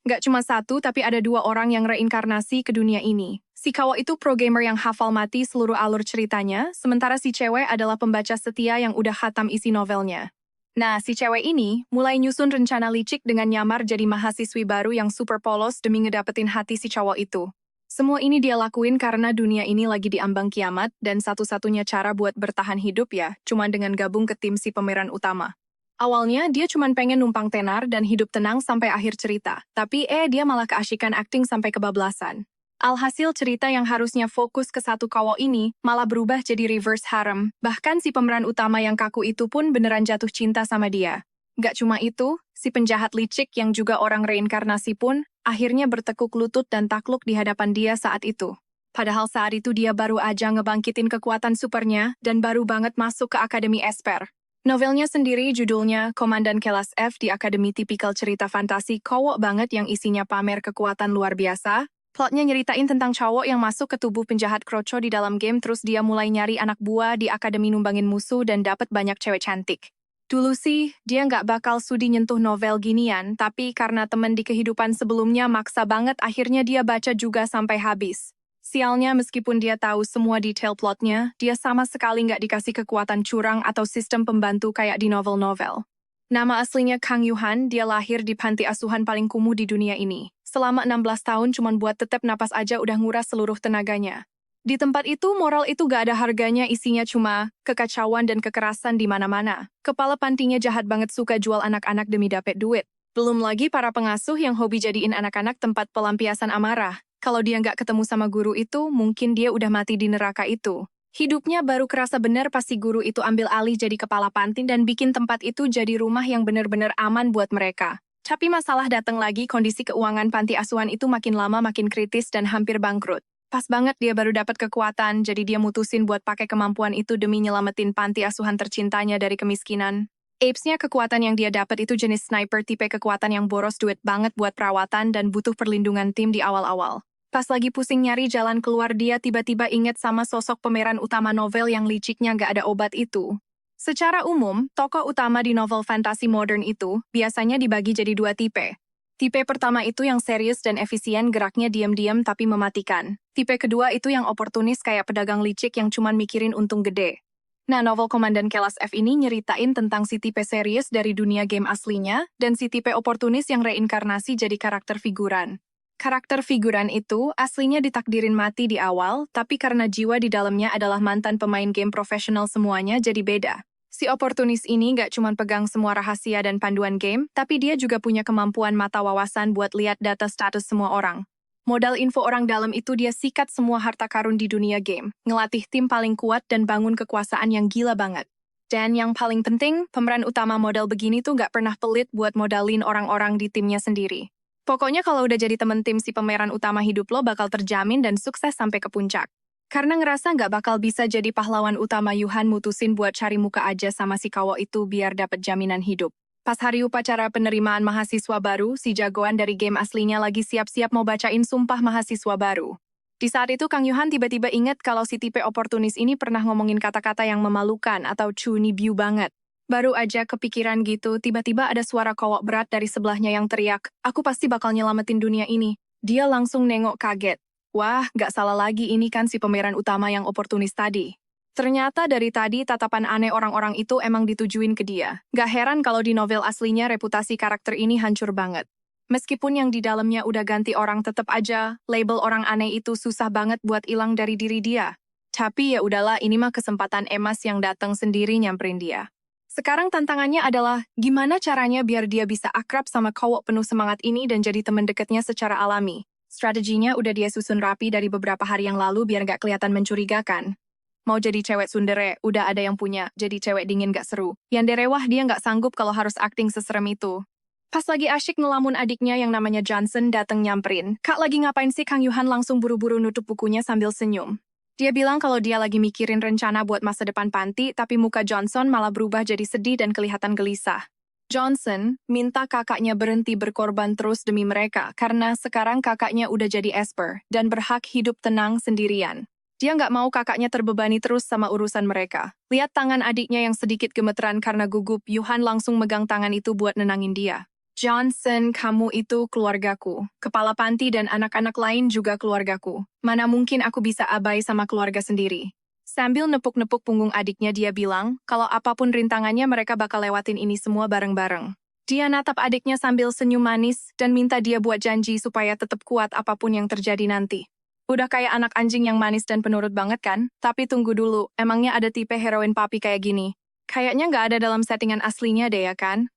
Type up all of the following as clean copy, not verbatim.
Nggak cuma satu, tapi ada dua orang yang reinkarnasi ke dunia ini. Si cowok itu pro gamer yang hafal mati seluruh alur ceritanya, sementara si cewek adalah pembaca setia yang udah khatam isi novelnya. Nah, si cewek ini mulai nyusun rencana licik dengan nyamar jadi mahasiswi baru yang super polos demi ngedapetin hati si cowok itu. Semua ini dia lakuin karena dunia ini lagi diambang kiamat dan satu-satunya cara buat bertahan hidup ya, cuma dengan gabung ke tim si pemeran utama. Awalnya, dia cuma pengen numpang tenar dan hidup tenang sampai akhir cerita. Tapi dia malah keasyikan akting sampai kebablasan. Alhasil cerita yang harusnya fokus ke satu cowok ini malah berubah jadi reverse harem. Bahkan si pemeran utama yang kaku itu pun beneran jatuh cinta sama dia. Gak cuma itu, si penjahat licik yang juga orang reinkarnasi pun akhirnya bertekuk lutut dan takluk di hadapan dia saat itu. Padahal saat itu dia baru aja ngebangkitin kekuatan supernya dan baru banget masuk ke Akademi Esper. Novelnya sendiri judulnya Komandan Kelas F di Akademi, tipikal cerita fantasi cowok banget yang isinya pamer kekuatan luar biasa. Plotnya nyeritain tentang cowok yang masuk ke tubuh penjahat kroco di dalam game terus dia mulai nyari anak buah di akademi numbangin musuh dan dapat banyak cewek cantik. Dulu sih, dia nggak bakal sudi nyentuh novel ginian, tapi karena temen di kehidupan sebelumnya maksa banget akhirnya dia baca juga sampai habis. Sialnya meskipun dia tahu semua detail plotnya, dia sama sekali nggak dikasih kekuatan curang atau sistem pembantu kayak di novel-novel. Nama aslinya Kang Yuhan, dia lahir di panti asuhan paling kumuh di dunia ini. Selama 16 tahun cuman buat tetep napas aja udah nguras seluruh tenaganya. Di tempat itu, moral itu gak ada harganya, isinya cuma kekacauan dan kekerasan di mana-mana. Kepala pantinya jahat banget, suka jual anak-anak demi dapet duit. Belum lagi para pengasuh yang hobi jadiin anak-anak tempat pelampiasan amarah. Kalau dia nggak ketemu sama guru itu, mungkin dia udah mati di neraka itu. Hidupnya baru kerasa bener pas si guru itu ambil alih jadi kepala panti dan bikin tempat itu jadi rumah yang bener-bener aman buat mereka. Tapi masalah datang lagi, kondisi keuangan panti asuhan itu makin lama makin kritis dan hampir bangkrut. Pas banget dia baru dapat kekuatan, jadi dia mutusin buat pakai kemampuan itu demi nyelamatin panti asuhan tercintanya dari kemiskinan. Apes-nya kekuatan yang dia dapat itu jenis sniper, tipe kekuatan yang boros duit banget buat perawatan dan butuh perlindungan tim di awal-awal. Pas lagi pusing nyari jalan keluar, dia tiba-tiba inget sama sosok pemeran utama novel yang liciknya gak ada obat itu. Secara umum, tokoh utama di novel fantasi modern itu biasanya dibagi jadi dua tipe. Tipe pertama itu yang serius dan efisien, geraknya diam-diam tapi mematikan. Tipe kedua itu yang oportunis kayak pedagang licik yang cuman mikirin untung gede. Nah, novel Komandan Kelas F ini nyeritain tentang si tipe serius dari dunia game aslinya dan si tipe oportunis yang reinkarnasi jadi karakter figuran. Karakter figuran itu aslinya ditakdirin mati di awal, tapi karena jiwa di dalamnya adalah mantan pemain game profesional semuanya jadi beda. Si oportunis ini nggak cuma pegang semua rahasia dan panduan game, tapi dia juga punya kemampuan mata wawasan buat lihat data status semua orang. Modal info orang dalam itu dia sikat semua harta karun di dunia game, ngelatih tim paling kuat dan bangun kekuasaan yang gila banget. Dan yang paling penting, pemeran utama model begini tuh nggak pernah pelit buat modalin orang-orang di timnya sendiri. Pokoknya kalau udah jadi temen tim si pemeran utama, hidup lo bakal terjamin dan sukses sampai ke puncak. Karena ngerasa nggak bakal bisa jadi pahlawan utama, Yuhan mutusin buat cari muka aja sama si cowok itu biar dapet jaminan hidup. Pas hari upacara penerimaan mahasiswa baru, si jagoan dari game aslinya lagi siap-siap mau bacain sumpah mahasiswa baru. Di saat itu Kang Yuhan tiba-tiba inget kalau si tipe oportunis ini pernah ngomongin kata-kata yang memalukan atau cunibiu banget. Baru aja kepikiran gitu, tiba-tiba ada suara cowok berat dari sebelahnya yang teriak, "Aku pasti bakal nyelamatin dunia ini." Dia langsung nengok kaget. Wah, gak salah lagi, ini kan si pemeran utama yang oportunis tadi. Ternyata dari tadi tatapan aneh orang-orang itu emang ditujuin ke dia. Gak heran kalau di novel aslinya reputasi karakter ini hancur banget. Meskipun yang di dalamnya udah ganti orang, tetep aja label orang aneh itu susah banget buat hilang dari diri dia. Tapi ya udahlah, ini mah kesempatan emas yang datang sendiri nyamperin dia. Sekarang tantangannya adalah gimana caranya biar dia bisa akrab sama cowok penuh semangat ini dan jadi teman dekatnya secara alami. Strateginya udah dia susun rapi dari beberapa hari yang lalu biar gak kelihatan mencurigakan. Mau jadi cewek sundere, udah ada yang punya. Jadi cewek dingin gak seru. Yang derewah dia gak sanggup kalau harus akting seserem itu. Pas lagi asyik ngelamun, adiknya yang namanya Johnson dateng nyamperin. "Kak, lagi ngapain sih?" Kang Yuhan langsung buru-buru nutup bukunya sambil senyum. Dia bilang kalau dia lagi mikirin rencana buat masa depan panti, tapi muka Johnson malah berubah jadi sedih dan kelihatan gelisah. Johnson minta kakaknya berhenti berkorban terus demi mereka, karena sekarang kakaknya udah jadi Esper dan berhak hidup tenang sendirian. Dia nggak mau kakaknya terbebani terus sama urusan mereka. Lihat tangan adiknya yang sedikit gemeteran karena gugup, Yuhan langsung megang tangan itu buat nenangin dia. Johnson, kamu itu keluargaku. Kepala panti dan anak-anak lain juga keluargaku. Mana mungkin aku bisa abai sama keluarga sendiri. Sambil nepuk-nepuk punggung adiknya dia bilang, kalau apapun rintangannya mereka bakal lewatin ini semua bareng-bareng. Dia natap adiknya sambil senyum manis dan minta dia buat janji supaya tetap kuat apapun yang terjadi nanti. Udah kayak anak anjing yang manis dan penurut banget kan? Tapi tunggu dulu, emangnya ada tipe heroin papi kayak gini? Kayaknya nggak ada dalam settingan aslinya deh ya kan?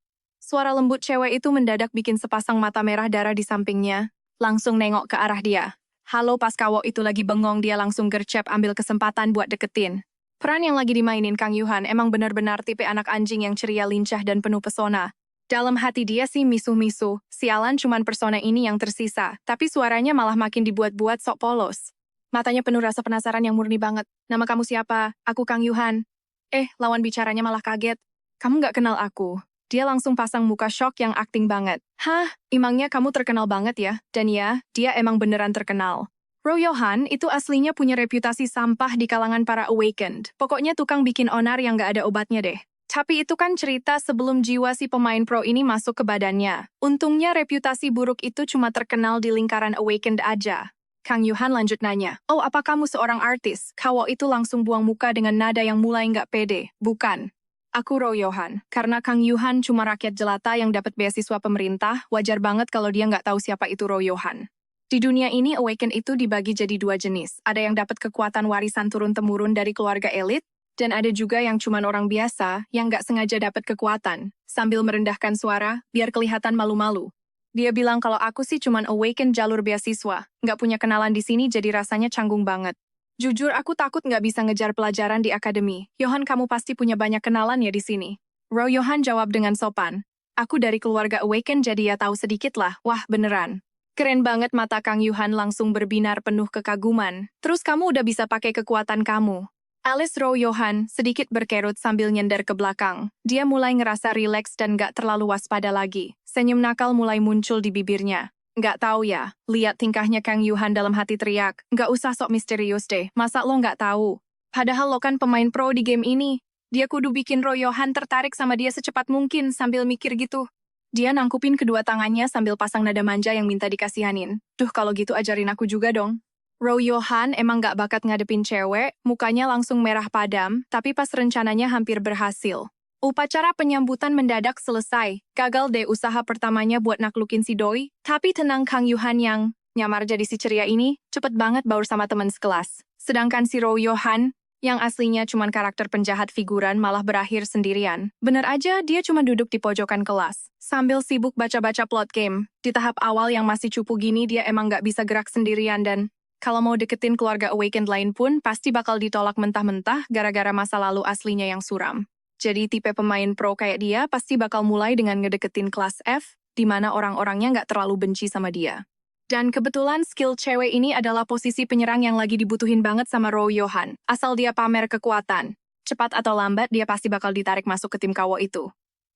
Suara lembut cewek itu mendadak bikin sepasang mata merah darah di sampingnya. Langsung nengok ke arah dia. Halo, pas Kawo itu lagi bengong dia langsung gercep ambil kesempatan buat deketin. Peran yang lagi dimainin Kang Yuhan emang benar-benar tipe anak anjing yang ceria lincah dan penuh pesona. Dalam hati dia sih misuh-misuh, sialan cuman persona ini yang tersisa, tapi suaranya malah makin dibuat-buat sok polos. Matanya penuh rasa penasaran yang murni banget. Nama kamu siapa? Aku Kang Yuhan. Lawan bicaranya malah kaget. Kamu nggak kenal aku. Dia langsung pasang muka shock yang akting banget. Hah, emangnya kamu terkenal banget ya? Dan ya, dia emang beneran terkenal. Ro Yohan itu aslinya punya reputasi sampah di kalangan para awakened. Pokoknya tukang bikin onar yang nggak ada obatnya deh. Tapi itu kan cerita sebelum jiwa si pemain pro ini masuk ke badannya. Untungnya reputasi buruk itu cuma terkenal di lingkaran awakened aja. Kang Yuhan lanjut nanya, oh apa kamu seorang artis? Kawo itu langsung buang muka dengan nada yang mulai nggak pede. Bukan. Aku Ro Yohan. Karena Kang Yuhan cuma rakyat jelata yang dapat beasiswa pemerintah, wajar banget kalau dia nggak tahu siapa itu Ro Yohan. Di dunia ini, Awaken itu dibagi jadi dua jenis. Ada yang dapat kekuatan warisan turun-temurun dari keluarga elit, dan ada juga yang cuma orang biasa yang nggak sengaja dapat kekuatan, sambil merendahkan suara, biar kelihatan malu-malu. Dia bilang kalau aku sih cuman Awaken jalur beasiswa, nggak punya kenalan di sini jadi rasanya canggung banget. Jujur aku takut nggak bisa ngejar pelajaran di akademi. Yohan kamu pasti punya banyak kenalan ya di sini. Ro Yohan jawab dengan sopan. Aku dari keluarga Awaken jadi ya tahu sedikit lah. Wah beneran. Keren banget mata Kang Yuhan langsung berbinar penuh kekaguman. Terus kamu udah bisa pakai kekuatan kamu. Alis Ro Yohan sedikit berkerut sambil nyender ke belakang. Dia mulai ngerasa rileks dan gak terlalu waspada lagi. Senyum nakal mulai muncul di bibirnya. Nggak tahu ya, lihat tingkahnya Kang Yuhan dalam hati teriak. Nggak usah sok misterius deh, masa lo nggak tahu? Padahal lo kan pemain pro di game ini. Dia kudu bikin Ro Yohan tertarik sama dia secepat mungkin sambil mikir gitu. Dia nangkupin kedua tangannya sambil pasang nada manja yang minta dikasihanin. Duh kalau gitu ajarin aku juga dong. Ro Yohan emang nggak bakat ngadepin cewek, mukanya langsung merah padam, tapi pas rencananya hampir berhasil. Upacara penyambutan mendadak selesai. Gagal deh usaha pertamanya buat naklukin si Doi. Tapi tenang Kang Yuhan yang nyamar jadi si ceria ini, cepet banget baur sama teman sekelas. Sedangkan si Ro Yohan, yang aslinya cuma karakter penjahat figuran malah berakhir sendirian. Bener aja dia cuma duduk di pojokan kelas, sambil sibuk baca-baca plot game. Di tahap awal yang masih cupu gini dia emang nggak bisa gerak sendirian dan kalau mau deketin keluarga Awakened lain pun pasti bakal ditolak mentah-mentah gara-gara masa lalu aslinya yang suram. Jadi tipe pemain pro kayak dia pasti bakal mulai dengan ngedeketin kelas F, di mana orang-orangnya nggak terlalu benci sama dia. Dan kebetulan skill cewek ini adalah posisi penyerang yang lagi dibutuhin banget sama Ro Yohan. Asal dia pamer kekuatan. Cepat atau lambat dia pasti bakal ditarik masuk ke tim Kawo itu.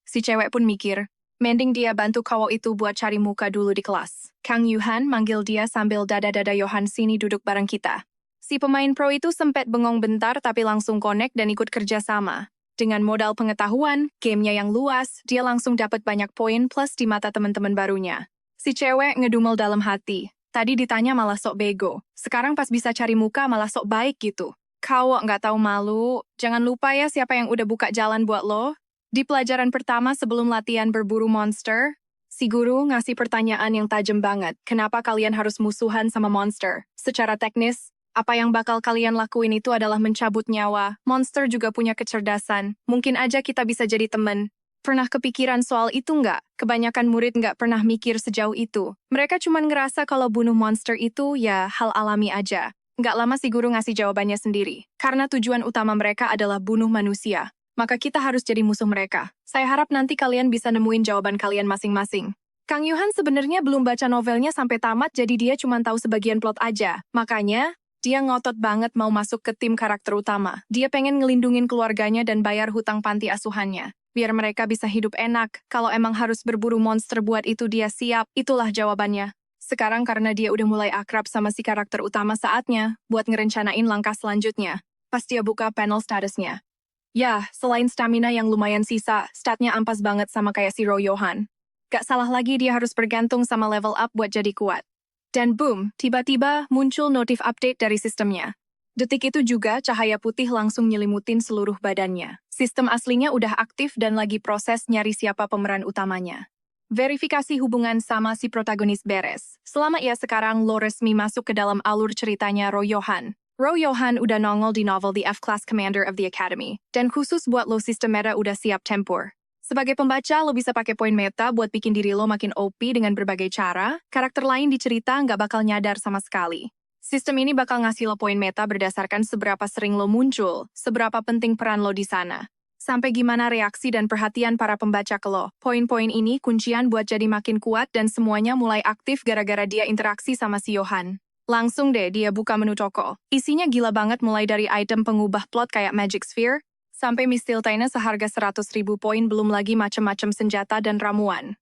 Si cewek pun mikir, mending dia bantu Kawo itu buat cari muka dulu di kelas. Kang Yuhan manggil dia sambil dada-dada Yohan sini duduk bareng kita. Si pemain pro itu sempet bengong bentar tapi langsung connect dan ikut kerja sama. Dengan modal pengetahuan, gamenya yang luas, dia langsung dapat banyak poin plus di mata teman-teman barunya. Si cewek ngedumel dalam hati. Tadi ditanya malah sok bego. Sekarang pas bisa cari muka malah sok baik gitu. Kau nggak tahu malu, jangan lupa ya siapa yang udah buka jalan buat lo. Di pelajaran pertama sebelum latihan berburu monster, si guru ngasih pertanyaan yang tajam banget. Kenapa kalian harus musuhan sama monster? Secara teknis, apa yang bakal kalian lakuin itu adalah mencabut nyawa. Monster juga punya kecerdasan. Mungkin aja kita bisa jadi temen. Pernah kepikiran soal itu nggak? Kebanyakan murid nggak pernah mikir sejauh itu. Mereka cuma ngerasa kalau bunuh monster itu ya hal alami aja. Nggak lama si guru ngasih jawabannya sendiri. Karena tujuan utama mereka adalah bunuh manusia. Maka kita harus jadi musuh mereka. Saya harap nanti kalian bisa nemuin jawaban kalian masing-masing. Kang Yuhan sebenarnya belum baca novelnya sampai tamat jadi dia cuma tahu sebagian plot aja. Makanya, dia ngotot banget mau masuk ke tim karakter utama. Dia pengen ngelindungin keluarganya dan bayar hutang panti asuhannya. Biar mereka bisa hidup enak. Kalau emang harus berburu monster buat itu dia siap. Itulah jawabannya. Sekarang karena dia udah mulai akrab sama si karakter utama saatnya, buat ngerencanain langkah selanjutnya. Pas dia buka panel statusnya. Ya, selain stamina yang lumayan sisa, statnya ampas banget sama kayak si Ro Yohan. Gak salah lagi dia harus bergantung sama level up buat jadi kuat. Dan boom, tiba-tiba muncul notif update dari sistemnya. Detik itu juga cahaya putih langsung nyelimutin seluruh badannya. Sistem aslinya udah aktif dan lagi proses nyari siapa pemeran utamanya. Verifikasi hubungan sama si protagonis beres. Selama ia sekarang lo resmi masuk ke dalam alur ceritanya Ryo-Yohan. Ryo-Yohan udah nongol di novel The F-Class Commander of the Academy. Dan khusus buat lo sistem meta udah siap tempur. Sebagai pembaca, lo bisa pakai poin meta buat bikin diri lo makin OP dengan berbagai cara. Karakter lain di cerita nggak bakal nyadar sama sekali. Sistem ini bakal ngasih lo poin meta berdasarkan seberapa sering lo muncul, seberapa penting peran lo di sana. Sampai gimana reaksi dan perhatian para pembaca ke lo. Poin-poin ini kuncian buat jadi makin kuat dan semuanya mulai aktif gara-gara dia interaksi sama si Yohan. Langsung deh dia buka menu toko. Isinya gila banget mulai dari item pengubah plot kayak Magic Sphere, sampai Mistiltaina seharga 100.000 poin belum lagi macem-macem senjata dan ramuan.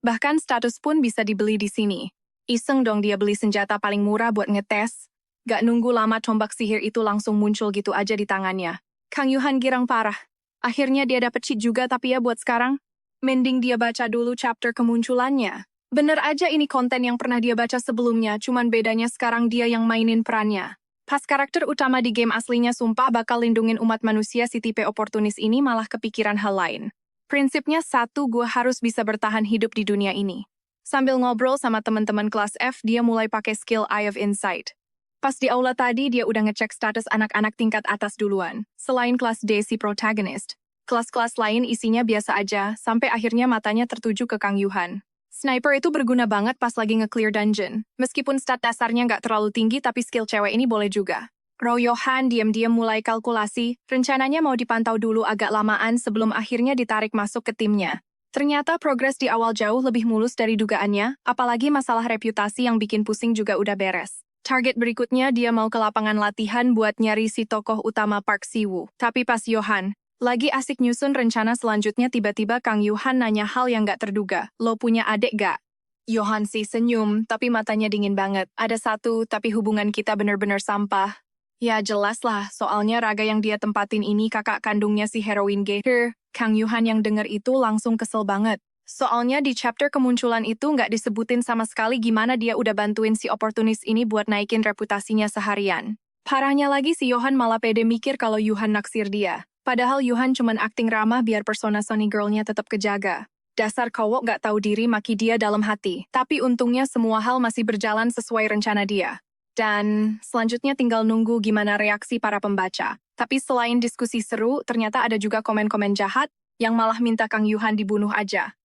Bahkan status pun bisa dibeli di sini. Iseng dong dia beli senjata paling murah buat ngetes. Gak nunggu lama tombak sihir itu langsung muncul gitu aja di tangannya. Kang Yuhan girang parah. Akhirnya dia dapet cheat juga tapi ya buat sekarang, mending dia baca dulu chapter kemunculannya. Bener aja ini konten yang pernah dia baca sebelumnya, cuman bedanya sekarang dia yang mainin perannya. Pas karakter utama di game aslinya sumpah bakal lindungin umat manusia, si tipe oportunis ini malah kepikiran hal lain. Prinsipnya satu, gue harus bisa bertahan hidup di dunia ini. Sambil ngobrol sama teman-teman kelas F, dia mulai pakai skill Eye of Insight. Pas di aula tadi, dia udah ngecek status anak-anak tingkat atas duluan. Selain kelas D si protagonist, kelas-kelas lain isinya biasa aja, sampai akhirnya matanya tertuju ke Kang Yuhan. Sniper itu berguna banget pas lagi nge-clear dungeon. Meskipun stat dasarnya nggak terlalu tinggi, tapi skill cewek ini boleh juga. Ryo-Yohan diam-diam mulai kalkulasi, rencananya mau dipantau dulu agak lamaan sebelum akhirnya ditarik masuk ke timnya. Ternyata progres di awal jauh lebih mulus dari dugaannya, apalagi masalah reputasi yang bikin pusing juga udah beres. Target berikutnya dia mau ke lapangan latihan buat nyari si tokoh utama Park Si-woo. Tapi pas Yohan lagi asik nyusun rencana selanjutnya, tiba-tiba Kang Yuhan nanya hal yang gak terduga. Lo punya adik gak? Yohan sih senyum, tapi matanya dingin banget. Ada satu, tapi hubungan kita bener-bener sampah. Ya jelas lah, soalnya raga yang dia tempatin ini kakak kandungnya si heroin Gator. Kang Yuhan yang denger itu langsung kesel banget. Soalnya di chapter kemunculan itu nggak disebutin sama sekali gimana dia udah bantuin si oportunis ini buat naikin reputasinya seharian. Parahnya lagi si Yohan malah pede mikir kalau Yuhan naksir dia. Padahal Yuhan cuman akting ramah biar persona Sunny Girl-nya tetap kejaga. Dasar cowok nggak tahu diri, maki dia dalam hati. Tapi untungnya semua hal masih berjalan sesuai rencana dia. Dan selanjutnya tinggal nunggu gimana reaksi para pembaca. Tapi selain diskusi seru, ternyata ada juga komen-komen jahat yang malah minta Kang Yuhan dibunuh aja.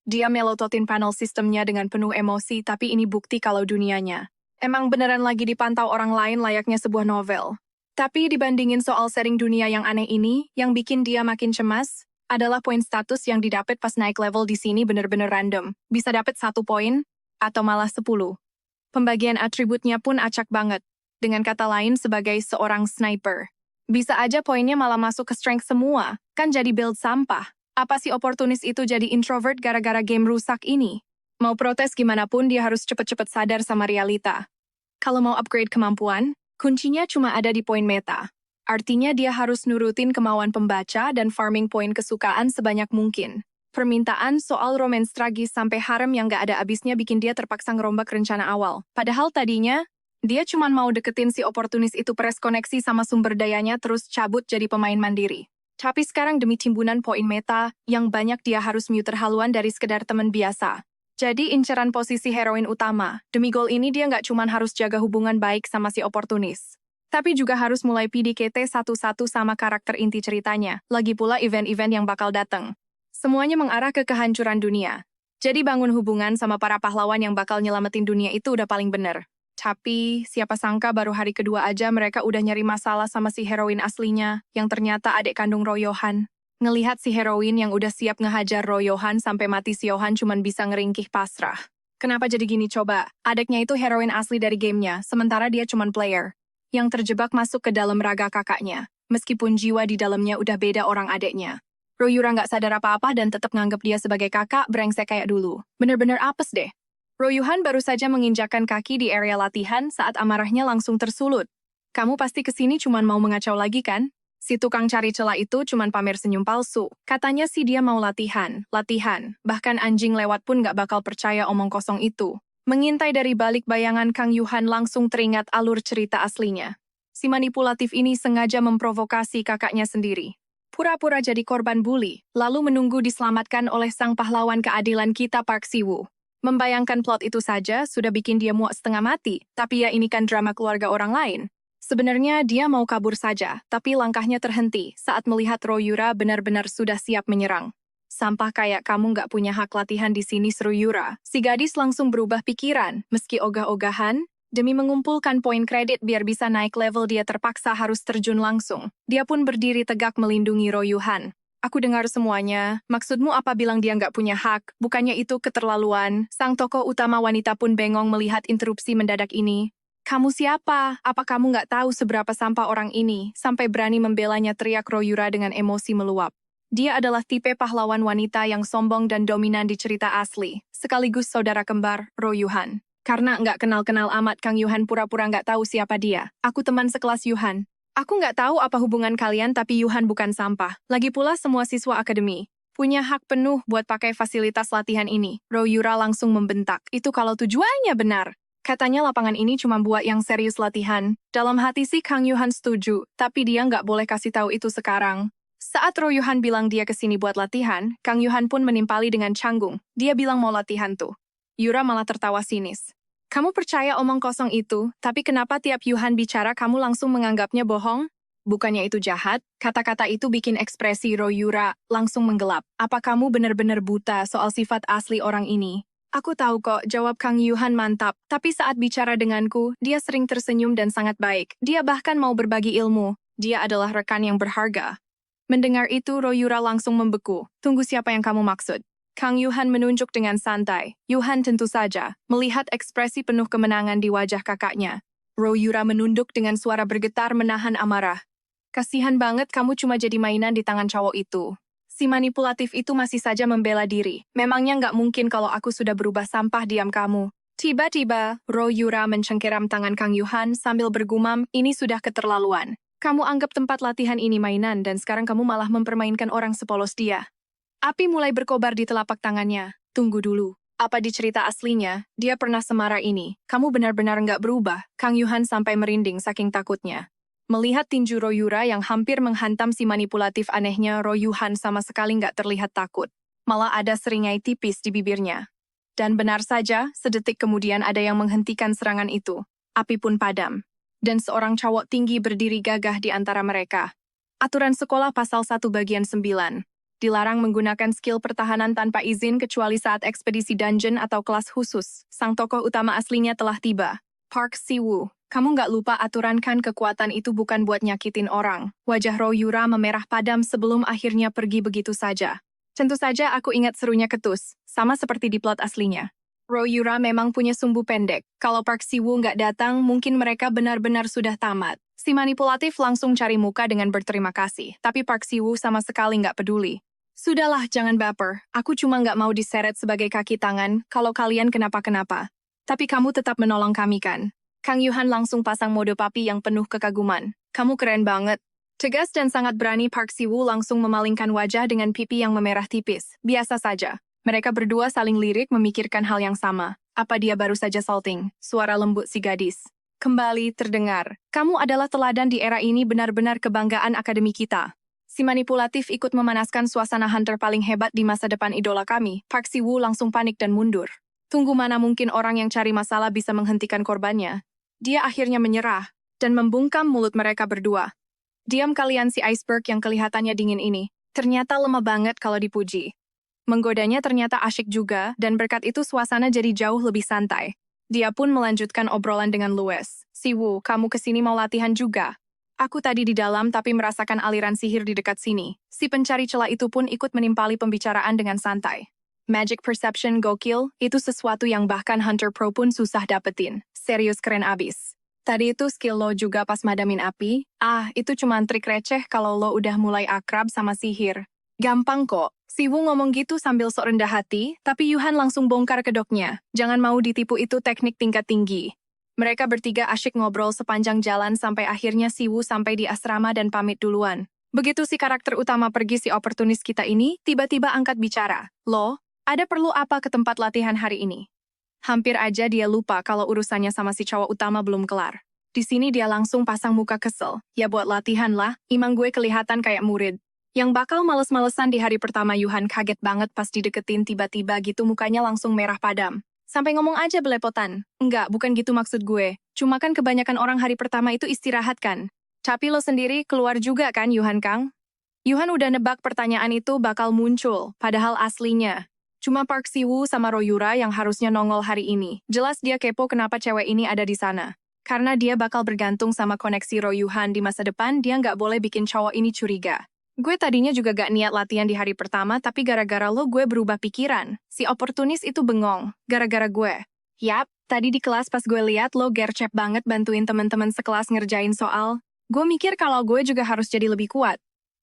Dia melototin panel sistemnya dengan penuh emosi, tapi ini bukti kalau dunianya emang beneran lagi dipantau orang lain layaknya sebuah novel. Tapi dibandingin soal setting dunia yang aneh ini, yang bikin dia makin cemas, adalah poin status yang didapat pas naik level di sini bener-bener random. Bisa dapat 1 poin, atau malah 10. Pembagian atributnya pun acak banget. Dengan kata lain, sebagai seorang sniper, bisa aja poinnya malah masuk ke strength semua, kan jadi build sampah. Apa si oportunis itu jadi introvert gara-gara game rusak ini? Mau protes gimana pun dia harus cepet-cepet sadar sama realita. Kalau mau upgrade kemampuan, kuncinya cuma ada di poin meta. Artinya dia harus nurutin kemauan pembaca dan farming poin kesukaan sebanyak mungkin. Permintaan soal romance tragis sampai harem yang gak ada abisnya bikin dia terpaksa ngerombak rencana awal. Padahal tadinya, dia cuma mau deketin si oportunis itu, press koneksi sama sumber dayanya terus cabut jadi pemain mandiri. Tapi sekarang demi timbunan poin meta, yang banyak dia harus muter haluan dari sekedar teman biasa. Jadi inceran posisi heroin utama. Demi goal ini dia nggak cuma harus jaga hubungan baik sama si oportunis, tapi juga harus mulai PDKT satu-satu sama karakter inti ceritanya. Lagi pula event-event yang bakal datang. Semuanya mengarah ke kehancuran dunia. Jadi bangun hubungan sama para pahlawan yang bakal nyelamatin dunia itu udah paling bener. Tapi, siapa sangka baru hari kedua aja mereka udah nyari masalah sama si heroin aslinya, yang ternyata adik kandung Ryo-Yohan. Ngelihat si heroin yang udah siap ngehajar Ryo-Yohan sampai mati, si Yohan cuman bisa ngeringkih pasrah. Kenapa jadi gini coba? Adiknya itu heroin asli dari gamenya, sementara dia cuman player yang terjebak masuk ke dalam raga kakaknya. Meskipun jiwa di dalamnya udah beda orang adiknya. Ryo-Yura nggak sadar apa-apa dan tetap nganggap dia sebagai kakak brengsek kayak dulu. Bener-bener apes deh. Ryo-Yohan baru saja menginjakkan kaki di area latihan saat amarahnya langsung tersulut. Kamu pasti kesini cuman mau mengacau lagi kan? Si tukang cari celah itu cuman pamer senyum palsu. Katanya sih dia mau latihan. Bahkan anjing lewat pun gak bakal percaya omong kosong itu. Mengintai dari balik bayangan Kang Yuhan langsung teringat alur cerita aslinya. Si manipulatif ini sengaja memprovokasi kakaknya sendiri. Pura-pura jadi korban bully, lalu menunggu diselamatkan oleh sang pahlawan keadilan kita Park Si-woo. Membayangkan plot itu saja sudah bikin dia muak setengah mati, tapi ya ini kan drama keluarga orang lain. Sebenarnya dia mau kabur saja, tapi langkahnya terhenti saat melihat Royura benar-benar sudah siap menyerang. Sampah kayak kamu nggak punya hak latihan di sini, seru Yura. Si gadis langsung berubah pikiran, meski ogah-ogahan, demi mengumpulkan poin kredit biar bisa naik level dia terpaksa harus terjun langsung. Dia pun berdiri tegak melindungi Royuhan. Aku dengar semuanya, maksudmu apa bilang dia nggak punya hak, bukannya itu keterlaluan. Sang tokoh utama wanita pun bengong melihat interupsi mendadak ini. Kamu siapa? Apa kamu nggak tahu seberapa sampah orang ini, sampai berani membelanya, teriak Royura dengan emosi meluap. Dia adalah tipe pahlawan wanita yang sombong dan dominan di cerita asli, sekaligus saudara kembar, Royuhan. Karena nggak kenal-kenal amat, Kang Yuhan pura-pura nggak tahu siapa dia. Aku teman sekelas Yuhan. Aku nggak tahu apa hubungan kalian, tapi Yuhan bukan sampah. Lagi pula semua siswa akademi punya hak penuh buat pakai fasilitas latihan ini. Royura langsung membentak. Itu kalau tujuannya benar. Katanya lapangan ini cuma buat yang serius latihan. Dalam hati sih Kang Yuhan setuju, tapi dia nggak boleh kasih tahu itu sekarang. Saat Royuhan bilang dia kesini buat latihan, Kang Yuhan pun menimpali dengan canggung. Dia bilang mau latihan tuh. Yura malah tertawa sinis. Kamu percaya omong kosong itu, tapi kenapa tiap Yuhan bicara kamu langsung menganggapnya bohong? Bukannya itu jahat? Kata-kata itu bikin ekspresi Royura langsung menggelap. Apa kamu benar-benar buta soal sifat asli orang ini? Aku tahu kok, jawab Kang Yuhan mantap. Tapi saat bicara denganku, dia sering tersenyum dan sangat baik. Dia bahkan mau berbagi ilmu. Dia adalah rekan yang berharga. Mendengar itu, Royura langsung membeku. Tunggu, siapa yang kamu maksud? Kang Yuhan menunjuk dengan santai. Yuhan tentu saja, melihat ekspresi penuh kemenangan di wajah kakaknya. Royura menunduk dengan suara bergetar menahan amarah. Kasihan banget kamu cuma jadi mainan di tangan cowok itu. Si manipulatif itu masih saja membela diri. Memangnya nggak mungkin kalau aku sudah berubah sampah, diam kamu. Tiba-tiba, Royura mencengkeram tangan Kang Yuhan sambil bergumam, ini sudah keterlaluan. Kamu anggap tempat latihan ini mainan dan sekarang kamu malah mempermainkan orang sepolos dia. Api mulai berkobar di telapak tangannya. Tunggu dulu. Apa di cerita aslinya, dia pernah semarah ini? Kamu benar-benar nggak berubah. Kang Yuhan sampai merinding saking takutnya. Melihat tinju Royura yang hampir menghantam si manipulatif anehnya, Royuhan sama sekali nggak terlihat takut. Malah ada seringai tipis di bibirnya. Dan benar saja, sedetik kemudian ada yang menghentikan serangan itu. Api pun padam. Dan seorang cowok tinggi berdiri gagah di antara mereka. Aturan sekolah pasal 1 bagian 9. Dilarang menggunakan skill pertahanan tanpa izin kecuali saat ekspedisi dungeon atau kelas khusus. Sang tokoh utama aslinya telah tiba. Park Si-woo. Kamu nggak lupa aturan kan, kekuatan itu bukan buat nyakitin orang. Wajah Royura memerah padam sebelum akhirnya pergi begitu saja. Tentu saja aku ingat serunya ketus, sama seperti di plot aslinya. Royura memang punya sumbu pendek. Kalau Park Si-woo nggak datang, mungkin mereka benar-benar sudah tamat. Si manipulatif langsung cari muka dengan berterima kasih, tapi Park Si-woo sama sekali nggak peduli. Sudahlah, jangan baper. Aku cuma nggak mau diseret sebagai kaki tangan kalau kalian kenapa-kenapa. Tapi kamu tetap menolong kami kan? Kang Yuhan langsung pasang mode papi yang penuh kekaguman. Kamu keren banget. Tegas dan sangat berani, Park Si-woo langsung memalingkan wajah dengan pipi yang memerah tipis. Biasa saja. Mereka berdua saling lirik memikirkan hal yang sama. Apa dia baru saja salting? Suara lembut si gadis kembali terdengar. Kamu adalah teladan di era ini, benar-benar kebanggaan akademi kita. Si manipulatif ikut memanaskan suasana hunter paling hebat di masa depan idola kami. Park Si-woo langsung panik dan mundur. Tunggu, mana mungkin orang yang cari masalah bisa menghentikan korbannya? Dia akhirnya menyerah dan membungkam mulut mereka berdua. Diam kalian, si iceberg yang kelihatannya dingin ini. Ternyata lemah banget kalau dipuji. Menggodanya ternyata asyik juga, dan berkat itu suasana jadi jauh lebih santai. Dia pun melanjutkan obrolan dengan Louis. Si-woo, kamu kesini mau latihan juga? Aku tadi di dalam tapi merasakan aliran sihir di dekat sini. Si pencari celah itu pun ikut menimpali pembicaraan dengan santai. Magic perception gokil, itu sesuatu yang bahkan Hunter Pro pun susah dapetin. Serius keren abis. Tadi itu skill lo juga pas madamin api? Itu cuma trik receh kalau lo udah mulai akrab sama sihir. Gampang kok. Si-woo ngomong gitu sambil sok rendah hati, tapi Yuhan langsung bongkar kedoknya. Jangan mau ditipu, itu teknik tingkat tinggi. Mereka bertiga asyik ngobrol sepanjang jalan sampai akhirnya Si-woo sampai di asrama dan pamit duluan. Begitu si karakter utama pergi, si oportunis kita ini tiba-tiba angkat bicara. Loh, ada perlu apa ke tempat latihan hari ini? Hampir aja dia lupa kalau urusannya sama si cowok utama belum kelar. Di sini dia langsung pasang muka kesel. Ya buat latihan lah, emang gue kelihatan kayak murid. Yang bakal males-malesan di hari pertama. Yuhan kaget banget pas dideketin tiba-tiba gitu mukanya langsung merah padam. Sampai ngomong aja belepotan. Enggak, bukan gitu maksud gue. Cuma kan kebanyakan orang hari pertama itu istirahat kan. Tapi lo sendiri keluar juga kan, Yuhan Kang? Yuhan udah nebak pertanyaan itu bakal muncul, padahal aslinya cuma Park Si-woo sama Royura yang harusnya nongol hari ini. Jelas dia kepo kenapa cewek ini ada di sana. Karena dia bakal bergantung sama koneksi Royuhan di masa depan, dia nggak boleh bikin cowok ini curiga. Gue tadinya juga gak niat latihan di hari pertama, tapi gara-gara lo gue berubah pikiran. Si oportunis itu bengong, gara-gara gue. Yap, tadi di kelas pas gue liat lo gercep banget bantuin teman-teman sekelas ngerjain soal. Gue mikir kalau gue juga harus jadi lebih kuat.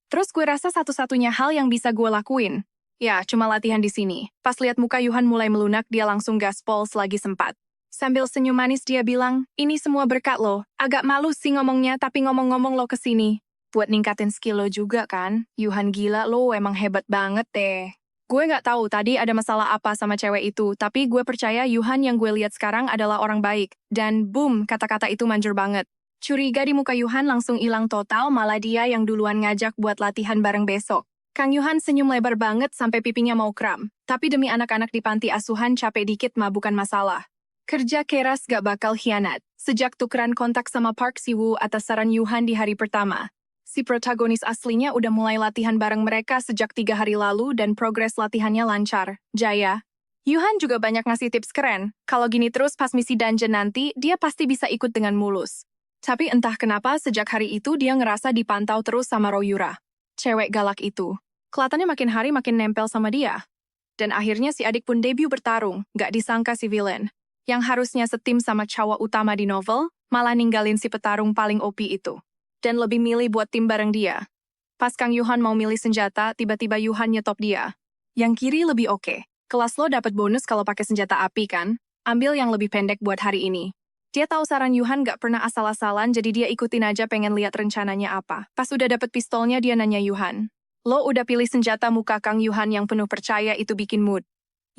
Terus gue rasa satu-satunya hal yang bisa gue lakuin. Ya, cuma latihan di sini. Pas lihat muka Yuhan mulai melunak, dia langsung gaspol selagi sempat. Sambil senyum manis dia bilang, ini semua berkat lo. Agak malu sih ngomongnya, tapi ngomong-ngomong lo kesini. Buat ningkatin skill lo juga kan? Yuhan gila, lo emang hebat banget deh. Gue nggak tahu tadi ada masalah apa sama cewek itu, tapi gue percaya Yuhan yang gue lihat sekarang adalah orang baik. Dan boom, kata-kata itu manjur banget. Curiga di muka Yuhan langsung hilang total, malah dia yang duluan ngajak buat latihan bareng besok. Kang Yuhan senyum lebar banget sampai pipinya mau kram. Tapi demi anak-anak di panti asuhan, capek dikit mah bukan masalah. Kerja keras gak bakal hianat. Sejak tukeran kontak sama Park Si-woo atas saran Yuhan di hari pertama, si protagonis aslinya udah mulai latihan bareng mereka sejak 3 hari lalu dan progres latihannya lancar. Jaya. Yuhan juga banyak ngasih tips keren. Kalau gini terus pas misi dungeon nanti, dia pasti bisa ikut dengan mulus. Tapi entah kenapa sejak hari itu dia ngerasa dipantau terus sama Royura. Cewek galak itu. Kelihatannya makin hari makin nempel sama dia. Dan akhirnya si adik pun debut bertarung, gak disangka si villain. Yang harusnya setim sama cowok utama di novel, malah ninggalin si petarung paling OP itu. Dan lebih milih buat tim bareng dia. Pas Kang Yuhan mau milih senjata, tiba-tiba Yuhan nyetop dia. Yang kiri lebih oke. Kelas lo dapat bonus kalau pakai senjata api kan? Ambil yang lebih pendek buat hari ini. Dia tahu saran Yuhan gak pernah asal-asalan, jadi dia ikutin aja pengen lihat rencananya apa. Pas udah dapet pistolnya, dia nanya Yuhan. Lo udah pilih senjata? Muka Kang Yuhan yang penuh percaya itu bikin mood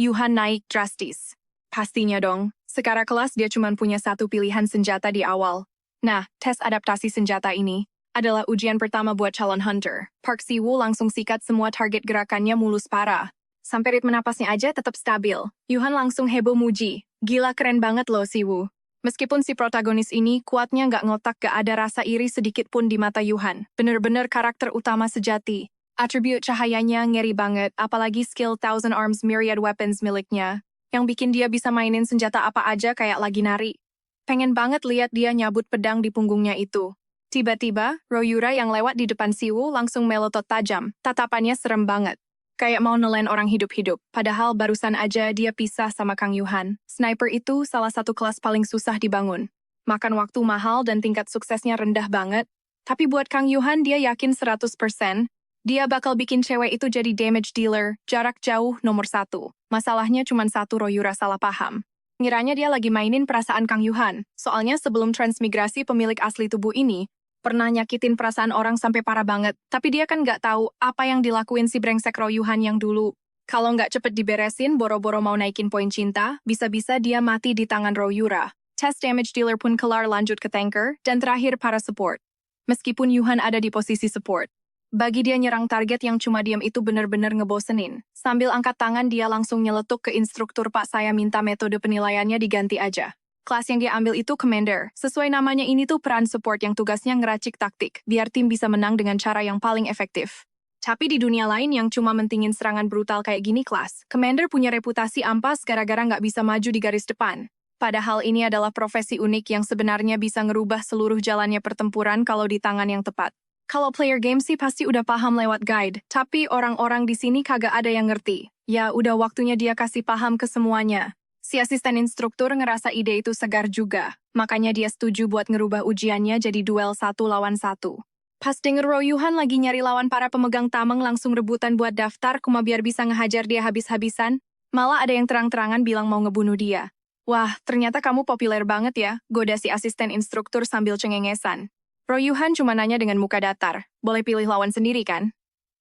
Yuhan naik drastis. Pastinya dong, secara kelas dia cuma punya satu pilihan senjata di awal. Nah, tes adaptasi senjata ini adalah ujian pertama buat calon hunter. Park Si-woo langsung sikat semua target gerakannya mulus parah. Sampai ritme napasnya aja tetap stabil. Yuhan langsung heboh muji. Gila keren banget loh Si-woo. Meskipun si protagonis ini kuatnya nggak ngotak, gak ada rasa iri sedikit pun di mata Yuhan. Bener-bener karakter utama sejati. Atribut cahayanya ngeri banget, apalagi skill Thousand Arms Myriad Weapons miliknya, yang bikin dia bisa mainin senjata apa aja kayak lagi nari. Pengen banget lihat dia nyabut pedang di punggungnya itu. Tiba-tiba, Royura yang lewat di depan Si-woo langsung melotot tajam. Tatapannya serem banget. Kayak mau nelen orang hidup-hidup. Padahal barusan aja dia pisah sama Kang Yuhan. Sniper itu salah satu kelas paling susah dibangun. Makan waktu mahal dan tingkat suksesnya rendah banget. Tapi buat Kang Yuhan dia yakin 100%, dia bakal bikin cewek itu jadi damage dealer, jarak jauh nomor 1. Masalahnya cuma satu, Royura salah paham. Ngiranya dia lagi mainin perasaan Kang Yuhan. Soalnya sebelum transmigrasi pemilik asli tubuh ini pernah nyakitin perasaan orang sampai parah banget. Tapi dia kan nggak tahu apa yang dilakuin si brengsek Royuhan yang dulu. Kalau nggak cepet diberesin, boro-boro mau naikin poin cinta, bisa-bisa dia mati di tangan Royura. Tes damage dealer pun kelar, lanjut ke tanker, dan terakhir para support. Meskipun Yuhan ada di posisi support, bagi dia nyerang target yang cuma diam itu bener-bener ngebosenin. Sambil angkat tangan dia langsung nyeletuk ke instruktur, Pak saya minta metode penilaiannya diganti aja. Kelas yang dia ambil itu Commander. Sesuai namanya ini tuh peran support yang tugasnya ngeracik taktik, biar tim bisa menang dengan cara yang paling efektif. Tapi di dunia lain yang cuma mentingin serangan brutal kayak gini kelas, Commander punya reputasi ampas gara-gara nggak bisa maju di garis depan. Padahal ini adalah profesi unik yang sebenarnya bisa ngerubah seluruh jalannya pertempuran kalau di tangan yang tepat. Kalau player game sih pasti udah paham lewat guide, tapi orang-orang di sini kagak ada yang ngerti. Ya udah waktunya dia kasih paham ke semuanya. Si asisten instruktur ngerasa ide itu segar juga, makanya dia setuju buat ngerubah ujiannya jadi duel 1 lawan 1. Pas denger Royuhan lagi nyari lawan, para pemegang tameng langsung rebutan buat daftar cuma biar bisa ngehajar dia habis-habisan. Malah ada yang terang-terangan bilang mau ngebunuh dia. Wah, ternyata kamu populer banget ya, goda si asisten instruktur sambil cengengesan. Royuhan cuma nanya dengan muka datar. Boleh pilih lawan sendiri kan?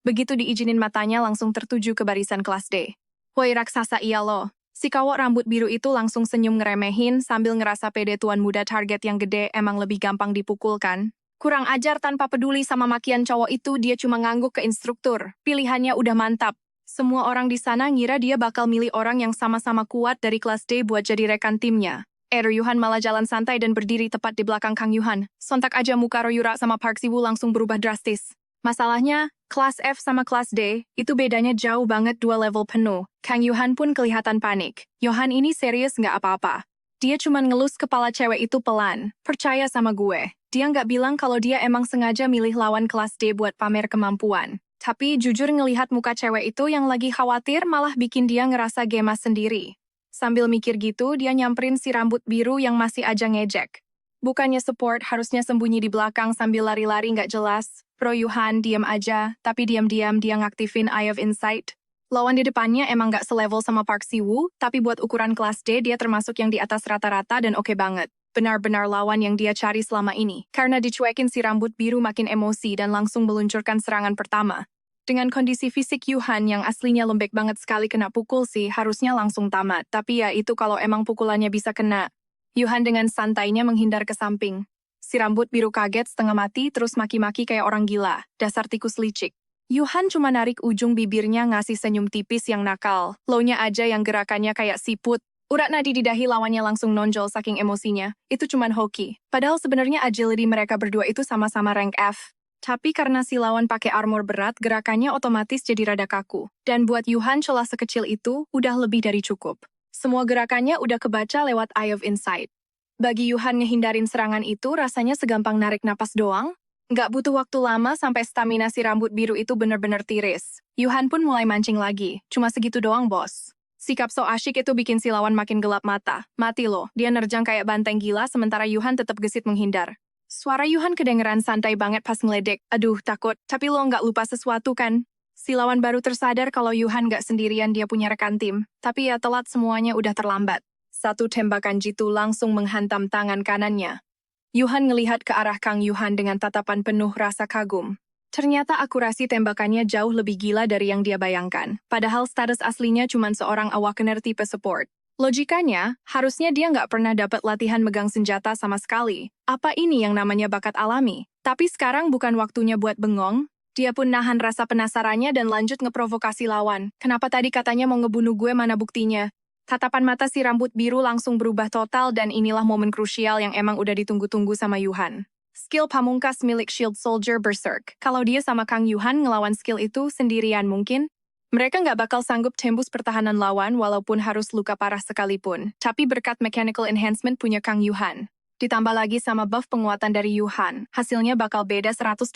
Begitu diizinin matanya langsung tertuju ke barisan kelas D. Woi raksasa iya lo. Si cowok rambut biru itu langsung senyum ngeremehin sambil ngerasa pede tuan muda target yang gede emang lebih gampang dipukul kan? Kurang ajar tanpa peduli sama makian cowok itu dia cuma ngangguk ke instruktur. Pilihannya udah mantap. Semua orang di sana ngira dia bakal milih orang yang sama-sama kuat dari kelas D buat jadi rekan timnya. Royuhan malah jalan santai dan berdiri tepat di belakang Kang Yuhan. Sontak aja muka Royura sama Park Siwoo langsung berubah drastis. Masalahnya, kelas F sama kelas D, itu bedanya jauh banget 2 level penuh. Kang Yuhan pun kelihatan panik. Yohan ini serius nggak apa-apa. Dia cuma ngelus kepala cewek itu pelan. Percaya sama gue. Dia nggak bilang kalau dia emang sengaja milih lawan kelas D buat pamer kemampuan. Tapi jujur ngelihat muka cewek itu yang lagi khawatir malah bikin dia ngerasa gemas sendiri. Sambil mikir gitu, dia nyamperin si rambut biru yang masih aja ngejek. Bukannya support, harusnya sembunyi di belakang sambil lari-lari nggak jelas. Royuhan diam aja, tapi diam-diam dia ngaktifin Eye of Insight. Lawan di depannya emang nggak selevel sama Park Siwoo, tapi buat ukuran kelas D dia termasuk yang di atas rata-rata dan oke banget. Benar-benar lawan yang dia cari selama ini. Karena dicuekin si rambut biru makin emosi dan langsung meluncurkan serangan pertama. Dengan kondisi fisik Yuhan yang aslinya lembek banget sekali kena pukul sih harusnya langsung tamat. Tapi ya itu kalau emang pukulannya bisa kena. Yuhan dengan santainya menghindar ke samping. Si rambut biru kaget setengah mati terus maki-maki kayak orang gila. Dasar tikus licik. Yuhan cuma narik ujung bibirnya ngasih senyum tipis yang nakal. Low-nya aja yang gerakannya kayak siput. Urat nadi di dahi lawannya langsung nonjol saking emosinya. Itu cuman hoki. Padahal sebenarnya agility mereka berdua itu sama-sama rank F. Tapi karena si lawan pakai armor berat, gerakannya otomatis jadi rada kaku. Dan buat Yuhan celah sekecil itu udah lebih dari cukup. Semua gerakannya udah kebaca lewat Eye of Insight. Bagi Yuhan ngehindarin serangan itu rasanya segampang narik napas doang. Nggak butuh waktu lama sampai stamina si rambut biru itu bener-bener tiris. Yuhan pun mulai mancing lagi. Cuma segitu doang, bos. Sikap so asyik itu bikin si lawan makin gelap mata. Mati loh, dia nerjang kayak banteng gila sementara Yuhan tetap gesit menghindar. Suara Yuhan kedengeran santai banget pas ngeledek. Aduh, takut. Tapi lo nggak lupa sesuatu kan? Si lawan baru tersadar kalau Yuhan nggak sendirian dia punya rekan tim. Tapi ya telat semuanya udah terlambat. Satu tembakan jitu langsung menghantam tangan kanannya. Yuhan ngelihat ke arah Kang Yuhan dengan tatapan penuh rasa kagum. Ternyata akurasi tembakannya jauh lebih gila dari yang dia bayangkan. Padahal status aslinya cuma seorang awakener tipe support. Logikanya, harusnya dia nggak pernah dapat latihan megang senjata sama sekali. Apa ini yang namanya bakat alami? Tapi sekarang bukan waktunya buat bengong. Dia pun nahan rasa penasarannya dan lanjut ngeprovokasi lawan. Kenapa tadi katanya mau ngebunuh gue, mana buktinya? Tatapan mata si rambut biru langsung berubah total dan inilah momen krusial yang emang udah ditunggu-tunggu sama Yuhan. Skill pamungkas milik Shield Soldier Berserk. Kalau dia sama Kang Yuhan ngelawan skill itu sendirian mungkin, mereka nggak bakal sanggup tembus pertahanan lawan walaupun harus luka parah sekalipun. Tapi berkat mechanical enhancement punya Kang Yuhan. Ditambah lagi sama buff penguatan dari Yuhan, hasilnya bakal beda 180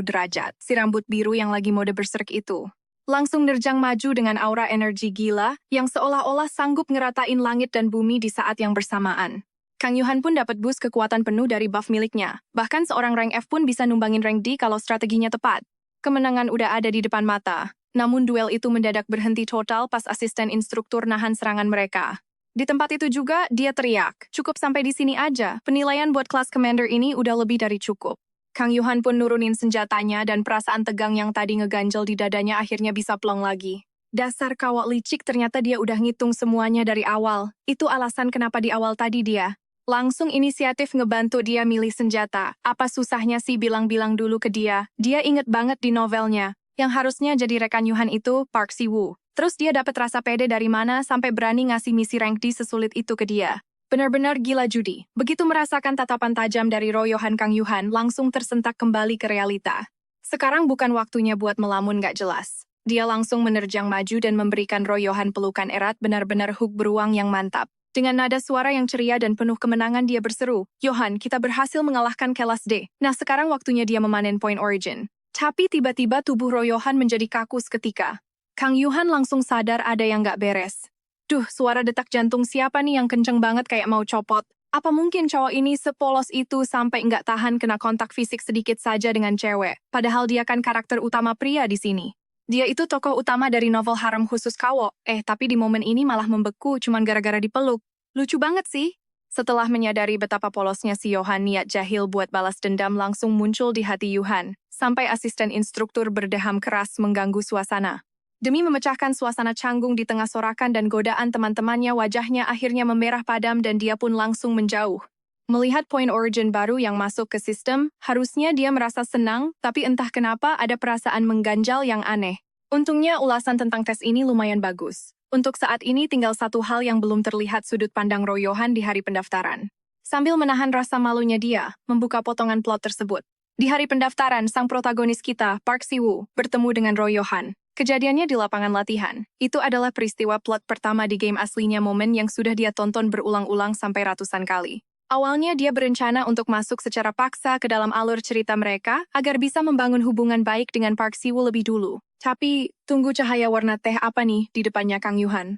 derajat. Si rambut biru yang lagi mode berserk itu langsung nerjang maju dengan aura energi gila yang seolah-olah sanggup ngeratain langit dan bumi di saat yang bersamaan. Kang Yuhan pun dapat boost kekuatan penuh dari buff miliknya. Bahkan seorang rank F pun bisa numbangin rank D kalau strateginya tepat. Kemenangan udah ada di depan mata. Namun duel itu mendadak berhenti total pas asisten instruktur nahan serangan mereka. Di tempat itu juga, dia teriak. Cukup sampai di sini aja, penilaian buat kelas commander ini udah lebih dari cukup. Kang Yuhan pun nurunin senjatanya dan perasaan tegang yang tadi ngeganjel di dadanya akhirnya bisa plong lagi. Dasar kawak licik ternyata dia udah ngitung semuanya dari awal. Itu alasan kenapa di awal tadi dia langsung inisiatif ngebantu dia milih senjata. Apa susahnya sih bilang-bilang dulu ke dia? Dia inget banget di novelnya. Yang harusnya jadi rekan Yuhan itu Park Siwoo. Terus dia dapat rasa pede dari mana sampai berani ngasih misi rank D sesulit itu ke dia. Benar-benar gila judi. Begitu merasakan tatapan tajam dari Royuhan Kang Yuhan langsung tersentak kembali ke realita. Sekarang bukan waktunya buat melamun gak jelas. Dia langsung menerjang maju dan memberikan Royuhan pelukan erat benar-benar hook beruang yang mantap. Dengan nada suara yang ceria dan penuh kemenangan dia berseru, Yohan, kita berhasil mengalahkan kelas D. Nah sekarang waktunya dia memanen point origin. Tapi tiba-tiba tubuh Royuhan menjadi kaku seketika. Kang Yuhan langsung sadar ada yang gak beres. Duh, suara detak jantung siapa nih yang kenceng banget kayak mau copot? Apa mungkin cowok ini sepolos itu sampai nggak tahan kena kontak fisik sedikit saja dengan cewek? Padahal dia kan karakter utama pria di sini. Dia itu tokoh utama dari novel harem khusus Kawo. Tapi di momen ini malah membeku cuman gara-gara dipeluk. Lucu banget sih. Setelah menyadari betapa polosnya si Johan, niat jahil buat balas dendam langsung muncul di hati Yuhan, sampai asisten instruktur berdeham keras mengganggu suasana. Demi memecahkan suasana canggung di tengah sorakan dan godaan teman-temannya, wajahnya akhirnya memerah padam dan dia pun langsung menjauh. Melihat point origin baru yang masuk ke sistem, harusnya dia merasa senang, tapi entah kenapa ada perasaan mengganjal yang aneh. Untungnya ulasan tentang tes ini lumayan bagus. Untuk saat ini tinggal satu hal yang belum terlihat, sudut pandang Royohan di hari pendaftaran. Sambil menahan rasa malunya, dia membuka potongan plot tersebut. Di hari pendaftaran, sang protagonis kita, Park Si-woo, bertemu dengan Royohan. Kejadiannya di lapangan latihan. Itu adalah peristiwa plot pertama di game aslinya, momen yang sudah dia tonton berulang-ulang sampai ratusan kali. Awalnya dia berencana untuk masuk secara paksa ke dalam alur cerita mereka agar bisa membangun hubungan baik dengan Park Si-woo lebih dulu. Tapi, tunggu, cahaya warna teh apa nih di depannya Kang Yuhan?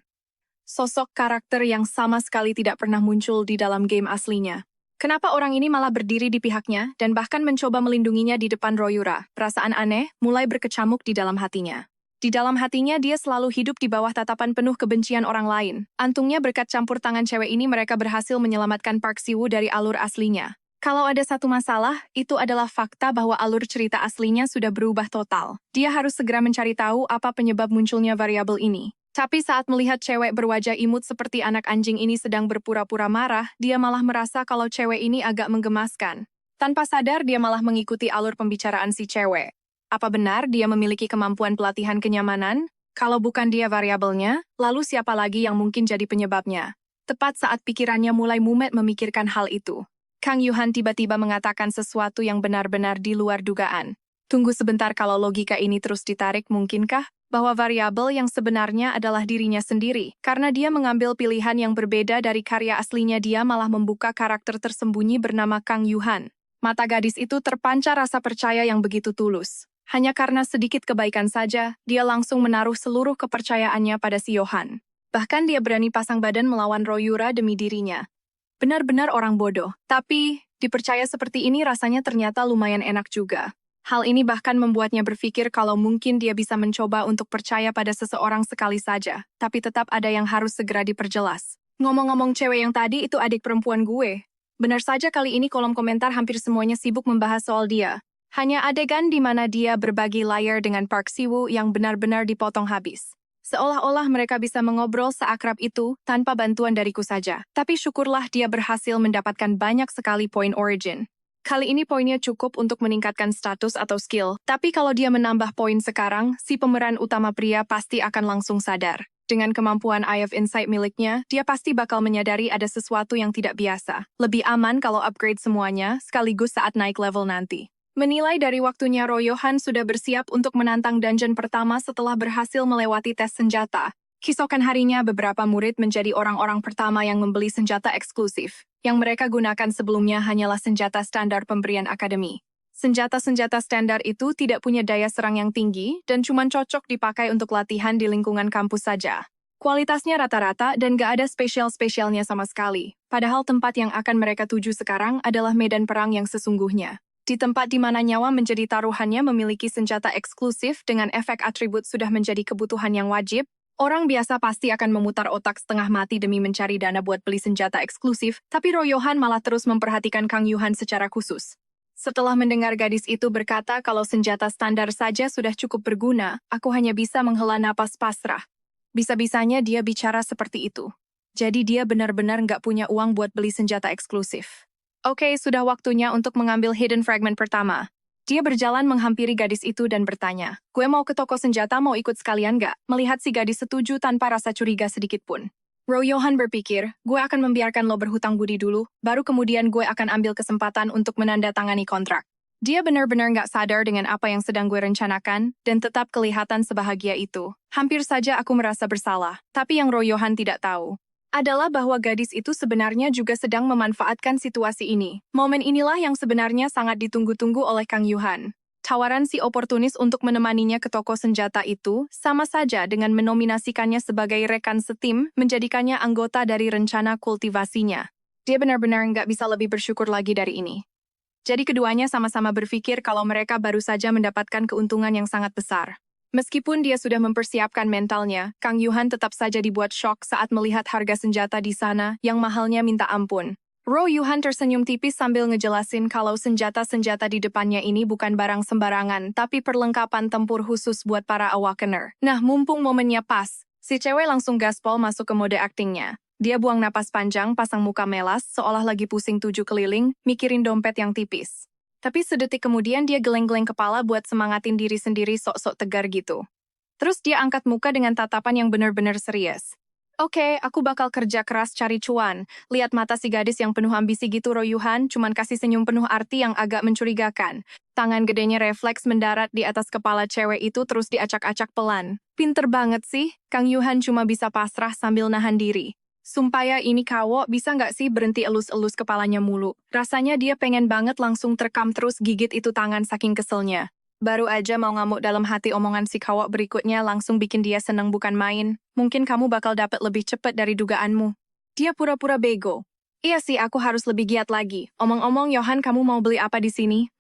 Sosok karakter yang sama sekali tidak pernah muncul di dalam game aslinya. Kenapa orang ini malah berdiri di pihaknya dan bahkan mencoba melindunginya di depan Royura? Perasaan aneh mulai berkecamuk di dalam hatinya. Di dalam hatinya dia selalu hidup di bawah tatapan penuh kebencian orang lain. Untungnya berkat campur tangan cewek ini mereka berhasil menyelamatkan Park Si-woo dari alur aslinya. Kalau ada satu masalah, itu adalah fakta bahwa alur cerita aslinya sudah berubah total. Dia harus segera mencari tahu apa penyebab munculnya variabel ini. Tapi saat melihat cewek berwajah imut seperti anak anjing ini sedang berpura-pura marah, dia malah merasa kalau cewek ini agak menggemaskan. Tanpa sadar dia malah mengikuti alur pembicaraan si cewek. Apa benar dia memiliki kemampuan pelatihan kenyamanan? Kalau bukan dia variabelnya, lalu siapa lagi yang mungkin jadi penyebabnya? Tepat saat pikirannya mulai mumet memikirkan hal itu, Kang Yuhan tiba-tiba mengatakan sesuatu yang benar-benar di luar dugaan. Tunggu sebentar, kalau logika ini terus ditarik, mungkinkah bahwa variabel yang sebenarnya adalah dirinya sendiri? Karena dia mengambil pilihan yang berbeda dari karya aslinya, dia malah membuka karakter tersembunyi bernama Kang Yuhan. Mata gadis itu terpancar rasa percaya yang begitu tulus. Hanya karena sedikit kebaikan saja, dia langsung menaruh seluruh kepercayaannya pada si Johan. Bahkan dia berani pasang badan melawan Royura demi dirinya. Benar-benar orang bodoh. Tapi, dipercaya seperti ini rasanya ternyata lumayan enak juga. Hal ini bahkan membuatnya berpikir kalau mungkin dia bisa mencoba untuk percaya pada seseorang sekali saja. Tapi tetap ada yang harus segera diperjelas. Ngomong-ngomong, cewek yang tadi itu adik perempuan gue. Benar saja, kali ini kolom komentar hampir semuanya sibuk membahas soal dia. Hanya adegan di mana dia berbagi layar dengan Park Si-woo yang benar-benar dipotong habis. Seolah-olah mereka bisa mengobrol seakrab itu tanpa bantuan dariku saja. Tapi syukurlah dia berhasil mendapatkan banyak sekali poin origin. Kali ini poinnya cukup untuk meningkatkan status atau skill. Tapi kalau dia menambah poin sekarang, si pemeran utama pria pasti akan langsung sadar. Dengan kemampuan Eye of Insight miliknya, dia pasti bakal menyadari ada sesuatu yang tidak biasa. Lebih aman kalau upgrade semuanya sekaligus saat naik level nanti. Menilai dari waktunya, Royohan sudah bersiap untuk menantang dungeon pertama setelah berhasil melewati tes senjata. Keesokan harinya, beberapa murid menjadi orang-orang pertama yang membeli senjata eksklusif. Yang mereka gunakan sebelumnya hanyalah senjata standar pemberian akademi. Senjata-senjata standar itu tidak punya daya serang yang tinggi dan cuma cocok dipakai untuk latihan di lingkungan kampus saja. Kualitasnya rata-rata dan gak ada spesial-spesialnya sama sekali. Padahal tempat yang akan mereka tuju sekarang adalah medan perang yang sesungguhnya. Di tempat di mana nyawa menjadi taruhannya, memiliki senjata eksklusif dengan efek atribut sudah menjadi kebutuhan yang wajib. Orang biasa pasti akan memutar otak setengah mati demi mencari dana buat beli senjata eksklusif, tapi Royohan malah terus memperhatikan Kang Yuhan secara khusus. Setelah mendengar gadis itu berkata kalau senjata standar saja sudah cukup berguna, aku hanya bisa menghela napas pasrah. Bisa-bisanya dia bicara seperti itu. Jadi dia benar-benar nggak punya uang buat beli senjata eksklusif. Oke, sudah waktunya untuk mengambil hidden fragment pertama. Dia berjalan menghampiri gadis itu dan bertanya, gue mau ke toko senjata, mau ikut sekalian gak? Melihat si gadis setuju tanpa rasa curiga sedikit pun. Royohan berpikir, gue akan membiarkan lo berhutang budi dulu, baru kemudian gue akan ambil kesempatan untuk menandatangani kontrak. Dia benar-benar nggak sadar dengan apa yang sedang gue rencanakan, dan tetap kelihatan sebahagia itu. Hampir saja aku merasa bersalah, tapi yang Royohan tidak tahu adalah bahwa gadis itu sebenarnya juga sedang memanfaatkan situasi ini. Momen inilah yang sebenarnya sangat ditunggu-tunggu oleh Kang Yuhan. Tawaran si oportunis untuk menemaninya ke toko senjata itu sama saja dengan menominasikannya sebagai rekan setim, menjadikannya anggota dari rencana kultivasinya. Dia benar-benar nggak bisa lebih bersyukur lagi dari ini. Jadi keduanya sama-sama berpikir kalau mereka baru saja mendapatkan keuntungan yang sangat besar. Meskipun dia sudah mempersiapkan mentalnya, Kang Yuhan tetap saja dibuat shock saat melihat harga senjata di sana yang mahalnya minta ampun. Ro Yuhan tersenyum tipis sambil ngejelasin kalau senjata-senjata di depannya ini bukan barang sembarangan, tapi perlengkapan tempur khusus buat para Awakener. Nah, mumpung momennya pas, si cewek langsung gaspol masuk ke mode aktingnya. Dia buang napas panjang, pasang muka melas, seolah lagi pusing 7 keliling, mikirin dompet yang tipis. Tapi sedetik kemudian dia geleng-geleng kepala buat semangatin diri sendiri sok-sok tegar gitu. Terus dia angkat muka dengan tatapan yang benar-benar serius. Oke, aku bakal kerja keras cari cuan. Lihat mata si gadis yang penuh ambisi gitu, Ro Yuhan, cuman kasih senyum penuh arti yang agak mencurigakan. Tangan gedenya refleks mendarat di atas kepala cewek itu terus diacak-acak pelan. Pinter banget sih, Kang Yuhan cuma bisa pasrah sambil nahan diri. Sumpaya ini kawo bisa nggak sih berhenti elus-elus kepalanya mulu. Rasanya dia pengen banget langsung terekam terus gigit itu tangan saking keselnya. Baru aja mau ngamuk dalam hati omongan si kawok berikutnya langsung bikin dia seneng bukan main. Mungkin kamu bakal dapat lebih cepat dari dugaanmu. Dia pura-pura bego. Iya sih, aku harus lebih giat lagi. Omong-omong, Yohan, kamu mau beli apa di sini?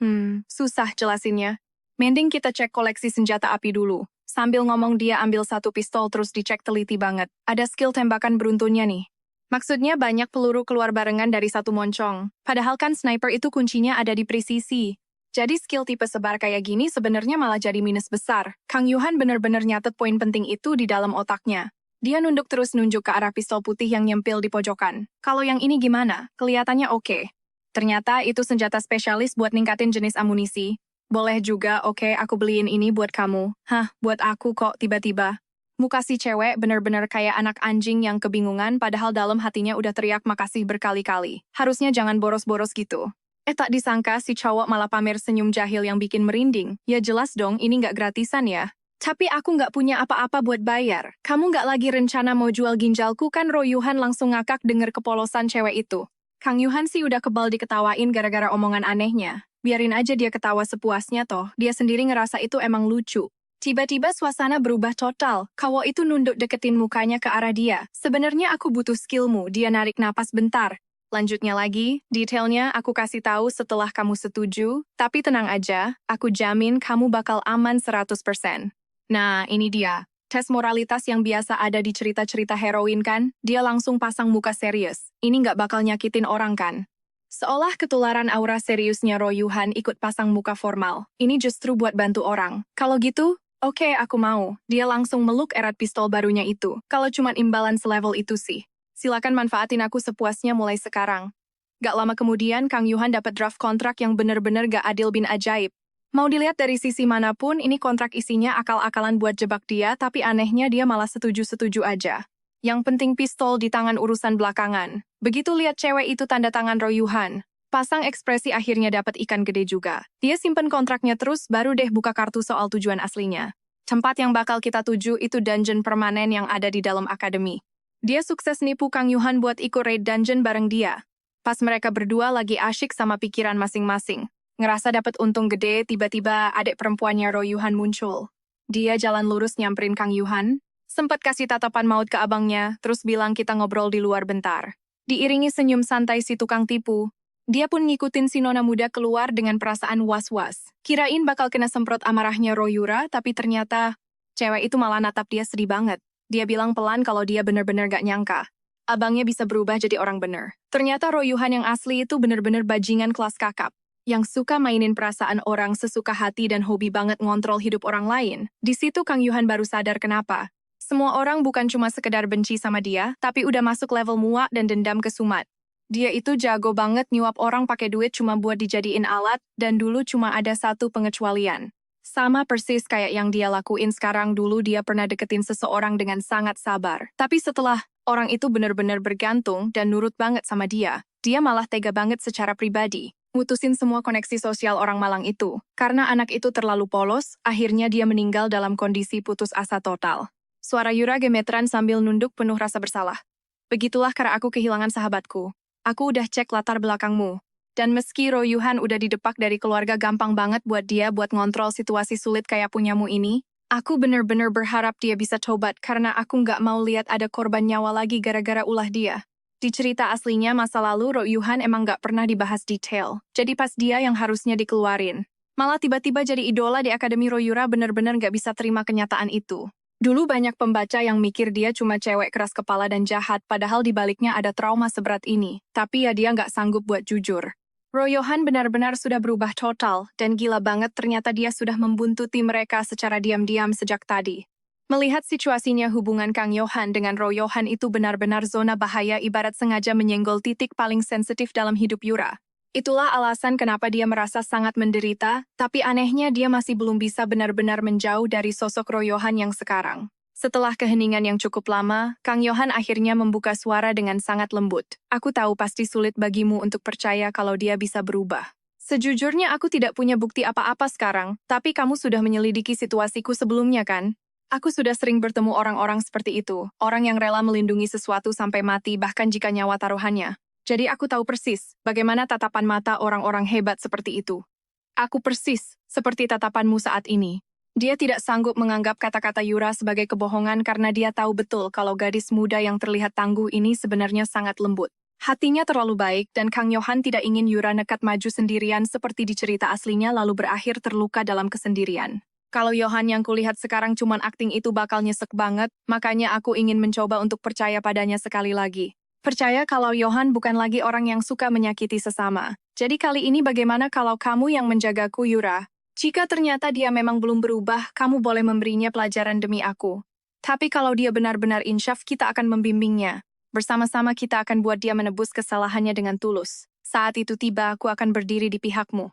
Susah jelasinnya. Mending kita cek koleksi senjata api dulu. Sambil ngomong dia ambil satu pistol terus dicek teliti banget. Ada skill tembakan beruntunnya nih. Maksudnya banyak peluru keluar barengan dari satu moncong. Padahal kan sniper itu kuncinya ada di presisi. Jadi skill tipe sebar kayak gini sebenarnya malah jadi minus besar. Kang Yuhan bener-bener nyatet poin penting itu di dalam otaknya. Dia nunduk terus nunjuk ke arah pistol putih yang nyempil di pojokan. Kalau yang ini gimana? Kelihatannya oke. Ternyata itu senjata spesialis buat ningkatin jenis amunisi. Boleh juga, oke, aku beliin ini buat kamu. Hah, buat aku kok tiba-tiba. Muka si cewek bener-bener kayak anak anjing yang kebingungan padahal dalam hatinya udah teriak makasih berkali-kali. Harusnya jangan boros-boros gitu. Tak disangka si cowok malah pamer senyum jahil yang bikin merinding. Ya jelas dong, ini nggak gratisan ya. Tapi aku nggak punya apa-apa buat bayar. Kamu nggak lagi rencana mau jual ginjalku kan? Ro Yuhan langsung ngakak denger kepolosan cewek itu. Kang Yuhan sih udah kebal diketawain gara-gara omongan anehnya. Biarin aja dia ketawa sepuasnya toh, dia sendiri ngerasa itu emang lucu. Tiba-tiba suasana berubah total. Kawo itu nunduk deketin mukanya ke arah dia. Sebenarnya aku butuh skillmu. Dia narik napas bentar. Lanjutnya lagi, detailnya aku kasih tahu setelah kamu setuju, tapi tenang aja, aku jamin kamu bakal aman 100%. Nah, ini dia. Tes moralitas yang biasa ada di cerita-cerita heroin kan, dia langsung pasang muka serius. Ini nggak bakal nyakitin orang kan? Seolah ketularan aura seriusnya Ro Yuhan ikut pasang muka formal. Ini justru buat bantu orang. Kalau gitu, oke, aku mau. Dia langsung meluk erat pistol barunya itu. Kalau cuma imbalan selevel itu sih. Silakan manfaatin aku sepuasnya mulai sekarang. Gak lama kemudian, Kang Yuhan dapat draft kontrak yang bener-bener gak adil bin ajaib. Mau dilihat dari sisi manapun, ini kontrak isinya akal-akalan buat jebak dia, tapi anehnya dia malah setuju-setuju aja. Yang penting pistol di tangan urusan belakangan. Begitu lihat cewek itu tanda tangan Ro Yuhan, pasang ekspresi akhirnya dapat ikan gede juga. Dia simpen kontraknya terus, baru deh buka kartu soal tujuan aslinya. Tempat yang bakal kita tuju itu dungeon permanen yang ada di dalam akademi. Dia sukses nipu Kang Yuhan buat ikut raid dungeon bareng dia. Pas mereka berdua lagi asyik sama pikiran masing-masing. Ngerasa dapat untung gede, tiba-tiba adik perempuannya Ro Yuhan muncul. Dia jalan lurus nyamperin Kang Yuhan, sempat kasih tatapan maut ke abangnya, terus bilang kita ngobrol di luar bentar. Diiringi senyum santai si tukang tipu, dia pun ngikutin si nona muda keluar dengan perasaan was-was. Kirain bakal kena semprot amarahnya Ro Yura, tapi ternyata cewek itu malah natap dia sedih banget. Dia bilang pelan kalau dia bener-bener gak nyangka. Abangnya bisa berubah jadi orang bener. Ternyata Ro Yuhan yang asli itu bener-bener bajingan kelas kakap. Yang suka mainin perasaan orang sesuka hati dan hobi banget ngontrol hidup orang lain. Di situ Kang Yuhan baru sadar kenapa. Semua orang bukan cuma sekedar benci sama dia, tapi udah masuk level muak dan dendam ke Sumat. Dia itu jago banget nyuap orang pakai duit cuma buat dijadiin alat, dan dulu cuma ada satu pengecualian. Sama persis kayak yang dia lakuin sekarang. Dulu dia pernah deketin seseorang dengan sangat sabar. Tapi setelah orang itu benar-benar bergantung dan nurut banget sama dia malah tega banget secara pribadi. Mutusin semua koneksi sosial orang Malang itu. Karena anak itu terlalu polos, akhirnya dia meninggal dalam kondisi putus asa total. Suara Yura gemeteran sambil nunduk penuh rasa bersalah. Begitulah cara aku kehilangan sahabatku. Aku udah cek latar belakangmu. Dan meski Ro Yuhan udah didepak dari keluarga, gampang banget buat dia buat ngontrol situasi sulit kayak punyamu ini. Aku bener-bener berharap dia bisa tobat karena aku nggak mau lihat ada korban nyawa lagi gara-gara ulah dia. Di cerita aslinya masa lalu Ro Yuhan emang nggak pernah dibahas detail. Jadi pas dia yang harusnya dikeluarin. Malah tiba-tiba jadi idola di Akademi Ro Yura, bener-bener nggak bisa terima kenyataan itu. Dulu banyak pembaca yang mikir dia cuma cewek keras kepala dan jahat, padahal di baliknya ada trauma seberat ini. Tapi ya dia nggak sanggup buat jujur. Royohan benar-benar sudah berubah total, dan gila banget ternyata dia sudah membuntuti mereka secara diam-diam sejak tadi. Melihat situasinya hubungan Kang Yohan dengan Royohan itu benar-benar zona bahaya ibarat sengaja menyenggol titik paling sensitif dalam hidup Yura. Itulah alasan kenapa dia merasa sangat menderita, tapi anehnya dia masih belum bisa benar-benar menjauh dari sosok Royohan yang sekarang. Setelah keheningan yang cukup lama, Kang Yohan akhirnya membuka suara dengan sangat lembut. Aku tahu pasti sulit bagimu untuk percaya kalau dia bisa berubah. Sejujurnya aku tidak punya bukti apa-apa sekarang, tapi kamu sudah menyelidiki situasiku sebelumnya kan? Aku sudah sering bertemu orang-orang seperti itu, orang yang rela melindungi sesuatu sampai mati bahkan jika nyawa taruhannya. Jadi aku tahu persis bagaimana tatapan mata orang-orang hebat seperti itu. Aku persis seperti tatapanmu saat ini. Dia tidak sanggup menganggap kata-kata Yura sebagai kebohongan karena dia tahu betul kalau gadis muda yang terlihat tangguh ini sebenarnya sangat lembut. Hatinya terlalu baik dan Kang Yohan tidak ingin Yura nekat maju sendirian seperti di cerita aslinya lalu berakhir terluka dalam kesendirian. Kalau Yohan yang kulihat sekarang cuman akting itu bakal nyesek banget, makanya aku ingin mencoba untuk percaya padanya sekali lagi. Percaya kalau Yohan bukan lagi orang yang suka menyakiti sesama. Jadi kali ini bagaimana kalau kamu yang menjagaku, Yura? Jika ternyata dia memang belum berubah, kamu boleh memberinya pelajaran demi aku. Tapi kalau dia benar-benar insyaf, kita akan membimbingnya. Bersama-sama kita akan buat dia menebus kesalahannya dengan tulus. Saat itu tiba, aku akan berdiri di pihakmu.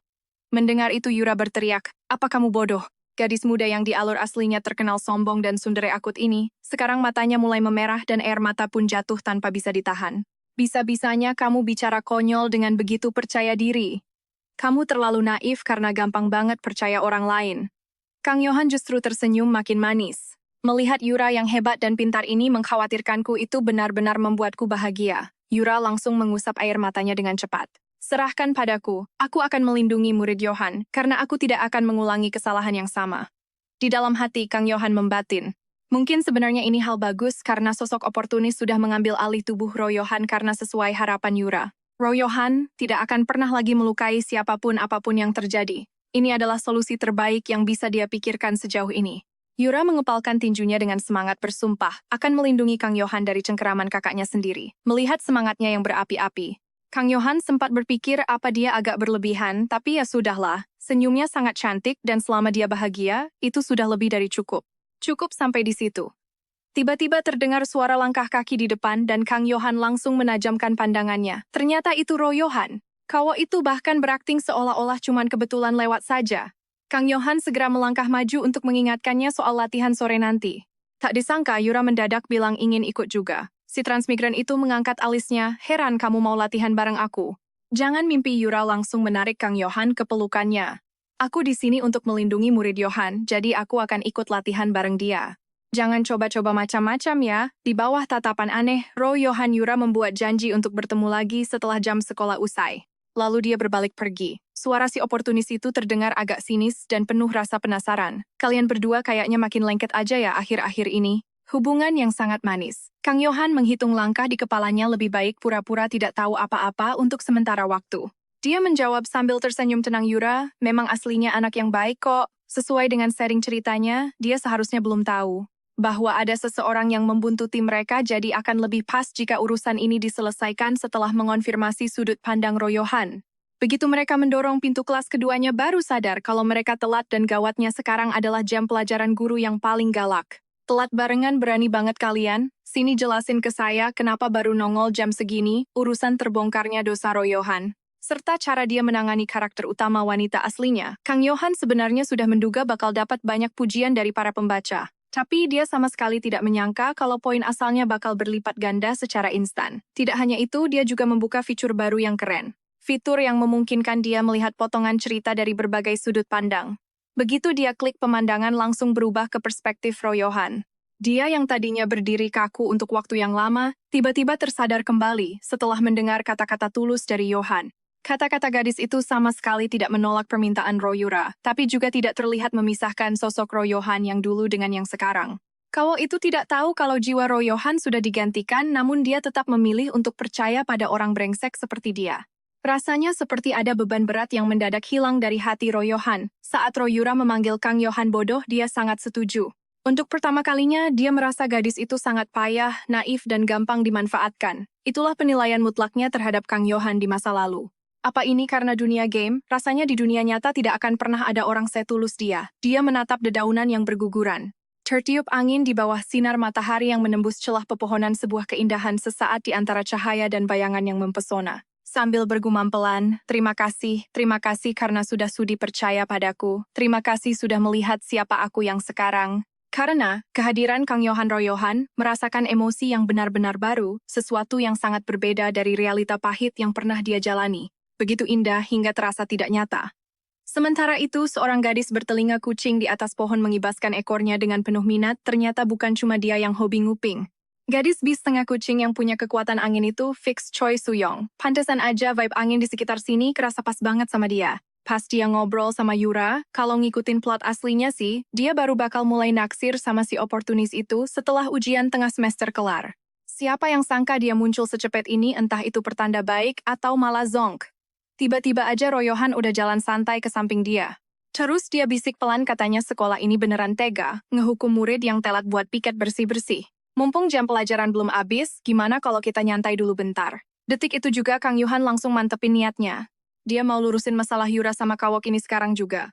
Mendengar itu Yura berteriak, apa kamu bodoh? Gadis muda yang di alur aslinya terkenal sombong dan tsundere akut ini, sekarang matanya mulai memerah dan air mata pun jatuh tanpa bisa ditahan. Bisa-bisanya kamu bicara konyol dengan begitu percaya diri. Kamu terlalu naif karena gampang banget percaya orang lain. Kang Yohan justru tersenyum makin manis. Melihat Yura yang hebat dan pintar ini mengkhawatirkanku itu benar-benar membuatku bahagia. Yura langsung mengusap air matanya dengan cepat. Serahkan padaku, aku akan melindungi murid Yohan, karena aku tidak akan mengulangi kesalahan yang sama. Di dalam hati, Kang Yohan membatin. Mungkin sebenarnya ini hal bagus karena sosok oportunis sudah mengambil alih tubuh Royohan karena sesuai harapan Yura. Royohan tidak akan pernah lagi melukai siapapun apapun yang terjadi. Ini adalah solusi terbaik yang bisa dia pikirkan sejauh ini. Yura mengepalkan tinjunya dengan semangat bersumpah akan melindungi Kang Yohan dari cengkeraman kakaknya sendiri. Melihat semangatnya yang berapi-api, Kang Yohan sempat berpikir apa dia agak berlebihan, tapi ya sudahlah. Senyumnya sangat cantik dan selama dia bahagia, itu sudah lebih dari cukup. Cukup sampai di situ. Tiba-tiba terdengar suara langkah kaki di depan dan Kang Yohan langsung menajamkan pandangannya. Ternyata itu Royohan. Kawa itu bahkan berakting seolah-olah cuman kebetulan lewat saja. Kang Yohan segera melangkah maju untuk mengingatkannya soal latihan sore nanti. Tak disangka Yura mendadak bilang ingin ikut juga. Si transmigran itu mengangkat alisnya, heran kamu mau latihan bareng aku. Jangan mimpi. Yura langsung menarik Kang Yohan ke pelukannya. Aku di sini untuk melindungi murid Yohan, jadi aku akan ikut latihan bareng dia. Jangan coba-coba macam-macam ya. Di bawah tatapan aneh, Royohan Yura membuat janji untuk bertemu lagi setelah jam sekolah usai. Lalu dia berbalik pergi. Suara si oportunis itu terdengar agak sinis dan penuh rasa penasaran. Kalian berdua kayaknya makin lengket aja ya akhir-akhir ini. Hubungan yang sangat manis. Kang Yohan menghitung langkah di kepalanya lebih baik pura-pura tidak tahu apa-apa untuk sementara waktu. Dia menjawab sambil tersenyum tenang Yura, memang aslinya anak yang baik kok. Sesuai dengan sharing ceritanya, dia seharusnya belum tahu bahwa ada seseorang yang membuntuti mereka jadi akan lebih pas jika urusan ini diselesaikan setelah mengonfirmasi sudut pandang Royohan. Begitu mereka mendorong pintu kelas keduanya baru sadar kalau mereka telat dan gawatnya sekarang adalah jam pelajaran guru yang paling galak. Telat barengan berani banget kalian? Sini jelasin ke saya kenapa baru nongol jam segini, urusan terbongkarnya dosa Royohan. Serta cara dia menangani karakter utama wanita aslinya. Kang Yohan sebenarnya sudah menduga bakal dapat banyak pujian dari para pembaca. Tapi dia sama sekali tidak menyangka kalau poin asalnya bakal berlipat ganda secara instan. Tidak hanya itu, dia juga membuka fitur baru yang keren. Fitur yang memungkinkan dia melihat potongan cerita dari berbagai sudut pandang. Begitu dia klik, pemandangan langsung berubah ke perspektif Royohan. Dia yang tadinya berdiri kaku untuk waktu yang lama, tiba-tiba tersadar kembali setelah mendengar kata-kata tulus dari Yohan. Kata-kata gadis itu sama sekali tidak menolak permintaan Royura, tapi juga tidak terlihat memisahkan sosok Royohan yang dulu dengan yang sekarang. Kawo itu tidak tahu kalau jiwa Royohan sudah digantikan, namun dia tetap memilih untuk percaya pada orang brengsek seperti dia. Rasanya seperti ada beban berat yang mendadak hilang dari hati Royohan. Saat Royura memanggil Kang Yohan bodoh, dia sangat setuju. Untuk pertama kalinya, dia merasa gadis itu sangat payah, naif, dan gampang dimanfaatkan. Itulah penilaian mutlaknya terhadap Kang Yohan di masa lalu. Apa ini karena dunia game? Rasanya di dunia nyata tidak akan pernah ada orang setulus dia. Dia menatap dedaunan yang berguguran. Tertiup angin di bawah sinar matahari yang menembus celah pepohonan, sebuah keindahan sesaat di antara cahaya dan bayangan yang mempesona. Sambil bergumam pelan, terima kasih karena sudah sudi percaya padaku. Terima kasih sudah melihat siapa aku yang sekarang. Karena kehadiran Kang Yohan Royohan merasakan emosi yang benar-benar baru, sesuatu yang sangat berbeda dari realita pahit yang pernah dia jalani. Begitu indah hingga terasa tidak nyata. Sementara itu, seorang gadis bertelinga kucing di atas pohon mengibaskan ekornya dengan penuh minat, ternyata bukan cuma dia yang hobi nguping. Gadis bis tengah kucing yang punya kekuatan angin itu fix Choi Soo-young. Pantesan aja vibe angin di sekitar sini kerasa pas banget sama dia. Pas dia ngobrol sama Yura, kalau ngikutin plot aslinya sih, dia baru bakal mulai naksir sama si oportunis itu setelah ujian tengah semester kelar. Siapa yang sangka dia muncul secepet ini, entah itu pertanda baik atau malah zonk. Tiba-tiba aja Royohan udah jalan santai ke samping dia. Terus dia bisik pelan, katanya sekolah ini beneran tega, ngehukum murid yang telat buat piket bersih-bersih. Mumpung jam pelajaran belum habis, gimana kalau kita nyantai dulu bentar? Detik itu juga Kang Yuhan langsung mantepin niatnya. Dia mau lurusin masalah Yura sama Kawok ini sekarang juga.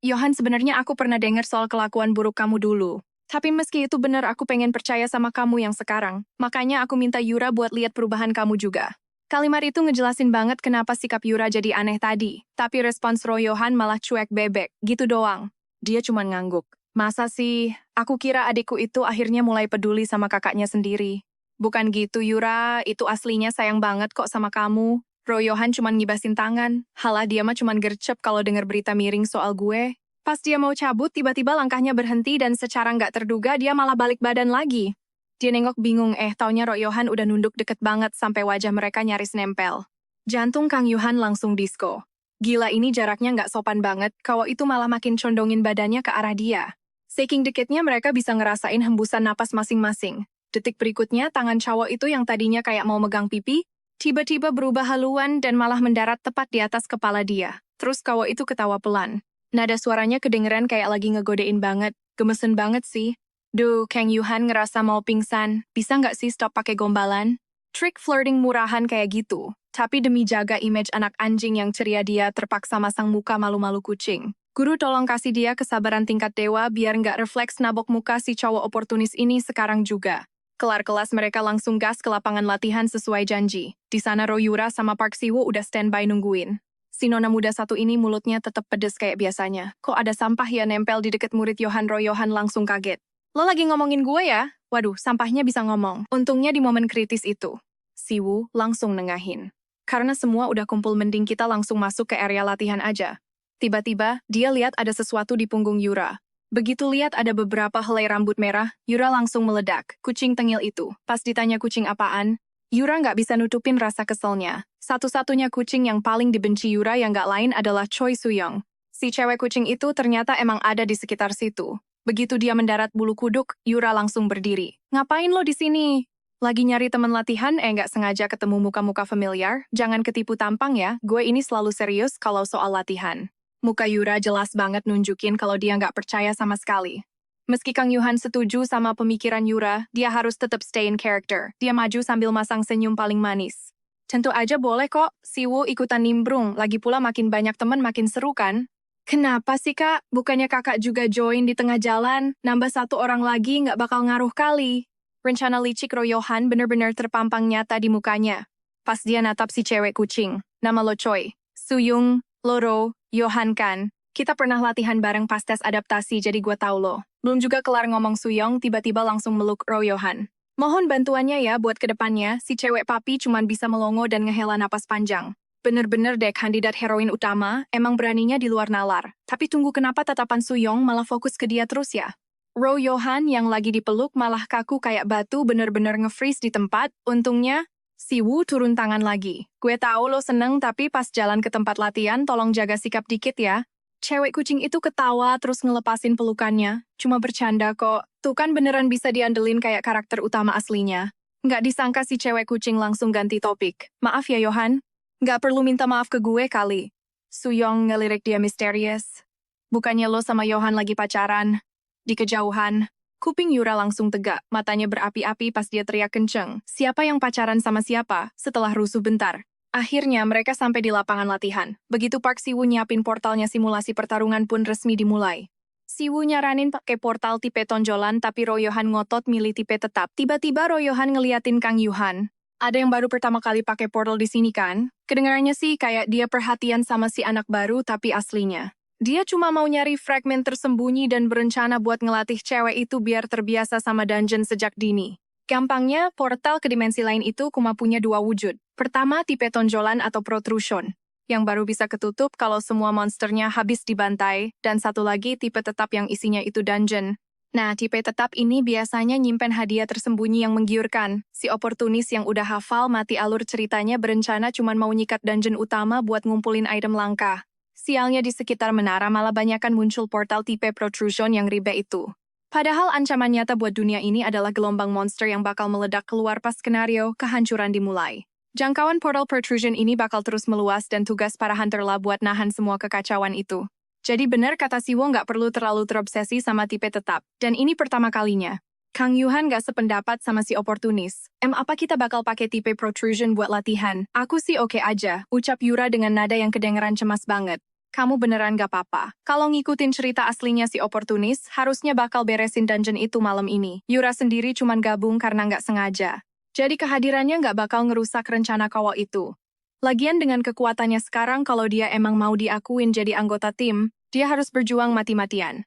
Yohan, sebenarnya aku pernah dengar soal kelakuan buruk kamu dulu. Tapi meski itu benar, aku pengen percaya sama kamu yang sekarang. Makanya aku minta Yura buat lihat perubahan kamu juga. Kalimat itu ngejelasin banget kenapa sikap Yura jadi aneh tadi. Tapi respons Royohan malah cuek bebek, gitu doang. Dia cuma ngangguk. Masa sih, aku kira adikku itu akhirnya mulai peduli sama kakaknya sendiri. Bukan gitu Yura, itu aslinya sayang banget kok sama kamu. Royohan cuma ngibasin tangan. Halah, dia mah cuma gercep kalau dengar berita miring soal gue. Pas dia mau cabut, tiba-tiba langkahnya berhenti dan secara nggak terduga dia malah balik badan lagi. Dia nengok bingung, taunya Royohan udah nunduk deket banget sampai wajah mereka nyaris nempel. Jantung Kang Yuhan langsung disko. Gila, ini jaraknya nggak sopan banget, Kawok itu malah makin condongin badannya ke arah dia. Saking deketnya mereka bisa ngerasain hembusan napas masing-masing. Detik berikutnya, tangan cowok itu yang tadinya kayak mau megang pipi, tiba-tiba berubah haluan dan malah mendarat tepat di atas kepala dia. Terus Kawok itu ketawa pelan. Nada suaranya kedengeran kayak lagi ngegodein banget, gemesin banget sih. Duh, Kang Yuhan ngerasa mau pingsan. Bisa nggak sih stop pakai gombalan? Trik flirting murahan kayak gitu. Tapi demi jaga image anak anjing yang ceria, dia terpaksa masang muka malu-malu kucing. Guru tolong kasih dia kesabaran tingkat dewa biar nggak refleks nabok muka si cowok oportunis ini sekarang juga. Kelar kelas mereka langsung gas ke lapangan latihan sesuai janji. Di sana Royura sama Park Siwoo udah standby nungguin. Si nona muda satu ini mulutnya tetap pedes kayak biasanya. Kok ada sampah ya nempel di deket murid Yohan? Royohan langsung kaget. Lo lagi ngomongin gue ya? Waduh, sampahnya bisa ngomong. Untungnya di momen kritis itu, Siwoo langsung nengahin. Karena semua udah kumpul, mending kita langsung masuk ke area latihan aja. Tiba-tiba, dia lihat ada sesuatu di punggung Yura. Begitu lihat ada beberapa helai rambut merah, Yura langsung meledak. Kucing tengil itu. Pas ditanya kucing apaan, Yura nggak bisa nutupin rasa keselnya. Satu-satunya kucing yang paling dibenci Yura yang nggak lain adalah Choi Soo-young. Si cewek kucing itu ternyata emang ada di sekitar situ. Begitu dia mendarat bulu kuduk, Yura langsung berdiri. Ngapain lo di sini? Lagi nyari teman latihan, nggak sengaja ketemu muka-muka familiar? Jangan ketipu tampang ya, gue ini selalu serius kalau soal latihan. Muka Yura jelas banget nunjukin kalau dia nggak percaya sama sekali. Meski Kang Yuhan setuju sama pemikiran Yura, dia harus tetap stay in character. Dia maju sambil masang senyum paling manis. Tentu aja boleh kok, Siwoo ikutan nimbrung, lagi pula makin banyak teman makin seru kan? Kenapa sih kak? Bukannya kakak juga join di tengah jalan? Nambah satu orang lagi nggak bakal ngaruh kali. Rencana licik Royohan bener-bener terpampang nyata di mukanya. Pas dia natap si cewek kucing. Nama lo Choi. Soo-young, Loro, Yohan kan? Kita pernah latihan bareng pas tes adaptasi, jadi gue tahu lo. Belum juga kelar ngomong Soo-young, tiba-tiba langsung meluk Royohan. Mohon bantuannya ya buat kedepannya, si cewek papi cuman bisa melongo dan ngehela napas panjang. Bener-bener deh kandidat heroin utama, emang beraninya di luar nalar. Tapi tunggu, kenapa tatapan Soo-young malah fokus ke dia terus ya? Royohan yang lagi dipeluk malah kaku kayak batu, bener-bener nge-freeze di tempat. Untungnya, Siwoo turun tangan lagi. Gue tahu lo seneng, tapi pas jalan ke tempat latihan tolong jaga sikap dikit ya. Cewek kucing itu ketawa terus ngelepasin pelukannya. Cuma bercanda kok. Tuh kan beneran bisa diandelin kayak karakter utama aslinya. Nggak disangka si cewek kucing langsung ganti topik. Maaf ya Yohan. Nggak perlu minta maaf ke gue kali. Soo-young ngelirik dia misterius. Bukannya lo sama Yohan lagi pacaran? Di kejauhan, kuping Yura langsung tegak, matanya berapi-api pas dia teriak kenceng. Siapa yang pacaran sama siapa? Setelah rusuh bentar. Akhirnya mereka sampai di lapangan latihan. Begitu Park Siwoo nyiapin portalnya, simulasi pertarungan pun resmi dimulai. Siwoo nyaranin pakai portal tipe tonjolan, tapi Royohan ngotot milih tipe tetap. Tiba-tiba Royohan ngeliatin Kang Yuhan. Ada yang baru pertama kali pakai portal di sini kan? Kedengarannya sih kayak dia perhatian sama si anak baru, tapi aslinya dia cuma mau nyari fragmen tersembunyi dan berencana buat ngelatih cewek itu biar terbiasa sama dungeon sejak dini. Gampangnya, portal ke dimensi lain itu cuma punya dua wujud. Pertama, tipe tonjolan atau protrusion, yang baru bisa ketutup kalau semua monsternya habis dibantai, dan satu lagi tipe tetap yang isinya itu dungeon. Nah, tipe tetap ini biasanya nyimpen hadiah tersembunyi yang menggiurkan. Si oportunis yang udah hafal mati alur ceritanya berencana cuma mau nyikat dungeon utama buat ngumpulin item langka. Sialnya di sekitar menara malah banyakan muncul portal tipe protrusion yang ribe itu. Padahal ancaman nyata buat dunia ini adalah gelombang monster yang bakal meledak keluar pas skenario kehancuran dimulai. Jangkauan portal protrusion ini bakal terus meluas dan tugas para hunter lah buat nahan semua kekacauan itu. Jadi benar kata Siwoo nggak perlu terlalu terobsesi sama tipe tetap. Dan ini pertama kalinya. Kang Yuhan nggak sependapat sama si oportunis. Apa kita bakal pakai tipe protrusion buat latihan? Aku sih oke aja, ucap Yura dengan nada yang kedengeran cemas banget. Kamu beneran gak apa-apa. Kalau ngikutin cerita aslinya si oportunis, harusnya bakal beresin dungeon itu malam ini. Yura sendiri cuman gabung karena nggak sengaja. Jadi kehadirannya nggak bakal ngerusak rencana Kawo itu. Lagian dengan kekuatannya sekarang, kalau dia emang mau diakuin jadi anggota tim, dia harus berjuang mati-matian.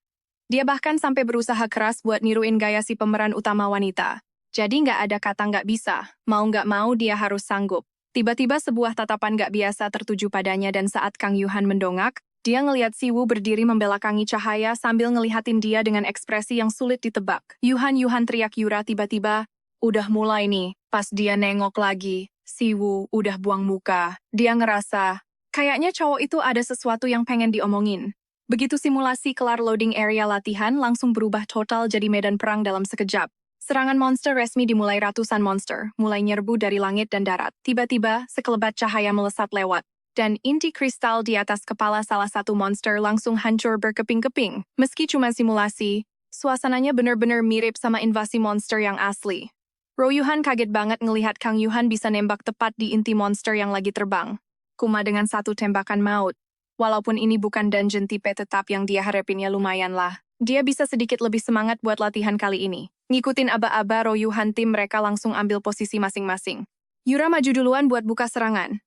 Dia bahkan sampai berusaha keras buat niruin gaya si pemeran utama wanita. Jadi nggak ada kata nggak bisa. Mau nggak mau dia harus sanggup. Tiba-tiba sebuah tatapan gak biasa tertuju padanya dan saat Kang Yuhan mendongak, dia ngelihat Siwoo berdiri membelakangi cahaya sambil ngelihatin dia dengan ekspresi yang sulit ditebak. Yuhan teriak Yura tiba-tiba, udah mulai nih. Pas dia nengok lagi, Siwoo udah buang muka. Dia ngerasa, kayaknya cowok itu ada sesuatu yang pengen diomongin. Begitu simulasi kelar loading area latihan langsung berubah total jadi medan perang dalam sekejap. Serangan monster resmi dimulai, ratusan monster mulai nyerbu dari langit dan darat. Tiba-tiba, sekelebat cahaya melesat lewat, dan inti kristal di atas kepala salah satu monster langsung hancur berkeping-keping. Meski cuma simulasi, suasananya bener-bener mirip sama invasi monster yang asli. Royohan kaget banget ngelihat Kang Yuhan bisa nembak tepat di inti monster yang lagi terbang. Cuma dengan satu tembakan maut. Walaupun ini bukan dungeon tipe tetap yang dia harapinnya, lumayan lah. Dia bisa sedikit lebih semangat buat latihan kali ini. Ngikutin aba-aba Royohan, tim mereka langsung ambil posisi masing-masing. Yura maju duluan buat buka serangan.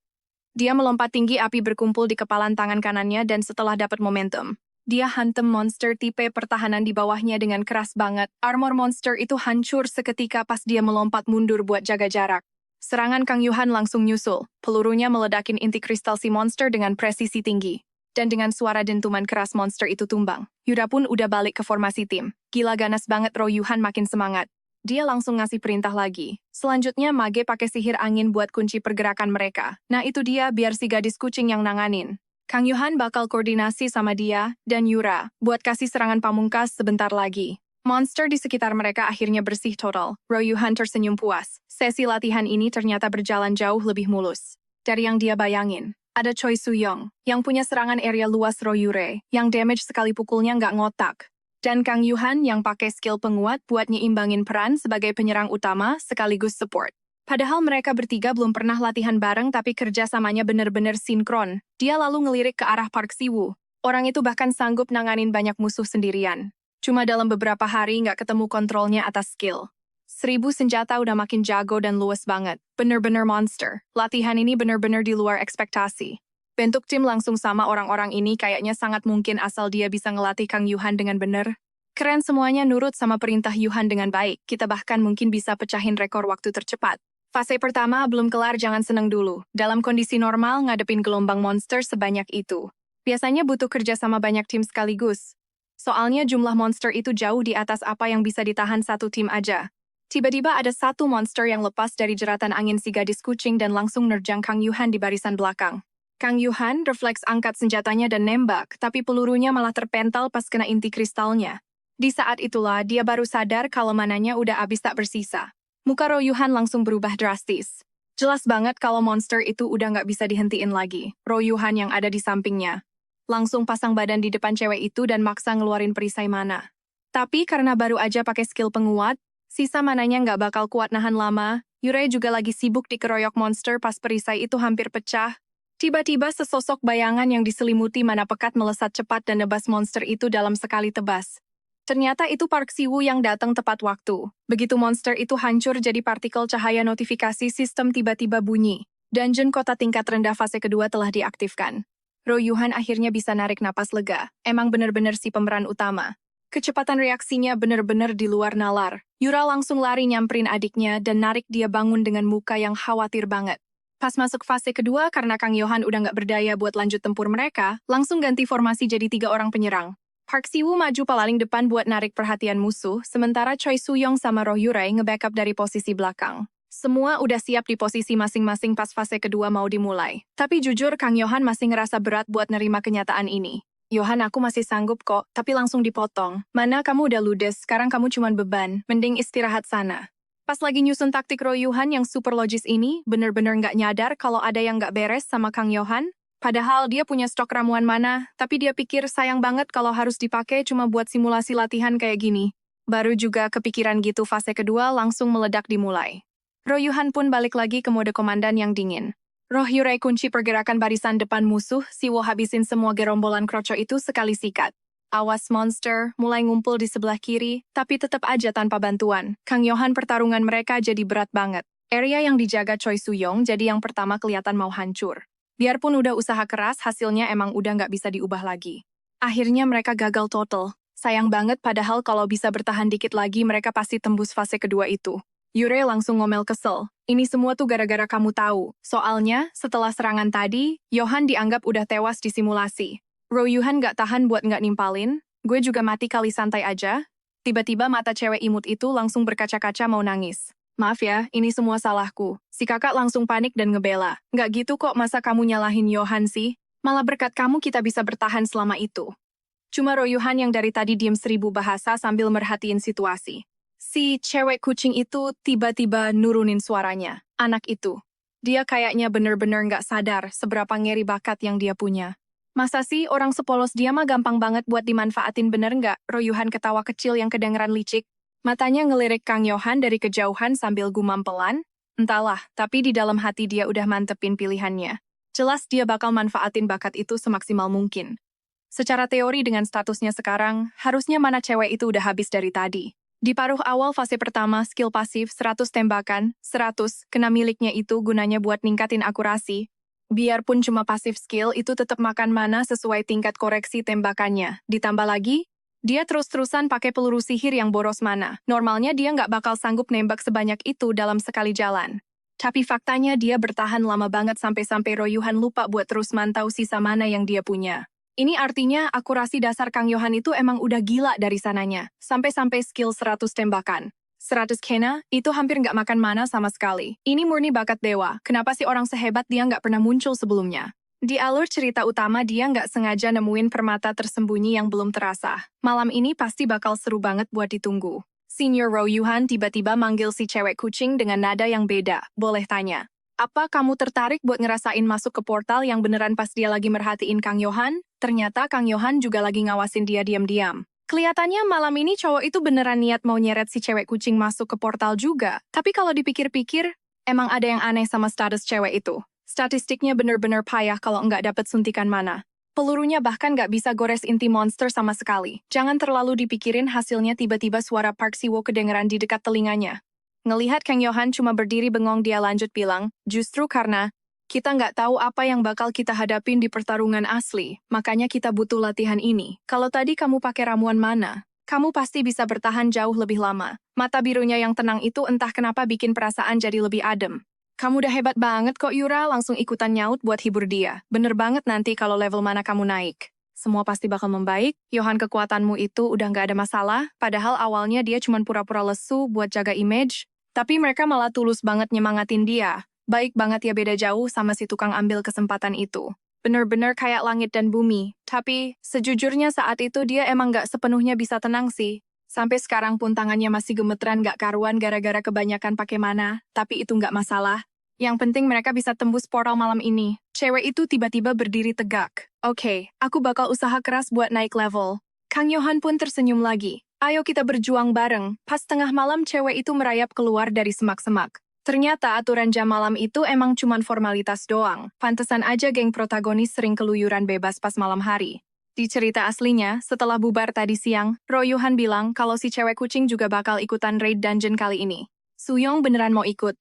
Dia melompat tinggi, api berkumpul di kepalan tangan kanannya dan setelah dapat momentum, dia hantem monster tipe pertahanan di bawahnya dengan keras banget. Armor monster itu hancur seketika pas dia melompat mundur buat jaga jarak. Serangan Kang Yuhan langsung nyusul. Pelurunya meledakin inti kristal si monster dengan presisi tinggi. Dan dengan suara dentuman keras monster itu tumbang. Yura pun udah balik ke formasi tim. Gila ganas banget, Royohan makin semangat. Dia langsung ngasih perintah lagi. Selanjutnya Mage pakai sihir angin buat kunci pergerakan mereka. Nah itu dia, biar si gadis kucing yang nanganin. Kang Yuhan bakal koordinasi sama dia dan Yura buat kasih serangan pamungkas sebentar lagi. Monster di sekitar mereka akhirnya bersih total. Royohan tersenyum puas. Sesi latihan ini ternyata berjalan jauh lebih mulus dari yang dia bayangin. Ada Choi Soo-young, yang punya serangan area luas Royure, yang damage sekali pukulnya nggak ngotak. Dan Kang Yuhan yang pakai skill penguat buat nyeimbangin peran sebagai penyerang utama sekaligus support. Padahal mereka bertiga belum pernah latihan bareng, tapi kerjasamanya bener-bener sinkron. Dia lalu ngelirik ke arah Park Siwoo. Orang itu bahkan sanggup nanganin banyak musuh sendirian. Cuma dalam beberapa hari nggak ketemu kontrolnya atas skill. 1000 senjata udah makin jago dan luas banget. Bener-bener monster. Latihan ini bener-bener di luar ekspektasi. Bentuk tim langsung sama, orang-orang ini kayaknya sangat mungkin asal dia bisa ngelatih Kang Yuhan dengan bener. Keren, semuanya nurut sama perintah Yuhan dengan baik. Kita bahkan mungkin bisa pecahin rekor waktu tercepat. Fase pertama belum kelar, jangan seneng dulu. Dalam kondisi normal, ngadepin gelombang monster sebanyak itu biasanya butuh kerja sama banyak tim sekaligus. Soalnya jumlah monster itu jauh di atas apa yang bisa ditahan satu tim aja. Tiba-tiba ada satu monster yang lepas dari jeratan angin si gadis kucing dan langsung nerjang Kang Yuhan di barisan belakang. Kang Yuhan refleks angkat senjatanya dan nembak, tapi pelurunya malah terpental pas kena inti kristalnya. Di saat itulah dia baru sadar kalau mananya udah habis tak bersisa. Muka Royohan langsung berubah drastis. Jelas banget kalau monster itu udah nggak bisa dihentiin lagi. Royohan yang ada di sampingnya langsung pasang badan di depan cewek itu dan maksa ngeluarin perisai mana. Tapi karena baru aja pakai skill penguat, sisa mananya nggak bakal kuat nahan lama. Yurei juga lagi sibuk dikeroyok monster pas perisai itu hampir pecah. Tiba-tiba sesosok bayangan yang diselimuti mana pekat melesat cepat dan nebas monster itu dalam sekali tebas. Ternyata itu Park Si-woo yang datang tepat waktu. Begitu monster itu hancur jadi partikel cahaya notifikasi sistem tiba-tiba bunyi. Dungeon kota tingkat rendah fase kedua telah diaktifkan. Ro Yuhan akhirnya bisa narik napas lega. Emang bener-bener si pemeran utama. Kecepatan reaksinya bener-bener di luar nalar. Yura langsung lari nyamperin adiknya dan narik dia bangun dengan muka yang khawatir banget. Pas masuk fase kedua karena Kang Yohan udah nggak berdaya buat lanjut tempur mereka, langsung ganti formasi jadi 3 orang penyerang. Park Si-woo maju paling depan buat narik perhatian musuh, sementara Choi Soo-young sama Roh Yurei nge-backup dari posisi belakang. Semua udah siap di posisi masing-masing pas fase kedua mau dimulai. Tapi jujur Kang Yohan masih ngerasa berat buat nerima kenyataan ini. Yohan, aku masih sanggup kok, tapi langsung dipotong. Mana kamu udah ludes, sekarang kamu cuman beban, mending istirahat sana. Pas lagi nyusun taktik Roh Yuhan yang super logis ini, bener-bener nggak nyadar kalau ada yang nggak beres sama Kang Yohan. Padahal dia punya stok ramuan mana, tapi dia pikir sayang banget kalau harus dipakai cuma buat simulasi latihan kayak gini. Baru juga kepikiran gitu fase kedua langsung meledak dimulai. Roh Yuhan pun balik lagi ke mode komandan yang dingin. Roh Yurei kunci pergerakan barisan depan musuh, Si-woo habisin semua gerombolan kroco itu sekali sikat. Awas monster, mulai ngumpul di sebelah kiri, tapi tetap aja tanpa bantuan. Kang Yohan pertarungan mereka jadi berat banget. Area yang dijaga Choi Soo-young jadi yang pertama kelihatan mau hancur. Biarpun udah usaha keras, hasilnya emang udah nggak bisa diubah lagi. Akhirnya mereka gagal total. Sayang banget padahal kalau bisa bertahan dikit lagi mereka pasti tembus fase kedua itu. Yurei langsung ngomel kesel. Ini semua tuh gara-gara kamu tahu. Soalnya, setelah serangan tadi, Yohan dianggap udah tewas di simulasi. Roh Yuhan nggak tahan buat nggak nimpalin. Gue juga mati kali santai aja. Tiba-tiba mata cewek imut itu langsung berkaca-kaca mau nangis. Maaf ya, ini semua salahku. Si kakak langsung panik dan ngebela. Nggak gitu kok masa kamu nyalahin Yohan sih? Malah berkat kamu kita bisa bertahan selama itu. Cuma Roh Yuhan yang dari tadi diem 1000 bahasa sambil merhatiin situasi. Si cewek kucing itu tiba-tiba nurunin suaranya. Anak itu. Dia kayaknya bener-bener nggak sadar seberapa ngeri bakat yang dia punya. Masa sih orang sepolos dia mah gampang banget buat dimanfaatin bener nggak? Roh Yuhan ketawa kecil yang kedengeran licik. Matanya ngelirik Kang Yohan dari kejauhan sambil gumam pelan. Entahlah, tapi di dalam hati dia udah mantepin pilihannya. Jelas dia bakal manfaatin bakat itu semaksimal mungkin. Secara teori dengan statusnya sekarang, harusnya mana cewek itu udah habis dari tadi. Di paruh awal fase pertama, skill pasif 100 tembakan, 100 kena miliknya itu gunanya buat ningkatin akurasi. Biarpun cuma pasif skill, itu tetap makan mana sesuai tingkat koreksi tembakannya. Ditambah lagi, dia terus-terusan pakai peluru sihir yang boros mana. Normalnya dia nggak bakal sanggup nembak sebanyak itu dalam sekali jalan. Tapi faktanya dia bertahan lama banget sampai-sampai Roh Yuhan lupa buat terus mantau sisa mana yang dia punya. Ini artinya akurasi dasar Kang Yohan itu emang udah gila dari sananya. Sampai-sampai skill 100 tembakan. 100 kena, itu hampir nggak makan mana sama sekali. Ini murni bakat dewa. Kenapa sih orang sehebat dia nggak pernah muncul sebelumnya? Di alur cerita utama dia nggak sengaja nemuin permata tersembunyi yang belum terasa. Malam ini pasti bakal seru banget buat ditunggu. Senior Roh Yuhan tiba-tiba manggil si cewek kucing dengan nada yang beda. Boleh tanya, apa kamu tertarik buat ngerasain masuk ke portal yang beneran pas dia lagi merhatiin Kang Yohan? Ternyata Kang Yohan juga lagi ngawasin dia diam-diam. Kelihatannya malam ini cowok itu beneran niat mau nyeret si cewek kucing masuk ke portal juga. Tapi kalau dipikir-pikir, emang ada yang aneh sama status cewek itu. Statistiknya bener-bener payah kalau nggak dapet suntikan mana. Pelurunya bahkan nggak bisa gores inti monster sama sekali. Jangan terlalu dipikirin hasilnya tiba-tiba suara Park Si-woo kedengeran di dekat telinganya. Ngelihat Kang Yohan cuma berdiri bengong dia lanjut bilang, justru karena kita nggak tahu apa yang bakal kita hadapin di pertarungan asli, makanya kita butuh latihan ini. Kalau tadi kamu pakai ramuan mana, kamu pasti bisa bertahan jauh lebih lama. Mata birunya yang tenang itu entah kenapa bikin perasaan jadi lebih adem. Kamu udah hebat banget kok Yura, langsung ikutan nyaut buat hibur dia. Bener banget nanti kalau level mana kamu naik. Semua pasti bakal membaik, Yohan kekuatanmu itu udah nggak ada masalah, padahal awalnya dia cuma pura-pura lesu buat jaga image, tapi mereka malah tulus banget nyemangatin dia. Baik banget ya beda jauh sama si tukang ambil kesempatan itu. Bener-bener kayak langit dan bumi, tapi sejujurnya saat itu dia emang nggak sepenuhnya bisa tenang sih. Sampai sekarang pun tangannya masih gemeteran gak karuan gara-gara kebanyakan pakai mana, tapi itu nggak masalah. Yang penting mereka bisa tembus portal malam ini. Cewek itu tiba-tiba berdiri tegak. Oke, aku bakal usaha keras buat naik level. Kang Yohan pun tersenyum lagi. Ayo kita berjuang bareng. Pas tengah malam cewek itu merayap keluar dari semak-semak. Ternyata aturan jam malam itu emang cuman formalitas doang. Pantesan aja geng protagonis sering keluyuran bebas pas malam hari. Di cerita aslinya, setelah bubar tadi siang, Royuhan bilang kalau si cewek kucing juga bakal ikutan raid dungeon kali ini. Suyong beneran mau ikut.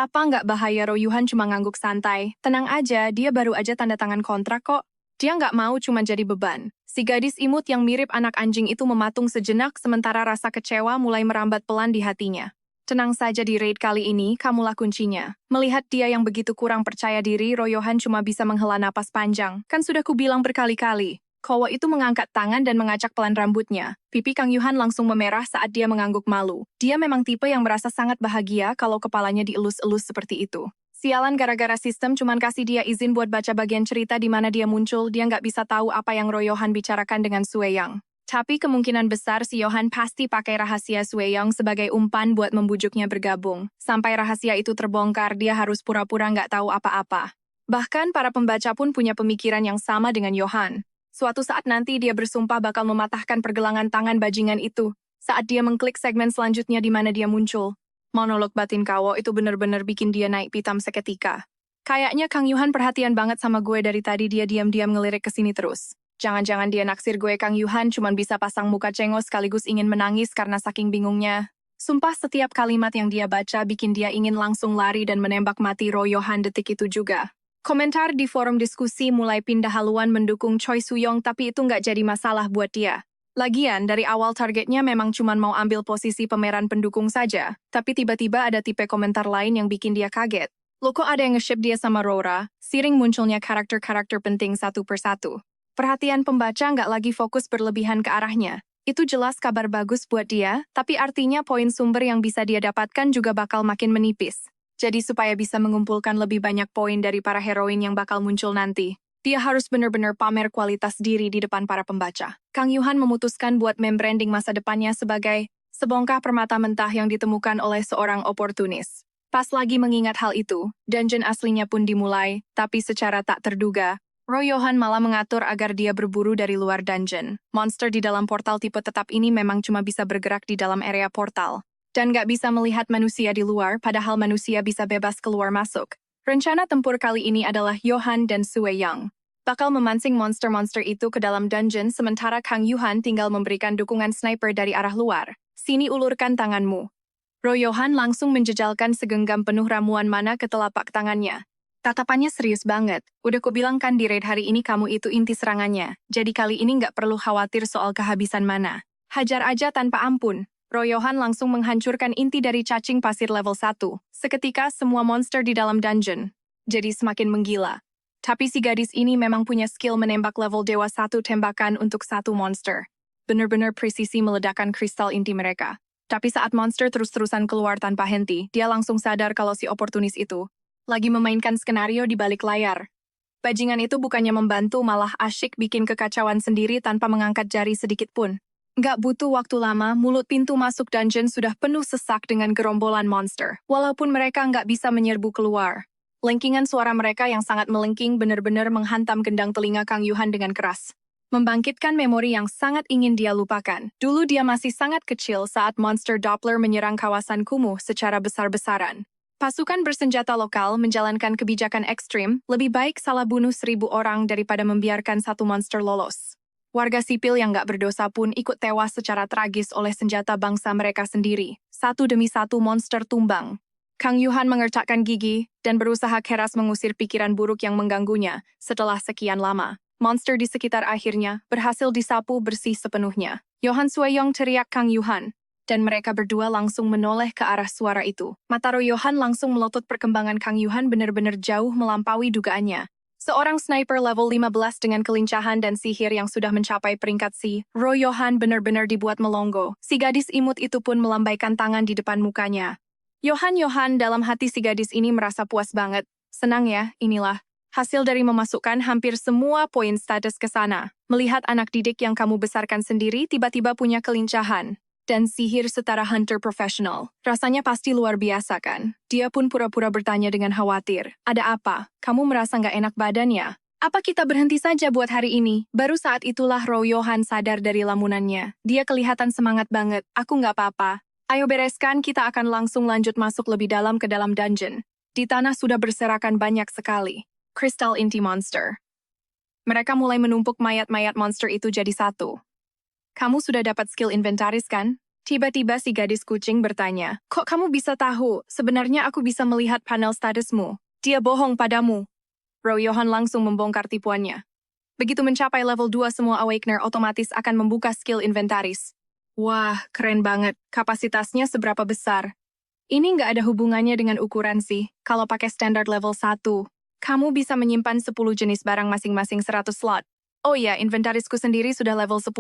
Apa nggak bahaya Royuhan cuma ngangguk santai? Tenang aja, dia baru aja tanda tangan kontrak kok. Dia nggak mau cuma jadi beban. Si gadis imut yang mirip anak anjing itu mematung sejenak sementara rasa kecewa mulai merambat pelan di hatinya. Tenang saja di raid kali ini, kamulah kuncinya. Melihat dia yang begitu kurang percaya diri, Royuhan cuma bisa menghela napas panjang. Kan sudah kubilang berkali-kali. Kowo itu mengangkat tangan dan mengacak pelan rambutnya. Pipi Kang Yuhan langsung memerah saat dia mengangguk malu. Dia memang tipe yang merasa sangat bahagia kalau kepalanya dielus-elus seperti itu. Sialan gara-gara sistem cuman kasih dia izin buat baca bagian cerita di mana dia muncul, dia nggak bisa tahu apa yang Royuhan bicarakan dengan Sueyang. Tapi kemungkinan besar si Yohan pasti pakai rahasia Sueyang sebagai umpan buat membujuknya bergabung. Sampai rahasia itu terbongkar, dia harus pura-pura nggak tahu apa-apa. Bahkan para pembaca pun punya pemikiran yang sama dengan Yohan. Suatu saat nanti dia bersumpah bakal mematahkan pergelangan tangan bajingan itu saat dia mengklik segmen selanjutnya di mana dia muncul. Monolog batin Kawo itu bener-bener bikin dia naik pitam seketika. Kayaknya Kang Yuhan perhatian banget sama gue dari tadi dia diam-diam ngelirik ke sini terus. Jangan-jangan dia naksir gue Kang Yuhan cuman bisa pasang muka cengos sekaligus ingin menangis karena saking bingungnya. Sumpah setiap kalimat yang dia baca bikin dia ingin langsung lari dan menembak mati Royuhan detik itu juga. Komentar di forum diskusi mulai pindah haluan mendukung Choi Suyong tapi itu nggak jadi masalah buat dia. Lagian, dari awal targetnya memang cuma mau ambil posisi pemeran pendukung saja, tapi tiba-tiba ada tipe komentar lain yang bikin dia kaget. Loh kok ada yang nge-ship dia sama Rora, seiring munculnya karakter-karakter penting satu persatu. Perhatian pembaca nggak lagi fokus berlebihan ke arahnya. Itu jelas kabar bagus buat dia, tapi artinya poin sumber yang bisa dia dapatkan juga bakal makin menipis. Jadi supaya bisa mengumpulkan lebih banyak poin dari para heroin yang bakal muncul nanti, dia harus benar-benar pamer kualitas diri di depan para pembaca. Kang Yuhan memutuskan buat membranding masa depannya sebagai sebongkah permata mentah yang ditemukan oleh seorang oportunis. Pas lagi mengingat hal itu, dungeon aslinya pun dimulai, tapi secara tak terduga, Royuhan malah mengatur agar dia berburu dari luar dungeon. Monster di dalam portal tipe tetap ini memang cuma bisa bergerak di dalam area portal, dan nggak bisa melihat manusia di luar, padahal manusia bisa bebas keluar masuk. Rencana tempur kali ini adalah Yohan dan Sueyang bakal memancing monster-monster itu ke dalam dungeon sementara Kang Yuhan tinggal memberikan dukungan sniper dari arah luar. Sini ulurkan tanganmu. Royuhan langsung menjejalkan segenggam penuh ramuan mana ke telapak tangannya. Tatapannya serius banget. Udah kubilang kan di raid hari ini kamu itu inti serangannya. Jadi kali ini nggak perlu khawatir soal kehabisan mana. Hajar aja tanpa ampun. Royuhan langsung menghancurkan inti dari cacing pasir level 1. Seketika semua monster di dalam dungeon jadi semakin menggila. Tapi si gadis ini memang punya skill menembak level dewa 1 tembakan untuk satu monster. Bener-bener presisi meledakkan kristal inti mereka. Tapi saat monster terus-terusan keluar tanpa henti, dia langsung sadar kalau si oportunis itu lagi memainkan skenario di balik layar. Bajingan itu bukannya membantu malah asyik bikin kekacauan sendiri tanpa mengangkat jari sedikit pun. Nggak butuh waktu lama, mulut pintu masuk dungeon sudah penuh sesak dengan gerombolan monster. Walaupun mereka nggak bisa menyerbu keluar. Lengkingan suara mereka yang sangat melengking benar-benar menghantam gendang telinga Kang Yuhan dengan keras. Membangkitkan memori yang sangat ingin dia lupakan. Dulu dia masih sangat kecil saat monster Doppler menyerang kawasan kumuh secara besar-besaran. Pasukan bersenjata lokal menjalankan kebijakan ekstrim, lebih baik salah bunuh 1.000 orang daripada membiarkan satu monster lolos. Warga sipil yang nggak berdosa pun ikut tewas secara tragis oleh senjata bangsa mereka sendiri. Satu demi satu monster tumbang. Kang Yuhan mengertakkan gigi dan berusaha keras mengusir pikiran buruk yang mengganggunya. Setelah sekian lama, monster di sekitar akhirnya berhasil disapu bersih sepenuhnya. Yohan Sueyong teriak Kang Yuhan, dan mereka berdua langsung menoleh ke arah suara itu. Mata Royuhan langsung melotot perkembangan Kang Yuhan benar-benar jauh melampaui dugaannya. Seorang sniper level 15 dengan kelincahan dan sihir yang sudah mencapai peringkat C, Royuhan benar-benar dibuat melongo. Si gadis imut itu pun melambaikan tangan di depan mukanya. Yohan dalam hati si gadis ini merasa puas banget. Senang ya, inilah hasil dari memasukkan hampir semua poin status ke sana. Melihat anak didik yang kamu besarkan sendiri tiba-tiba punya kelincahan dan sihir setara hunter profesional. Rasanya pasti luar biasa kan? Dia pun pura-pura bertanya dengan khawatir. Ada apa? Kamu merasa nggak enak badan ya? Apa kita berhenti saja buat hari ini? Baru saat itulah Royohan sadar dari lamunannya. Dia kelihatan semangat banget. Aku nggak apa-apa. Ayo bereskan, kita akan langsung lanjut masuk lebih dalam ke dalam dungeon. Di tanah sudah berserakan banyak sekali. Crystal Inti Monster. Mereka mulai menumpuk mayat-mayat monster itu jadi satu. Kamu sudah dapat skill inventaris kan? Tiba-tiba si gadis kucing bertanya, kok kamu bisa tahu? Sebenarnya aku bisa melihat panel statusmu. Dia bohong padamu. Royohan langsung membongkar tipuannya. Begitu mencapai level 2 semua Awakener otomatis akan membuka skill inventaris. Wah, keren banget. Kapasitasnya seberapa besar? Ini nggak ada hubungannya dengan ukuran sih. Kalau pakai standar level 1, kamu bisa menyimpan 10 jenis barang masing-masing 100 slot. Oh ya, inventarisku sendiri sudah level 10.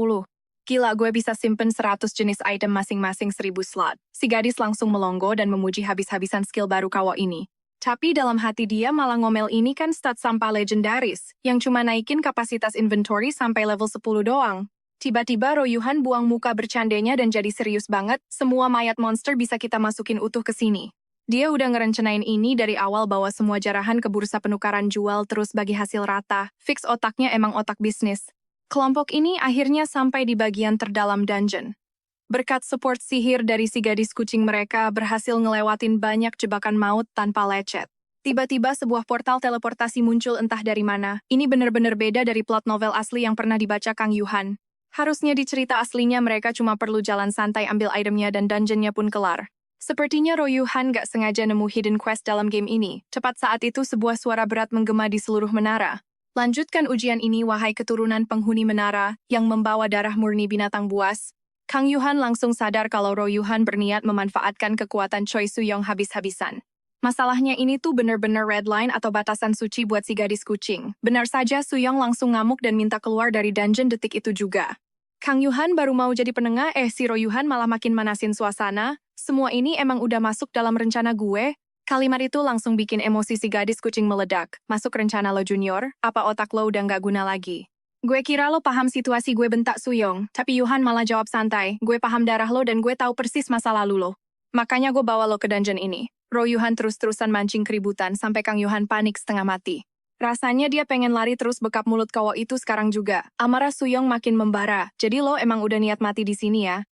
Gila, gue bisa simpen 100 jenis item masing-masing 1000 slot. Si gadis langsung melongo dan memuji habis-habisan skill baru kawa ini. Tapi dalam hati dia malah ngomel, ini kan stat sampah legendaris, yang cuma naikin kapasitas inventory sampai level 10 doang. Tiba-tiba Royuhan buang muka bercandanya dan jadi serius banget, semua mayat monster bisa kita masukin utuh ke sini. Dia udah ngerencanain ini dari awal bahwa semua jarahan ke bursa penukaran jual terus bagi hasil rata, fix otaknya emang otak bisnis. Kelompok ini akhirnya sampai di bagian terdalam dungeon. Berkat support sihir dari si gadis kucing mereka berhasil ngelewatin banyak jebakan maut tanpa lecet. Tiba-tiba sebuah portal teleportasi muncul entah dari mana. Ini benar-benar beda dari plot novel asli yang pernah dibaca Kang Yuhan. Harusnya di cerita aslinya mereka cuma perlu jalan santai ambil itemnya dan dungeonnya pun kelar. Sepertinya Royuhan gak sengaja nemu hidden quest dalam game ini. Tepat saat itu sebuah suara berat menggema di seluruh menara. Lanjutkan ujian ini wahai keturunan penghuni menara yang membawa darah murni binatang buas. Kang Yuhan langsung sadar kalau Royuhan berniat memanfaatkan kekuatan Choi Suyong habis-habisan. Masalahnya ini tuh bener-bener red line atau batasan suci buat si gadis kucing. Benar saja Suyong langsung ngamuk dan minta keluar dari dungeon detik itu juga. Kang Yuhan baru mau jadi penengah, si Royuhan malah makin manasin suasana. Semua ini emang udah masuk dalam rencana gue. Kalimat itu langsung bikin emosi si gadis kucing meledak. Masuk rencana lo junior, apa otak lo udah nggak guna lagi? Gue kira lo paham situasi gue, bentak Suyong, tapi Yuhan malah jawab santai, gue paham darah lo dan gue tahu persis masa lalu lo. Makanya gue bawa lo ke dungeon ini. Royuhan terus-terusan mancing keributan sampai Kang Yuhan panik setengah mati. Rasanya dia pengen lari terus bekap mulut cowok itu sekarang juga. Amarah Suyong makin membara, jadi lo emang udah niat mati di sini ya?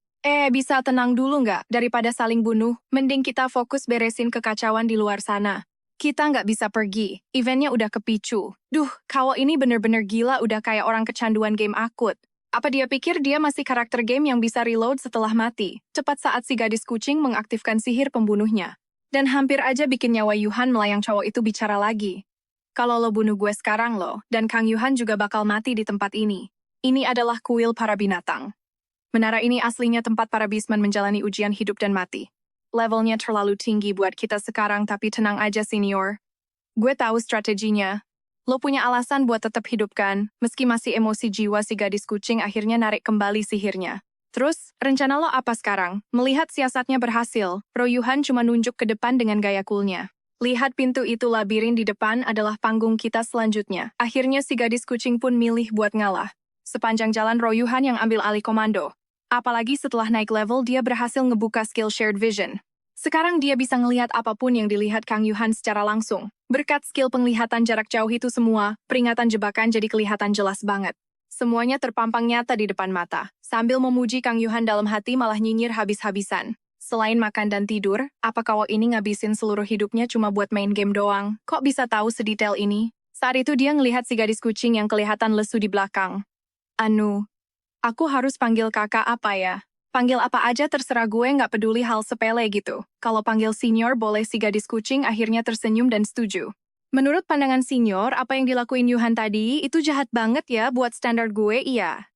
Bisa tenang dulu nggak? Daripada saling bunuh, mending kita fokus beresin kekacauan di luar sana. Kita nggak bisa pergi, eventnya udah kepicu. Duh, kawa ini bener-bener gila, udah kayak orang kecanduan game akut. Apa dia pikir dia masih karakter game yang bisa reload setelah mati? Tepat saat si gadis kucing mengaktifkan sihir pembunuhnya. Dan hampir aja bikin nyawa Yuhan melayang, cowok itu bicara lagi. Kalau lo bunuh gue sekarang lo, dan Kang Yuhan juga bakal mati di tempat ini. Ini adalah kuil para binatang. Menara ini aslinya tempat para beastman menjalani ujian hidup dan mati. Levelnya terlalu tinggi buat kita sekarang, tapi tenang aja senior. Gue tahu strateginya. Lo punya alasan buat tetap hidup kan? Meski masih emosi jiwa, si gadis kucing akhirnya narik kembali sihirnya. Terus, rencana lo apa sekarang? Melihat siasatnya berhasil, Royuhan cuma nunjuk ke depan dengan gaya coolnya. Lihat pintu itu, labirin di depan adalah panggung kita selanjutnya. Akhirnya si gadis kucing pun milih buat ngalah. Sepanjang jalan Royuhan yang ambil alih komando. Apalagi setelah naik level dia berhasil ngebuka skill shared vision. Sekarang dia bisa ngelihat apapun yang dilihat Kang Yuhan secara langsung. Berkat skill penglihatan jarak jauh itu semua, peringatan jebakan jadi kelihatan jelas banget. Semuanya terpampang nyata di depan mata. Sambil memuji Kang Yuhan dalam hati malah nyinyir habis-habisan. Selain makan dan tidur, apa kawa ini ngabisin seluruh hidupnya cuma buat main game doang? Kok bisa tahu sedetail ini? Saat itu dia ngelihat si gadis kucing yang kelihatan lesu di belakang. Aku harus panggil kakak apa ya? Panggil apa aja terserah, gue nggak peduli hal sepele gitu. Kalau panggil senior boleh, si gadis kucing akhirnya tersenyum dan setuju. Menurut pandangan senior, apa yang dilakuin Yuhan tadi itu jahat banget ya buat standar gue, iya.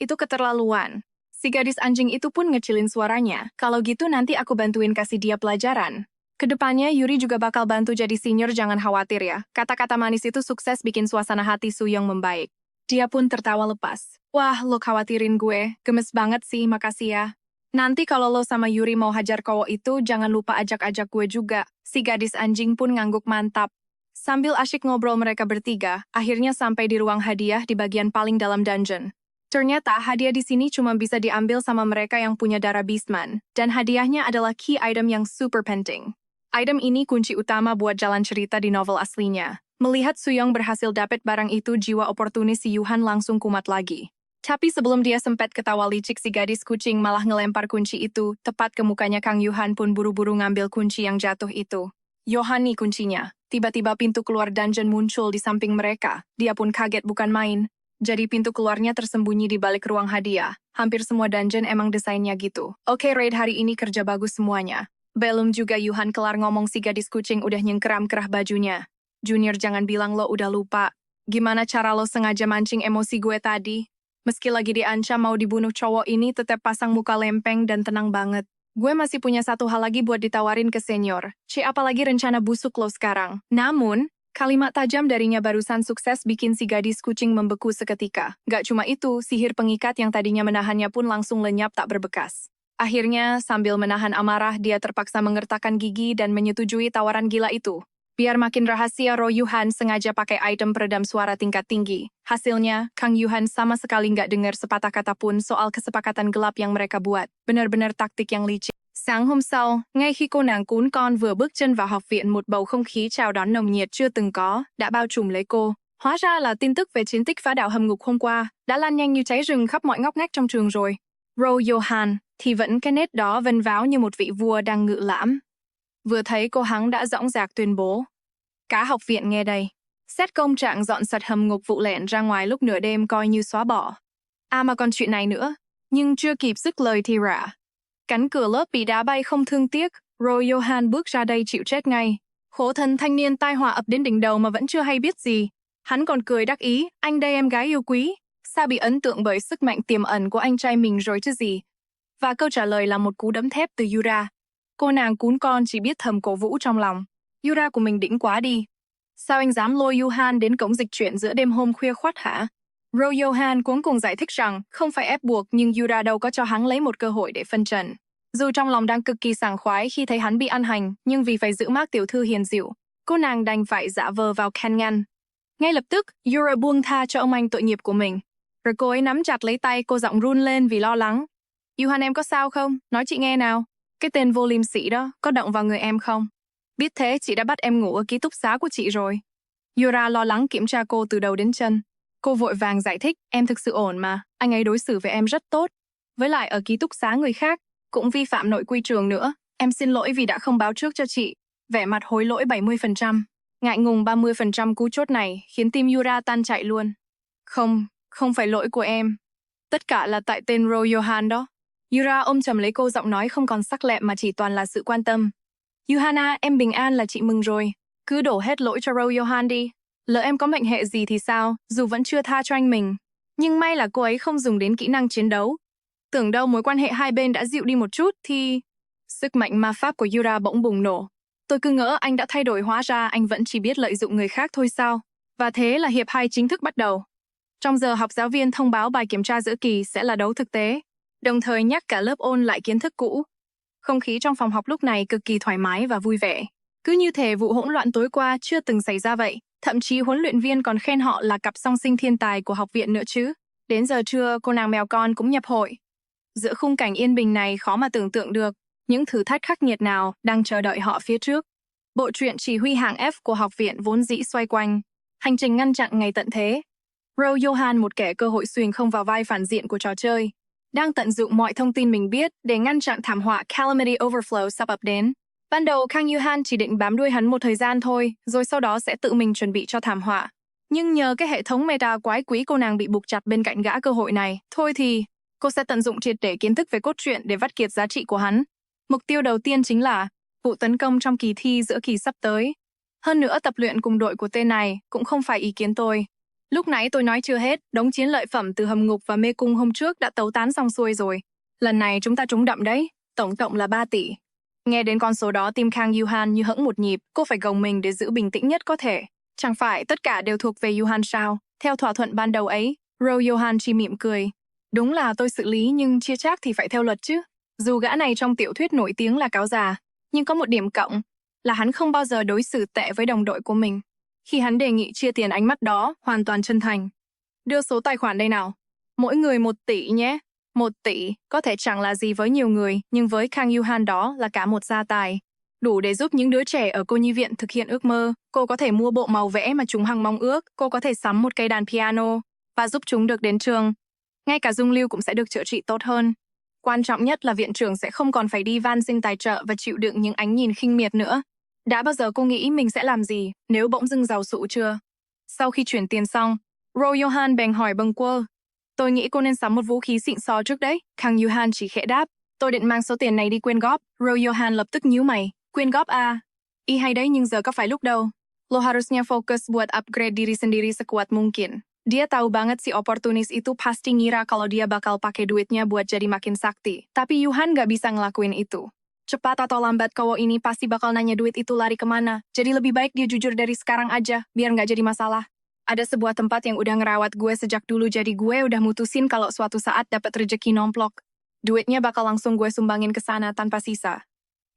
Itu keterlaluan. Si gadis anjing itu pun ngecilin suaranya. Kalau gitu nanti aku bantuin kasih dia pelajaran. Kedepannya Yuri juga bakal bantu jadi senior, jangan khawatir ya. Kata-kata manis itu sukses bikin suasana hati Suyong membaik. Dia pun tertawa lepas. Wah, lo khawatirin gue. Gemes banget sih, makasih ya. Nanti kalau lo sama Yuri mau hajar cowok itu, jangan lupa ajak-ajak gue juga. Si gadis anjing pun ngangguk mantap. Sambil asyik ngobrol mereka bertiga, akhirnya sampai di ruang hadiah di bagian paling dalam dungeon. Ternyata hadiah di sini cuma bisa diambil sama mereka yang punya darah beastman, dan hadiahnya adalah key item yang super penting. Item ini kunci utama buat jalan cerita di novel aslinya. Melihat Suyong berhasil dapat barang itu, jiwa oportunis si Yuhan langsung kumat lagi. Tapi sebelum dia sempat ketawa licik, si gadis kucing malah ngelempar kunci itu tepat ke mukanya. Kang Yuhan pun buru-buru ngambil kunci yang jatuh itu. Yohan nih kuncinya. Tiba-tiba pintu keluar dungeon muncul di samping mereka. Dia pun kaget bukan main. Jadi pintu keluarnya tersembunyi di balik ruang hadiah. Hampir semua dungeon emang desainnya gitu. Oke, raid hari ini kerja bagus semuanya. Belum juga Yuhan kelar ngomong, si gadis kucing udah nyengkeram kerah bajunya. Junior, jangan bilang lo udah lupa. Gimana cara lo sengaja mancing emosi gue tadi? Meski lagi diancam mau dibunuh, cowok ini tetap pasang muka lempeng dan tenang banget. Gue masih punya satu hal lagi buat ditawarin ke senior. Apalagi rencana busuk lo sekarang. Namun, kalimat tajam darinya barusan sukses bikin si gadis kucing membeku seketika. Gak cuma itu, sihir pengikat yang tadinya menahannya pun langsung lenyap tak berbekas. Akhirnya, sambil menahan amarah, dia terpaksa mengertakkan gigi dan menyetujui tawaran gila itu. Biar makin rahasia, Ro Yuhan sengaja pakai item peredam suara tingkat tinggi. Hasilnya, Kang Yuhan sama sekali nggak dengar sepatah kata pun soal kesepakatan gelap yang mereka buat. Benar-benar taktik yang licik. Sáng hôm sau, ngay khi cô nàng cún con vừa bước chân vào học viện, một bầu không khí chào đón nồng nhiệt chưa từng có đã bao trùm lấy cô. Hóa ra là tin tức về chiến tích phá đảo hầm ngục hôm qua đã lan nhanh như cháy rừng khắp mọi ngóc ngách trong trường rồi. Ro Yuhan thì vẫn cái nét đó vênh váo như một vị vua đang ngự lãm. Vừa thấy cô, hắn đã dõng dạc tuyên bố: cả học viện nghe đây. Xét công trạng dọn sạch hầm ngục vụ lẻn ra ngoài lúc nửa đêm coi như xóa bỏ. À mà còn chuyện này nữa. Nhưng chưa kịp dứt lời thì rạ. Cánh cửa lớp bị đá bay không thương tiếc. Ro Yuhan bước ra đây chịu chết ngay. Khổ thân thanh niên tai họa ập đến đỉnh đầu mà vẫn chưa hay biết gì. Hắn còn cười đắc ý: anh đây em gái yêu quý. Sao bị ấn tượng bởi sức mạnh tiềm ẩn của anh trai mình rồi chứ gì. Và câu trả lời là một cú đấm thép từ Yura. Cô nàng cún con chỉ biết thầm cổ vũ trong lòng. Yura của mình đỉnh quá đi. Sao anh dám lôi Yuhan đến cổng dịch chuyển giữa đêm hôm khuya khoắt hả? Ro Yuhan cuống cùng giải thích rằng không phải ép buộc, nhưng Yura đâu có cho hắn lấy một cơ hội để phân trần. Dù trong lòng đang cực kỳ sảng khoái khi thấy hắn bị ăn hành, nhưng vì phải giữ mác tiểu thư hiền dịu, cô nàng đành phải giả vờ vào can ngăn. Ngay lập tức, Yura buông tha cho ông anh tội nghiệp của mình. Rồi cô ấy nắm chặt lấy tay cô, giọng run lên vì lo lắng. Yuhan, em có sao không? Nói chị nghe nào. Cái tên vô liêm sỉ đó có động vào người em không? Biết thế, chị đã bắt em ngủ ở ký túc xá của chị rồi. Yura lo lắng kiểm tra cô từ đầu đến chân. Cô vội vàng giải thích: em thực sự ổn mà, anh ấy đối xử với em rất tốt. Với lại ở ký túc xá người khác, cũng vi phạm nội quy trường nữa. Em xin lỗi vì đã không báo trước cho chị. Vẻ mặt hối lỗi 70%. Ngại ngùng 30%. Cú chốt này khiến tim Yura tan chạy luôn. Không phải lỗi của em. Tất cả là tại tên Ro Yuhan đó. Yura ôm chầm lấy cô, giọng nói không còn sắc lẹm mà chỉ toàn là sự quan tâm. Yuhana, em bình an là chị mừng rồi. Cứ đổ hết lỗi cho Ro Yuhan đi. Lỡ em có mệnh hệ gì thì sao, dù vẫn chưa tha cho anh mình. Nhưng may là cô ấy không dùng đến kỹ năng chiến đấu. Tưởng đâu mối quan hệ hai bên đã dịu đi một chút thì... Sức mạnh ma pháp của Yura bỗng bùng nổ. Tôi cứ ngỡ anh đã thay đổi, hóa ra anh vẫn chỉ biết lợi dụng người khác thôi sao. Và thế là hiệp 2 chính thức bắt đầu. Trong giờ học, giáo viên thông báo bài kiểm tra giữa kỳ sẽ là đấu thực tế, đồng thời nhắc cả lớp ôn lại kiến thức cũ. Không khí trong phòng học lúc này cực kỳ thoải mái và vui vẻ. Cứ như thể vụ hỗn loạn tối qua chưa từng xảy ra vậy. Thậm chí huấn luyện viên còn khen họ là cặp song sinh thiên tài của học viện nữa chứ. Đến giờ trưa, cô nàng mèo con cũng nhập hội. Giữa khung cảnh yên bình này, khó mà tưởng tượng được những thử thách khắc nghiệt nào đang chờ đợi họ phía trước. Bộ truyện chỉ huy hạng F của học viện vốn dĩ xoay quanh hành trình ngăn chặn ngày tận thế. Ro Yuhan, một kẻ cơ hội xuyên không vào vai phản diện của trò chơi, đang tận dụng mọi thông tin mình biết để ngăn chặn thảm họa Calamity Overflow sắp ập đến. Ban đầu Kang Yuhan chỉ định bám đuôi hắn một thời gian thôi, rồi sau đó sẽ tự mình chuẩn bị cho thảm họa. Nhưng nhờ cái hệ thống meta quái quỷ, cô nàng bị buộc chặt bên cạnh gã cơ hội này. Thôi thì, cô sẽ tận dụng triệt để kiến thức về cốt truyện để vắt kiệt giá trị của hắn. Mục tiêu đầu tiên chính là vụ tấn công trong kỳ thi giữa kỳ sắp tới. Hơn nữa, tập luyện cùng đội của tên này cũng không phải ý kiến tôi. Lúc nãy tôi nói chưa hết, đống chiến lợi phẩm từ hầm ngục và mê cung hôm trước đã tấu tán xong xuôi rồi. Lần này chúng ta trúng đậm đấy, tổng cộng là 3 tỷ. Nghe đến con số đó, tim Kang Yuhan như hẫng một nhịp, cô phải gồng mình để giữ bình tĩnh nhất có thể. Chẳng phải tất cả đều thuộc về Yuhan sao? Theo thỏa thuận ban đầu ấy, Ro Yuhan chỉ mỉm cười. Đúng là tôi xử lý, nhưng chia chác thì phải theo luật chứ. Dù gã này trong tiểu thuyết nổi tiếng là cáo già, nhưng có một điểm cộng là hắn không bao giờ đối xử tệ với đồng đội của mình. Khi hắn đề nghị chia tiền, ánh mắt đó hoàn toàn chân thành. Đưa số tài khoản đây nào. Mỗi người 1 tỷ nhé. 1 tỷ có thể chẳng là gì với nhiều người, nhưng với Kang Yuhan đó là cả một gia tài. đủ để giúp những đứa trẻ ở cô nhi viện thực hiện ước mơ. Cô có thể mua bộ màu vẽ mà chúng hằng mong ước, cô có thể sắm một cây đàn piano và giúp chúng được đến trường. Ngay cả dung lưu cũng sẽ được chữa trị tốt hơn. Quan trọng nhất là viện trưởng sẽ không còn phải đi van xin tài trợ và chịu đựng những ánh nhìn khinh miệt nữa. Đã bao giờ cô nghĩ mình sẽ làm gì nếu bỗng dưng giàu sụ chưa? Sau khi chuyển tiền xong, Ro Johan bèn hỏi bâng quơ. Tôi nghĩ cô nên sắm một vũ khí xịn sò trước đấy. Kang Johan chỉ khẽ đáp. Tôi định mang số tiền này đi quyên góp. Ro Johan lập tức nhíu mày. Quyên góp à? Ý hay đấy nhưng giờ có phải lúc đâu. Lo harusnya fokus buat upgrade diri sendiri sekuat mungkin. Dia tahu banget si oportunis itu pasti ngira kalau dia bakal pakai duitnya buat jadi makin sakti. Tapi Johan gak bisa ngelakuin itu. Cepat atau lambat cowok ini pasti bakal nanya duit itu lari kemana. Jadi lebih baik dia jujur dari sekarang aja, biar gak jadi masalah. Ada sebuah tempat yang udah ngerawat gue sejak dulu, jadi gue udah mutusin kalau suatu saat dapat rezeki nomplok. Duitnya bakal langsung gue sumbangin ke sana tanpa sisa.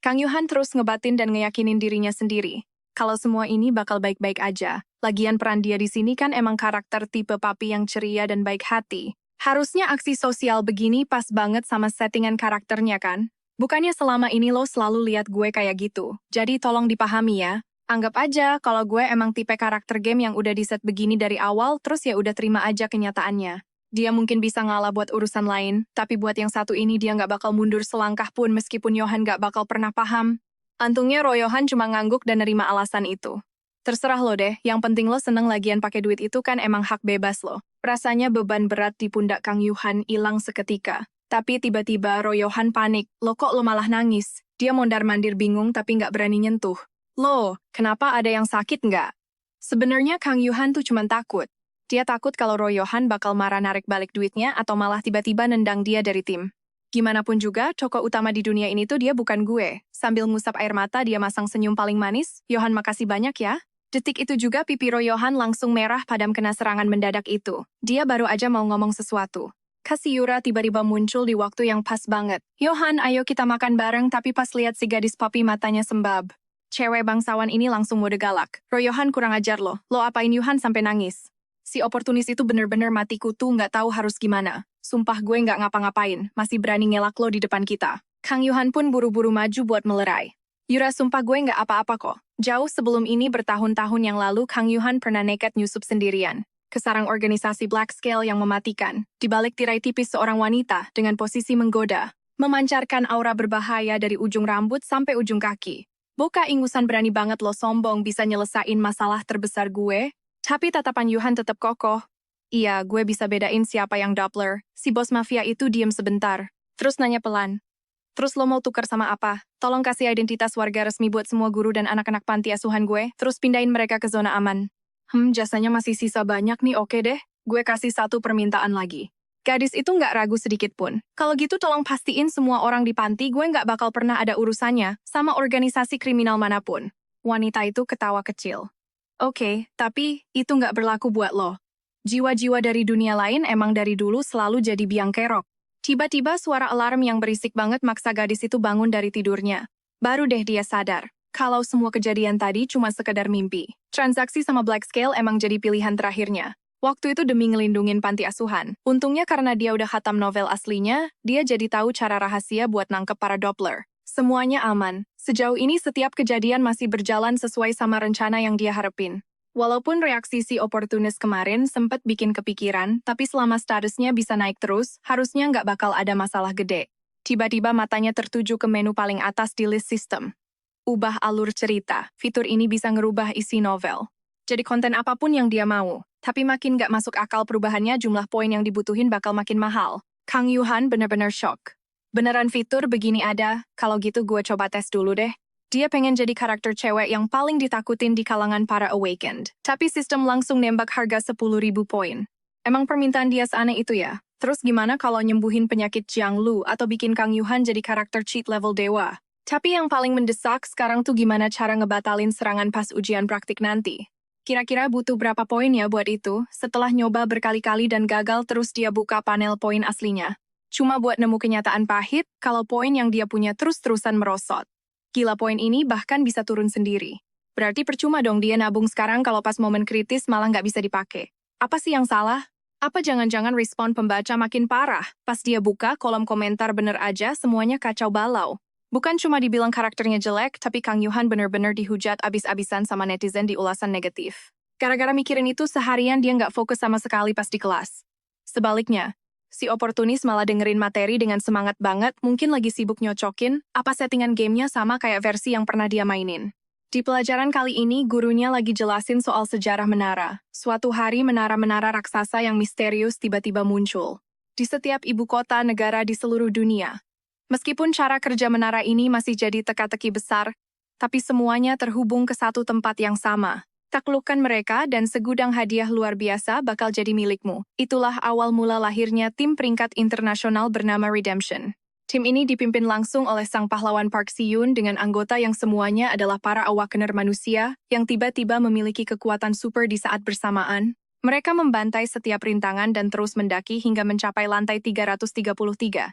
Kang Johan terus ngebatin dan ngeyakinin dirinya sendiri. Kalau semua ini bakal baik-baik aja. Lagian peran dia di sini kan emang karakter tipe papi yang ceria dan baik hati. Harusnya aksi sosial begini pas banget sama settingan karakternya kan? Bukannya selama ini lo selalu lihat gue kayak gitu. Jadi tolong dipahami ya. Anggap aja kalau gue emang tipe karakter game yang udah diset begini dari awal, terus ya udah terima aja kenyataannya. Dia mungkin bisa ngalah buat urusan lain, tapi buat yang satu ini dia nggak bakal mundur selangkah pun meskipun Johan nggak bakal pernah paham. Untungnya Johan cuma ngangguk dan nerima alasan itu. Terserah lo deh, yang penting lo seneng lagian pakai duit itu kan emang hak bebas lo. Rasanya beban berat di pundak Kang Johan hilang seketika. Tapi tiba-tiba Johan panik. Lo kok lo malah nangis? Dia mondar-mandir bingung tapi nggak berani nyentuh. Lo, kenapa ada yang sakit nggak? Sebenarnya Kang Johan tuh cuma takut. Dia takut kalau Johan bakal marah narik balik duitnya atau malah tiba-tiba nendang dia dari tim. Gimana pun juga, tokoh utama di dunia ini tuh dia bukan gue. Sambil ngusap air mata dia masang senyum paling manis. Johan makasih banyak ya. Detik itu juga pipi Johan langsung merah padam kena serangan mendadak itu. Dia baru aja mau ngomong sesuatu. Kasiyura tiba-tiba muncul di waktu yang pas banget. Johan, ayo kita makan bareng, tapi pas lihat si gadis papi matanya sembab. Cewek bangsawan ini langsung mode galak. Johan kurang ajar lo apain Johan sampai nangis? Si oportunis itu bener-bener mati kutu nggak tahu harus gimana. Sumpah gue nggak ngapa-ngapain, masih berani ngelak lo di depan kita. Kang Johan pun buru-buru maju buat melerai. Yura, sumpah gue nggak apa-apa kok. Jauh sebelum ini bertahun-tahun yang lalu Kang Johan pernah nekat nyusup sendirian ke sarang organisasi Black Scale yang mematikan. Di balik tirai tipis seorang wanita dengan posisi menggoda, memancarkan aura berbahaya dari ujung rambut sampai ujung kaki. Boka ingusan berani banget lo sombong bisa nyelesain masalah terbesar gue. Tapi tatapan Johan tetap kokoh. Iya, gue bisa bedain siapa yang Doppler. Si bos mafia itu diem sebentar. Terus nanya pelan. Terus lo mau tukar sama apa? Tolong kasih identitas warga resmi buat semua guru dan anak-anak panti asuhan gue. Terus pindahin mereka ke zona aman. Jasanya masih sisa banyak nih, oke deh. Gue kasih satu permintaan lagi. Gadis itu nggak ragu sedikit pun. Kalau gitu tolong pastiin semua orang di panti gue nggak bakal pernah ada urusannya sama organisasi kriminal manapun. Wanita itu ketawa kecil. Oke, tapi itu nggak berlaku buat lo. Jiwa-jiwa dari dunia lain emang dari dulu selalu jadi biang kerok. Tiba-tiba suara alarm yang berisik banget maksa gadis itu bangun dari tidurnya. Baru deh dia sadar. Kalau semua kejadian tadi cuma sekedar mimpi. Transaksi sama Black Scale emang jadi pilihan terakhirnya. Waktu itu demi ngelindungin panti asuhan. Untungnya karena dia udah khatam novel aslinya, dia jadi tahu cara rahasia buat nangkep para Doppler. Semuanya aman. Sejauh ini setiap kejadian masih berjalan sesuai sama rencana yang dia harapin. Walaupun reaksi si oportunis kemarin sempat bikin kepikiran, tapi selama statusnya bisa naik terus, harusnya nggak bakal ada masalah gede. Tiba-tiba matanya tertuju ke menu paling atas di list system. Ubah alur cerita. Fitur ini bisa ngerubah isi novel. Jadi konten apapun yang dia mau. Tapi makin gak masuk akal perubahannya, jumlah poin yang dibutuhin bakal makin mahal. Kang Johan bener-bener shock. Beneran fitur begini ada? Kalau gitu gue coba tes dulu deh. Dia pengen jadi karakter cewek yang paling ditakutin di kalangan para Awakened. Tapi sistem langsung nembak harga 10.000 poin. Emang permintaan dia seaneh itu ya? Terus gimana kalau nyembuhin penyakit Jiang Lu atau bikin Kang Johan jadi karakter cheat level dewa? Tapi yang paling mendesak sekarang tuh gimana cara ngebatalin serangan pas ujian praktik nanti? Kira-kira butuh berapa poin ya buat itu? Setelah nyoba berkali-kali dan gagal terus dia buka panel poin aslinya. Cuma buat nemu kenyataan pahit, kalau poin yang dia punya terus-terusan merosot. Gila, poin ini bahkan bisa turun sendiri. Berarti percuma dong dia nabung sekarang kalau pas momen kritis malah nggak bisa dipakai. Apa sih yang salah? Apa jangan-jangan respon pembaca makin parah? Pas dia buka kolom komentar bener aja semuanya kacau balau. Bukan cuma dibilang karakternya jelek, tapi Kang Yuhan bener-bener dihujat abis-abisan sama netizen di ulasan negatif. Gara-gara mikirin itu seharian dia nggak fokus sama sekali pas di kelas. Sebaliknya, si oportunis malah dengerin materi dengan semangat banget, mungkin lagi sibuk nyocokin apa settingan gamenya sama kayak versi yang pernah dia mainin. Di pelajaran kali ini, gurunya lagi jelasin soal sejarah menara. Suatu hari menara-menara raksasa yang misterius tiba-tiba muncul di setiap ibu kota negara di seluruh dunia. Meskipun cara kerja menara ini masih jadi teka-teki besar, tapi semuanya terhubung ke satu tempat yang sama. Taklukkan mereka dan segudang hadiah luar biasa bakal jadi milikmu. Itulah awal mula lahirnya tim peringkat internasional bernama Redemption. Tim ini dipimpin langsung oleh sang pahlawan Park Si-yoon dengan anggota yang semuanya adalah para awakener manusia yang tiba-tiba memiliki kekuatan super di saat bersamaan. Mereka membantai setiap rintangan dan terus mendaki hingga mencapai lantai 333.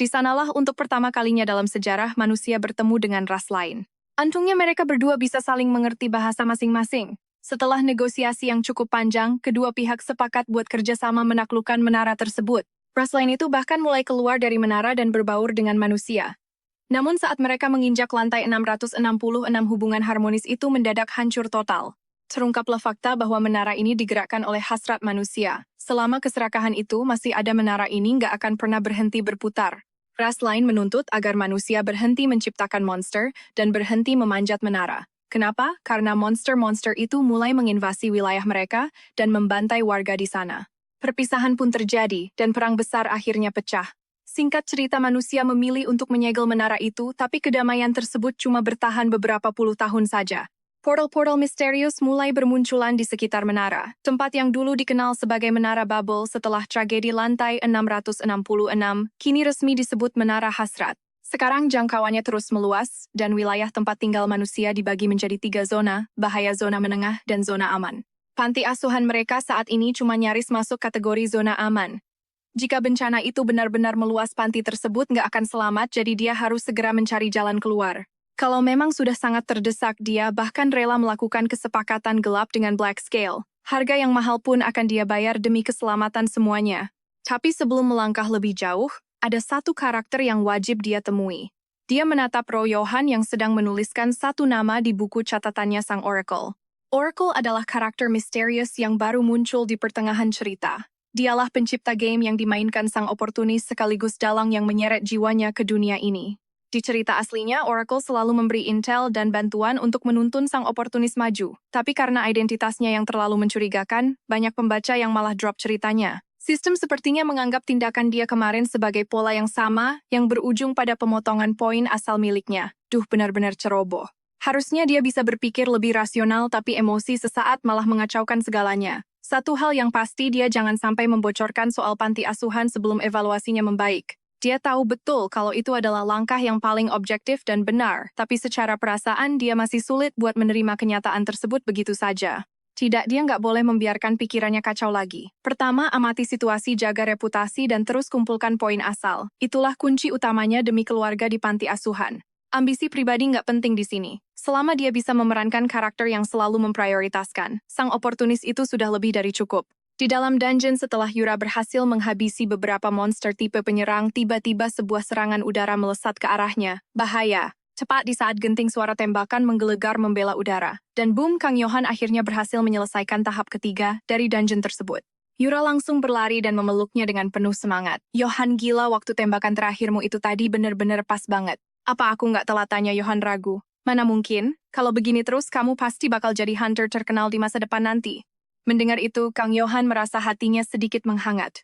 Di sanalah untuk pertama kalinya dalam sejarah manusia bertemu dengan ras lain. Untungnya mereka berdua bisa saling mengerti bahasa masing-masing. Setelah negosiasi yang cukup panjang, kedua pihak sepakat buat kerjasama menaklukkan menara tersebut. Ras lain itu bahkan mulai keluar dari menara dan berbaur dengan manusia. Namun saat mereka menginjak lantai 666, hubungan harmonis itu mendadak hancur total. Terungkaplah fakta bahwa menara ini digerakkan oleh hasrat manusia. Selama keserakahan itu, masih ada menara ini nggak akan pernah berhenti berputar. Ras lain menuntut agar manusia berhenti menciptakan monster dan berhenti memanjat menara. Kenapa? Karena monster-monster itu mulai menginvasi wilayah mereka dan membantai warga di sana. Perpisahan pun terjadi dan perang besar akhirnya pecah. Singkat cerita, manusia memilih untuk menyegel menara itu, tapi kedamaian tersebut cuma bertahan beberapa puluh tahun saja. Portal-portal misterius mulai bermunculan di sekitar menara. Tempat yang dulu dikenal sebagai Menara Babel setelah tragedi lantai 666, kini resmi disebut Menara Hasrat. Sekarang jangkauannya terus meluas, dan wilayah tempat tinggal manusia dibagi menjadi 3 zona, bahaya, zona menengah, dan zona aman. Panti asuhan mereka saat ini cuma nyaris masuk kategori zona aman. Jika bencana itu benar-benar meluas, panti tersebut nggak akan selamat, jadi dia harus segera mencari jalan keluar. Kalau memang sudah sangat terdesak, dia bahkan rela melakukan kesepakatan gelap dengan Black Scale. Harga yang mahal pun akan dia bayar demi keselamatan semuanya. Tapi sebelum melangkah lebih jauh, ada satu karakter yang wajib dia temui. Dia menatap Royohan yang sedang menuliskan satu nama di buku catatannya sang Oracle. Oracle adalah karakter misterius yang baru muncul di pertengahan cerita. Dialah pencipta game yang dimainkan sang oportunis sekaligus dalang yang menyeret jiwanya ke dunia ini. Di cerita aslinya, Oracle selalu memberi intel dan bantuan untuk menuntun sang oportunis maju. Tapi karena identitasnya yang terlalu mencurigakan, banyak pembaca yang malah drop ceritanya. Sistem sepertinya menganggap tindakan dia kemarin sebagai pola yang sama, yang berujung pada pemotongan poin asal miliknya. Duh, benar-benar ceroboh. Harusnya dia bisa berpikir lebih rasional, tapi emosi sesaat malah mengacaukan segalanya. Satu hal yang pasti, dia jangan sampai membocorkan soal panti asuhan sebelum evaluasinya membaik. Dia tahu betul kalau itu adalah langkah yang paling objektif dan benar, tapi secara perasaan dia masih sulit buat menerima kenyataan tersebut begitu saja. Tidak, dia nggak boleh membiarkan pikirannya kacau lagi. Pertama, amati situasi, jaga reputasi, dan terus kumpulkan poin asal. Itulah kunci utamanya demi keluarga di panti asuhan. Ambisi pribadi nggak penting di sini. Selama dia bisa memerankan karakter yang selalu memprioritaskan, sang oportunis itu sudah lebih dari cukup. Di dalam dungeon, setelah Yura berhasil menghabisi beberapa monster tipe penyerang, tiba-tiba sebuah serangan udara melesat ke arahnya. Bahaya! Cepat di saat genting suara tembakan menggelegar membela udara. Dan boom, Kang Yohan akhirnya berhasil menyelesaikan tahap ketiga dari dungeon tersebut. Yura langsung berlari dan memeluknya dengan penuh semangat. Yohan, gila, waktu tembakan terakhirmu itu tadi bener-bener pas banget. Apa aku nggak telat, tanya Yohan ragu. Mana mungkin, kalau begini terus kamu pasti bakal jadi hunter terkenal di masa depan nanti. Mendengar itu, Kang Yohan merasa hatinya sedikit menghangat.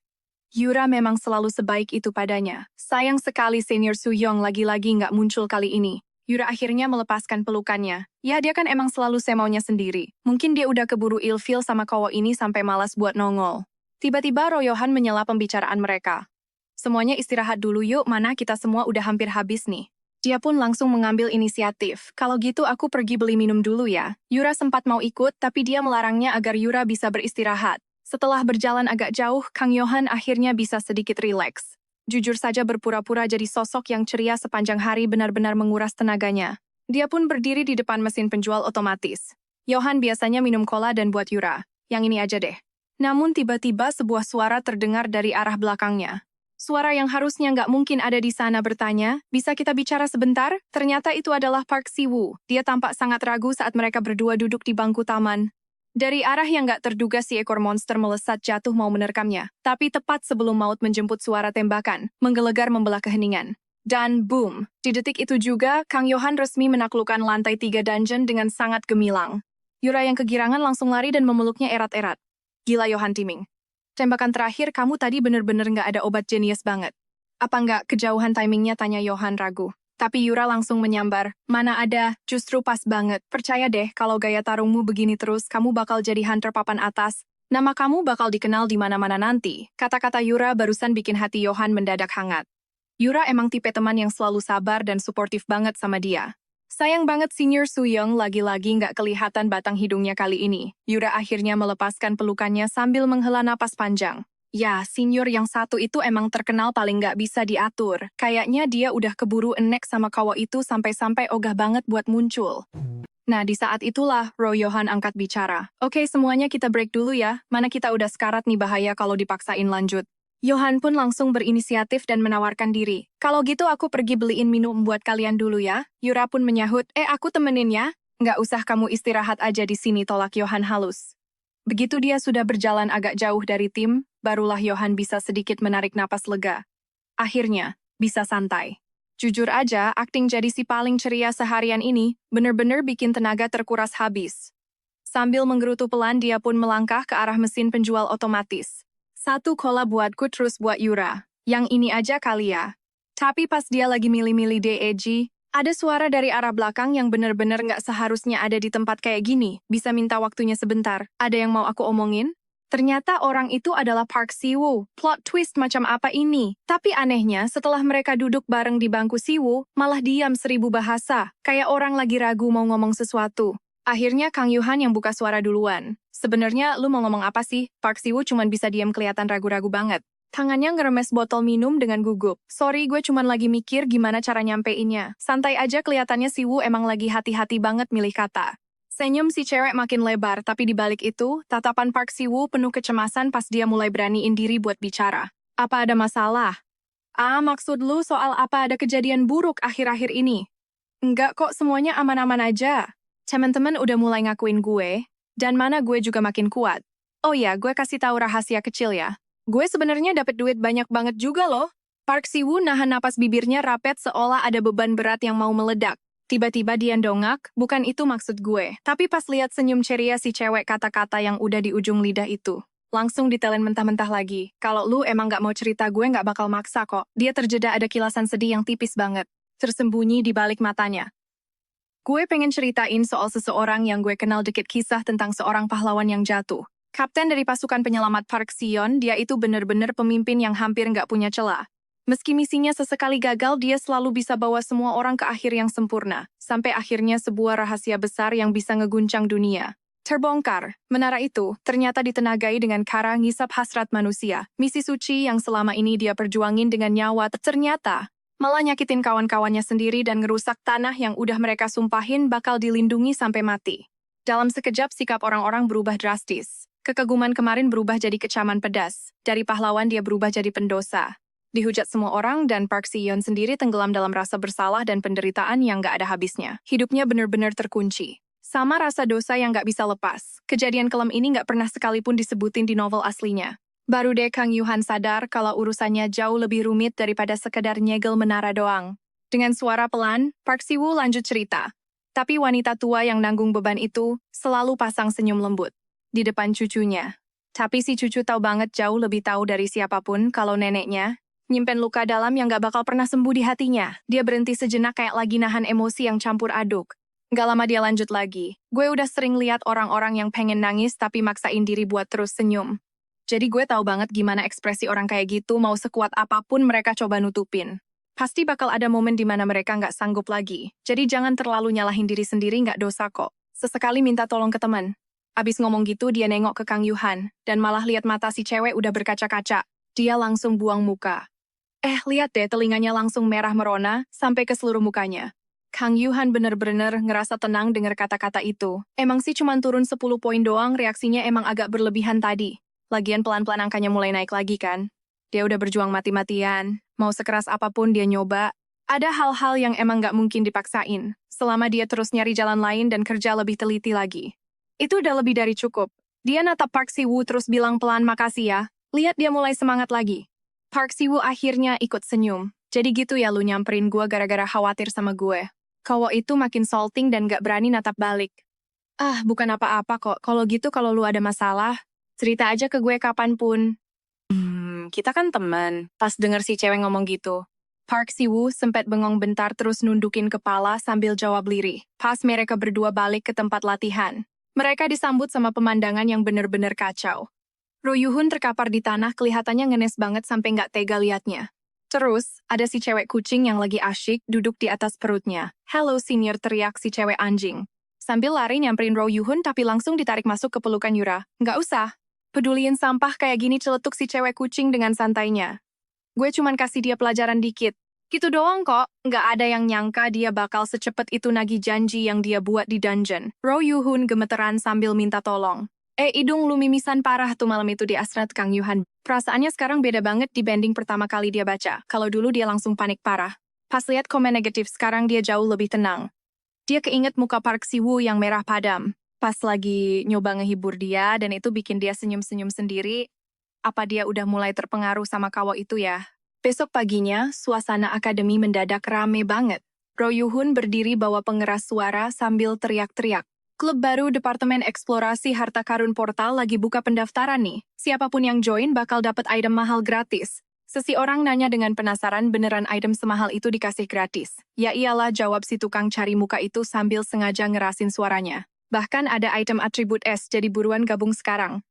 Yura memang selalu sebaik itu padanya. Sayang sekali senior Suyong lagi-lagi nggak muncul kali ini. Yura akhirnya melepaskan pelukannya. Ya, dia kan emang selalu semaunya sendiri. Mungkin dia udah keburu ilfil sama cowok ini sampai malas buat nongol. Tiba-tiba Royohan menyela pembicaraan mereka. Semuanya istirahat dulu yuk, mana kita semua udah hampir habis nih. Dia pun langsung mengambil inisiatif. Kalau gitu aku pergi beli minum dulu ya. Yura sempat mau ikut, tapi dia melarangnya agar Yura bisa beristirahat. Setelah berjalan agak jauh, Kang Yohan akhirnya bisa sedikit rileks. Jujur saja, berpura-pura jadi sosok yang ceria sepanjang hari benar-benar menguras tenaganya. Dia pun berdiri di depan mesin penjual otomatis. Yohan biasanya minum cola dan buat Yura. Yang ini aja deh. Namun tiba-tiba sebuah suara terdengar dari arah belakangnya. Suara yang harusnya nggak mungkin ada di sana bertanya, bisa kita bicara sebentar? Ternyata itu adalah Park Si-woo. Dia tampak sangat ragu saat mereka berdua duduk di bangku taman. Dari arah yang nggak terduga si ekor monster melesat jatuh mau menerkamnya. Tapi tepat sebelum maut menjemput suara tembakan, menggelegar membelah keheningan. Dan boom, di detik itu juga, Kang Yohan resmi menaklukkan lantai 3 dungeon dengan sangat gemilang. Yura yang kegirangan langsung lari dan memeluknya erat-erat. Gila Yohan Timing. Tembakan terakhir kamu tadi bener-bener nggak ada obat jenius banget. Apa nggak kejauhan timingnya, tanya Yohan ragu. Tapi Yura langsung menyambar, mana ada, justru pas banget. Percaya deh, kalau gaya tarungmu begini terus, kamu bakal jadi hunter papan atas. Nama kamu bakal dikenal di mana-mana nanti. Kata-kata Yura barusan bikin hati Yohan mendadak hangat. Yura emang tipe teman yang selalu sabar dan suportif banget sama dia. Sayang banget Senior Soo-young lagi-lagi nggak kelihatan batang hidungnya kali ini. Yura akhirnya melepaskan pelukannya sambil menghela napas panjang. Ya, senior yang satu itu emang terkenal paling nggak bisa diatur. Kayaknya dia udah keburu enek sama kawa itu sampai-sampai ogah banget buat muncul. Nah, di saat itulah Ro Yohan angkat bicara. Oke, semuanya kita break dulu ya. Mana kita udah sekarat nih, bahaya kalau dipaksain lanjut. Yohan pun langsung berinisiatif dan menawarkan diri. Kalau gitu aku pergi beliin minum buat kalian dulu ya. Yura pun menyahut, aku temenin ya. Nggak usah, kamu istirahat aja di sini, tolak Yohan halus. Begitu dia sudah berjalan agak jauh dari tim, barulah Yohan bisa sedikit menarik napas lega. Akhirnya, bisa santai. Jujur aja, akting jadi si paling ceria seharian ini bener-bener bikin tenaga terkuras habis. Sambil menggerutu pelan, dia pun melangkah ke arah mesin penjual otomatis. Satu cola buatku, terus buat Yura. Yang ini aja kali ya. Tapi pas dia lagi milih-milih DEG, ada suara dari arah belakang yang bener-bener nggak seharusnya ada di tempat kayak gini. Bisa minta waktunya sebentar. Ada yang mau aku omongin? Ternyata orang itu adalah Park Si-woo. Plot twist macam apa ini? Tapi anehnya, setelah mereka duduk bareng di bangku Si-woo, malah diam 1000 bahasa. Kayak orang lagi ragu mau ngomong sesuatu. Akhirnya Kang Yohan yang buka suara duluan. Sebenarnya lu mau ngomong apa sih? Park Si-woo cuman bisa diam kelihatan ragu-ragu banget. Tangannya ngeremes botol minum dengan gugup. Sorry, gue cuman lagi mikir gimana cara nyampeinnya. Santai aja, kelihatannya Si-woo emang lagi hati-hati banget milih kata. Senyum si cewek makin lebar, tapi di balik itu, tatapan Park Si-woo penuh kecemasan pas dia mulai beraniin diri buat bicara. Apa ada masalah? Maksud lu soal apa ada kejadian buruk akhir-akhir ini? Enggak kok, semuanya aman-aman aja. Teman-teman udah mulai ngakuin gue, dan mana gue juga makin kuat. Oh ya, gue kasih tahu rahasia kecil ya. Gue sebenarnya dapet duit banyak banget juga loh. Park Si-woo nahan napas, bibirnya rapet seolah ada beban berat yang mau meledak. Tiba-tiba dia dongak, bukan itu maksud gue. Tapi pas lihat senyum ceria si cewek, kata-kata yang udah di ujung lidah itu langsung ditelan mentah-mentah lagi. Kalau lu emang gak mau cerita, gue gak bakal maksa kok. Dia terjeda ada kilasan sedih yang tipis banget, tersembunyi di balik matanya. Gue pengen ceritain soal seseorang yang gue kenal dikit, kisah tentang seorang pahlawan yang jatuh. Kapten dari pasukan penyelamat Park Si-yeon, dia itu bener-bener pemimpin yang hampir nggak punya celah. Meski misinya sesekali gagal, dia selalu bisa bawa semua orang ke akhir yang sempurna. Sampai akhirnya sebuah rahasia besar yang bisa ngeguncang dunia terbongkar. Menara itu ternyata ditenagai dengan cara ngisap hasrat manusia. Misi suci yang selama ini dia perjuangin dengan nyawa ternyata malah nyakitin kawan-kawannya sendiri dan ngerusak tanah yang udah mereka sumpahin bakal dilindungi sampai mati. Dalam sekejap sikap orang-orang berubah drastis. Kekeguman kemarin berubah jadi kecaman pedas. Dari pahlawan dia berubah jadi pendosa. Dihujat semua orang dan Park Si-yeon sendiri tenggelam dalam rasa bersalah dan penderitaan yang gak ada habisnya. Hidupnya benar-benar terkunci. Sama rasa dosa yang gak bisa lepas. Kejadian kelam ini gak pernah sekalipun disebutin di novel aslinya. Baru deh Kang Yohan sadar kalau urusannya jauh lebih rumit daripada sekedar nyegel menara doang. Dengan suara pelan, Park Si-woo lanjut cerita. Tapi wanita tua yang nanggung beban itu selalu pasang senyum lembut di depan cucunya. Tapi si cucu tahu banget, jauh lebih tahu dari siapapun kalau neneknya nyimpen luka dalam yang gak bakal pernah sembuh di hatinya. Dia berhenti sejenak kayak lagi nahan emosi yang campur aduk. Gak lama dia lanjut lagi. Gue udah sering lihat orang-orang yang pengen nangis tapi maksain diri buat terus senyum. Jadi gue tahu banget gimana ekspresi orang kayak gitu, mau sekuat apapun mereka coba nutupin. Pasti bakal ada momen di mana mereka nggak sanggup lagi. Jadi jangan terlalu nyalahin diri sendiri, nggak dosa kok. Sesekali minta tolong ke teman. Abis ngomong gitu dia nengok ke Kang Yohan, dan malah lihat mata si cewek udah berkaca-kaca. Dia langsung buang muka. Lihat deh, telinganya langsung merah merona sampai ke seluruh mukanya. Kang Yohan bener-bener ngerasa tenang dengar kata-kata itu. Emang sih cuman turun 10 poin doang, reaksinya emang agak berlebihan tadi. Lagian pelan-pelan angkanya mulai naik lagi kan. Dia udah berjuang mati-matian. Mau sekeras apapun dia nyoba. Ada hal-hal yang emang nggak mungkin dipaksain. Selama dia terus nyari jalan lain dan kerja lebih teliti lagi. Itu udah lebih dari cukup. Dia natap Park Si-woo terus bilang pelan makasih ya. Lihat dia mulai semangat lagi. Park Si-woo akhirnya ikut senyum. Jadi gitu ya lu nyamperin gue gara-gara khawatir sama gue. Cowok itu makin salting dan gak berani natap balik. Ah, bukan apa-apa kok. Kalau gitu kalau lu ada masalah, cerita aja ke gue kapanpun. Kita kan teman. Pas denger si cewek ngomong gitu. Park Si-woo sempat bengong bentar terus nundukin kepala sambil jawab lirih. Pas mereka berdua balik ke tempat latihan. Mereka disambut sama pemandangan yang bener-bener kacau. Ro Yoo-hun terkapar di tanah kelihatannya ngenes banget sampai nggak tega liatnya. Terus, ada si cewek kucing yang lagi asyik duduk di atas perutnya. Hello senior, teriak si cewek anjing. Sambil lari nyamperin Ro Yoo-hun tapi langsung ditarik masuk ke pelukan Yura. Nggak usah. Peduliin sampah kayak gini, celetuk si cewek kucing dengan santainya. Gue cuman kasih dia pelajaran dikit. Gitu doang kok, nggak ada yang nyangka dia bakal secepat itu nagih janji yang dia buat di dungeon. Ro Yoo-hun gemeteran sambil minta tolong. Idung lu mimisan parah tuh malam itu di Astrat Kang Yuhan. Perasaannya sekarang beda banget dibanding pertama kali dia baca. Kalau dulu dia langsung panik parah. Pas lihat komen negatif sekarang dia jauh lebih tenang. Dia keinget muka Park Si-woo yang merah padam. Pas lagi nyoba ngehibur dia dan itu bikin dia senyum-senyum sendiri. Apa dia udah mulai terpengaruh sama cowok itu ya? Besok paginya, suasana akademi mendadak rame banget. Ro Yoo-hun berdiri bawa pengeras suara sambil teriak-teriak. Klub baru Departemen Eksplorasi Harta Karun Portal lagi buka pendaftaran nih. Siapapun yang join bakal dapat item mahal gratis. Seseorang nanya dengan penasaran beneran item semahal itu dikasih gratis. Ya iyalah, jawab si tukang cari muka itu sambil sengaja ngerasin suaranya. Bahkan ada item atribut S, jadi buruan gabung sekarang.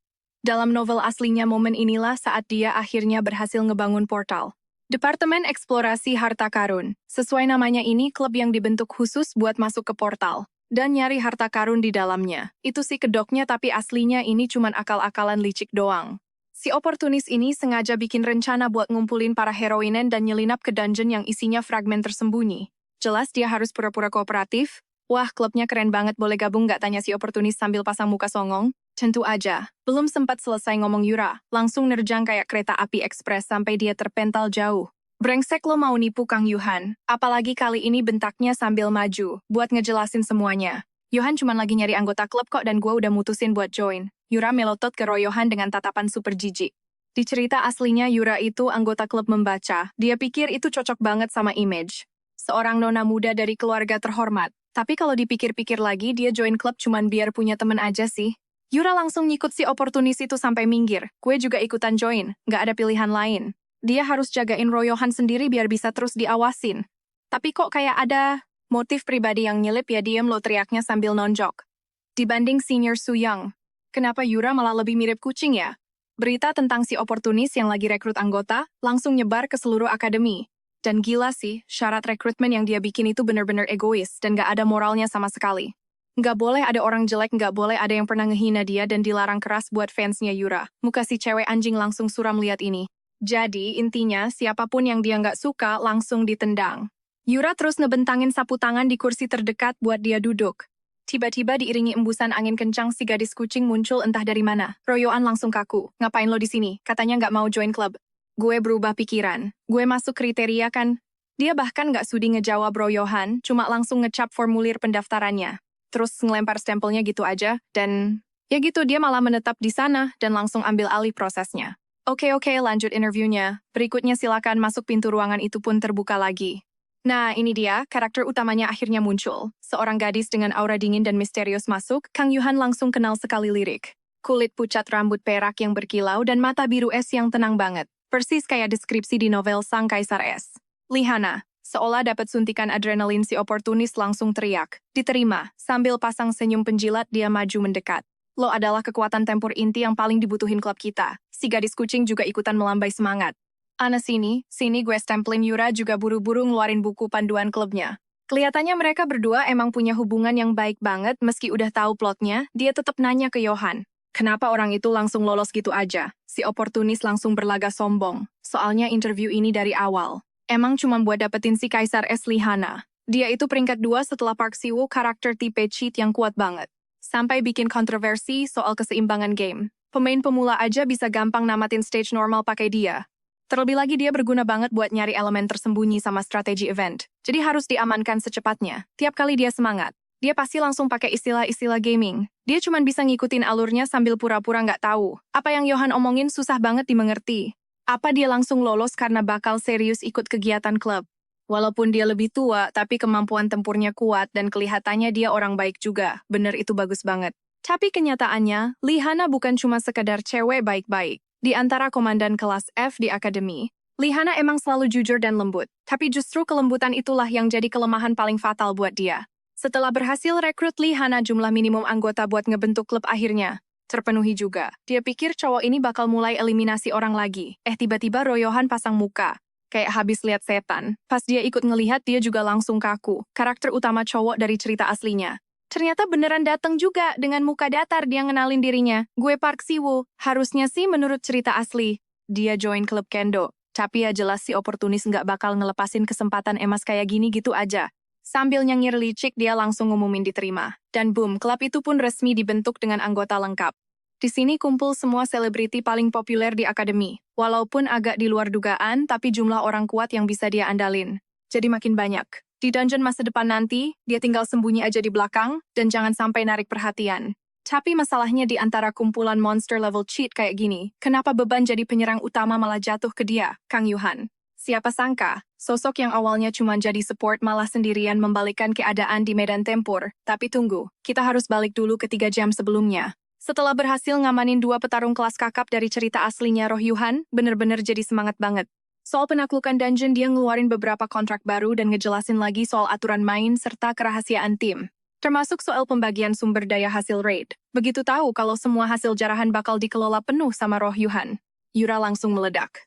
Dalam novel aslinya momen inilah saat dia akhirnya berhasil ngebangun portal. Departemen Eksplorasi Harta Karun. Sesuai namanya ini klub yang dibentuk khusus buat masuk ke portal. Dan nyari harta karun di dalamnya. Itu sih kedoknya tapi aslinya ini cuman akal-akalan licik doang. Si oportunis ini sengaja bikin rencana buat ngumpulin para heroinen dan nyelinap ke dungeon yang isinya fragmen tersembunyi. Jelas dia harus pura-pura kooperatif. Wah, klubnya keren banget, boleh gabung nggak, tanya si oportunis sambil pasang muka songong. Tentu aja. Belum sempat selesai ngomong Yura, langsung nerjang kayak kereta api ekspres sampai dia terpental jauh. Brengsek lo mau nipu Kang Yuhan, apalagi kali ini bentaknya sambil maju, buat ngejelasin semuanya. Yohan cuman lagi nyari anggota klub kok dan gue udah mutusin buat join. Yura melotot ke Ro Yohan dengan tatapan super jijik. Di cerita aslinya Yura itu anggota klub membaca, dia pikir itu cocok banget sama image. Seorang nona muda dari keluarga terhormat. Tapi kalau dipikir-pikir lagi dia join klub cuman biar punya temen aja sih. Yura langsung ngikut si oportunis itu sampai minggir. Gue juga ikutan join, nggak ada pilihan lain. Dia harus jagain Ro Yohan sendiri biar bisa terus diawasin. Tapi kok kayak ada motif pribadi yang nyelip ya, diem lo, teriaknya sambil nonjok. Dibanding senior Su Young, kenapa Yura malah lebih mirip kucing ya? Berita tentang si oportunis yang lagi rekrut anggota langsung nyebar ke seluruh akademi. Dan gila sih, syarat rekrutmen yang dia bikin itu bener-bener egois dan gak ada moralnya sama sekali. Nggak boleh ada orang jelek, nggak boleh ada yang pernah ngehina dia dan dilarang keras buat fansnya Yura. Muka si cewek anjing langsung suram lihat ini. Jadi, intinya siapapun yang dia nggak suka langsung ditendang. Yura terus ngebentangin sapu tangan di kursi terdekat buat dia duduk. Tiba-tiba diiringi embusan angin kencang si gadis kucing muncul entah dari mana. Ro Yohan langsung kaku. Ngapain lo di sini? Katanya nggak mau join klub. Gue berubah pikiran. Gue masuk kriteria kan? Dia bahkan nggak sudi ngejawab Ro Yohan, cuma langsung ngecap formulir pendaftarannya. Terus ngelempar stempelnya gitu aja, dan ya gitu dia malah menetap di sana dan langsung ambil alih prosesnya. Oke, lanjut interviewnya. Berikutnya silakan masuk, pintu ruangan itu pun terbuka lagi. Nah, ini dia, karakter utamanya akhirnya muncul. Seorang gadis dengan aura dingin dan misterius masuk, Kang Yuhan langsung kenal sekali lirik. Kulit pucat, rambut perak yang berkilau, dan mata biru es yang tenang banget. Persis kayak deskripsi di novel Sang Kaisar Es. Lihana, seolah dapat suntikan adrenalin si oportunis langsung teriak. Diterima, sambil pasang senyum penjilat dia maju mendekat. Lo adalah kekuatan tempur inti yang paling dibutuhin klub kita. Si gadis kucing juga ikutan melambai semangat. Ana sini gue stempelin. Yura juga buru-buru ngeluarin buku panduan klubnya. Kelihatannya mereka berdua emang punya hubungan yang baik banget, meski udah tahu plotnya, dia tetap nanya ke Yohan. Kenapa orang itu langsung lolos gitu aja? Si oportunis langsung berlagak sombong. Soalnya interview ini dari awal emang cuma buat dapetin si Kaisar Es Lihana. Dia itu peringkat 2 setelah Park Si-woo, karakter tipe cheat yang kuat banget. Sampai bikin kontroversi soal keseimbangan game. Pemain pemula aja bisa gampang namatin stage normal pakai dia. Terlebih lagi dia berguna banget buat nyari elemen tersembunyi sama strategi event. Jadi harus diamankan secepatnya. Tiap kali dia semangat, dia pasti langsung pakai istilah-istilah gaming. Dia cuma bisa ngikutin alurnya sambil pura-pura nggak tahu. Apa yang Johan omongin susah banget dimengerti. Apa dia langsung lolos karena bakal serius ikut kegiatan klub? Walaupun dia lebih tua, tapi kemampuan tempurnya kuat dan kelihatannya dia orang baik juga. Bener itu bagus banget. Tapi kenyataannya, Lihana bukan cuma sekadar cewek baik-baik. Di antara komandan kelas F di akademi, Lihana emang selalu jujur dan lembut. Tapi justru kelembutan itulah yang jadi kelemahan paling fatal buat dia. Setelah berhasil rekrut Lihana, jumlah minimum anggota buat ngebentuk klub akhirnya terpenuhi juga. Dia pikir cowok ini bakal mulai eliminasi orang lagi. Tiba-tiba Royohan pasang muka. Kayak habis lihat setan. Pas dia ikut ngelihat, dia juga langsung kaku. Karakter utama cowok dari cerita aslinya. Ternyata beneran dateng juga dengan muka datar dia ngenalin dirinya. Gue Park Si-woo. Harusnya sih menurut cerita asli, dia join klub kendo. Tapi ya jelas si oportunis nggak bakal ngelepasin kesempatan emas kayak gini gitu aja. Sambil nyengir licik, dia langsung ngumumin diterima. Dan boom, klub itu pun resmi dibentuk dengan anggota lengkap. Di sini kumpul semua selebriti paling populer di akademi. Walaupun agak di luar dugaan, tapi jumlah orang kuat yang bisa dia andalin jadi makin banyak. Di dungeon masa depan nanti, dia tinggal sembunyi aja di belakang, dan jangan sampai narik perhatian. Tapi masalahnya di antara kumpulan monster level cheat kayak gini, kenapa beban jadi penyerang utama malah jatuh ke dia, Kang Yuhan? Siapa sangka, sosok yang awalnya cuma jadi support malah sendirian membalikkan keadaan di medan tempur. Tapi tunggu, kita harus balik dulu ke 3 jam sebelumnya. Setelah berhasil ngamanin 2 petarung kelas kakap dari cerita aslinya Roh Yuhan, bener-bener jadi semangat banget. Soal penaklukan dungeon, dia ngeluarin beberapa kontrak baru dan ngejelasin lagi soal aturan main serta kerahasiaan tim. Termasuk soal pembagian sumber daya hasil raid. Begitu tahu kalau semua hasil jarahan bakal dikelola penuh sama Roh Yuhan, Yura langsung meledak.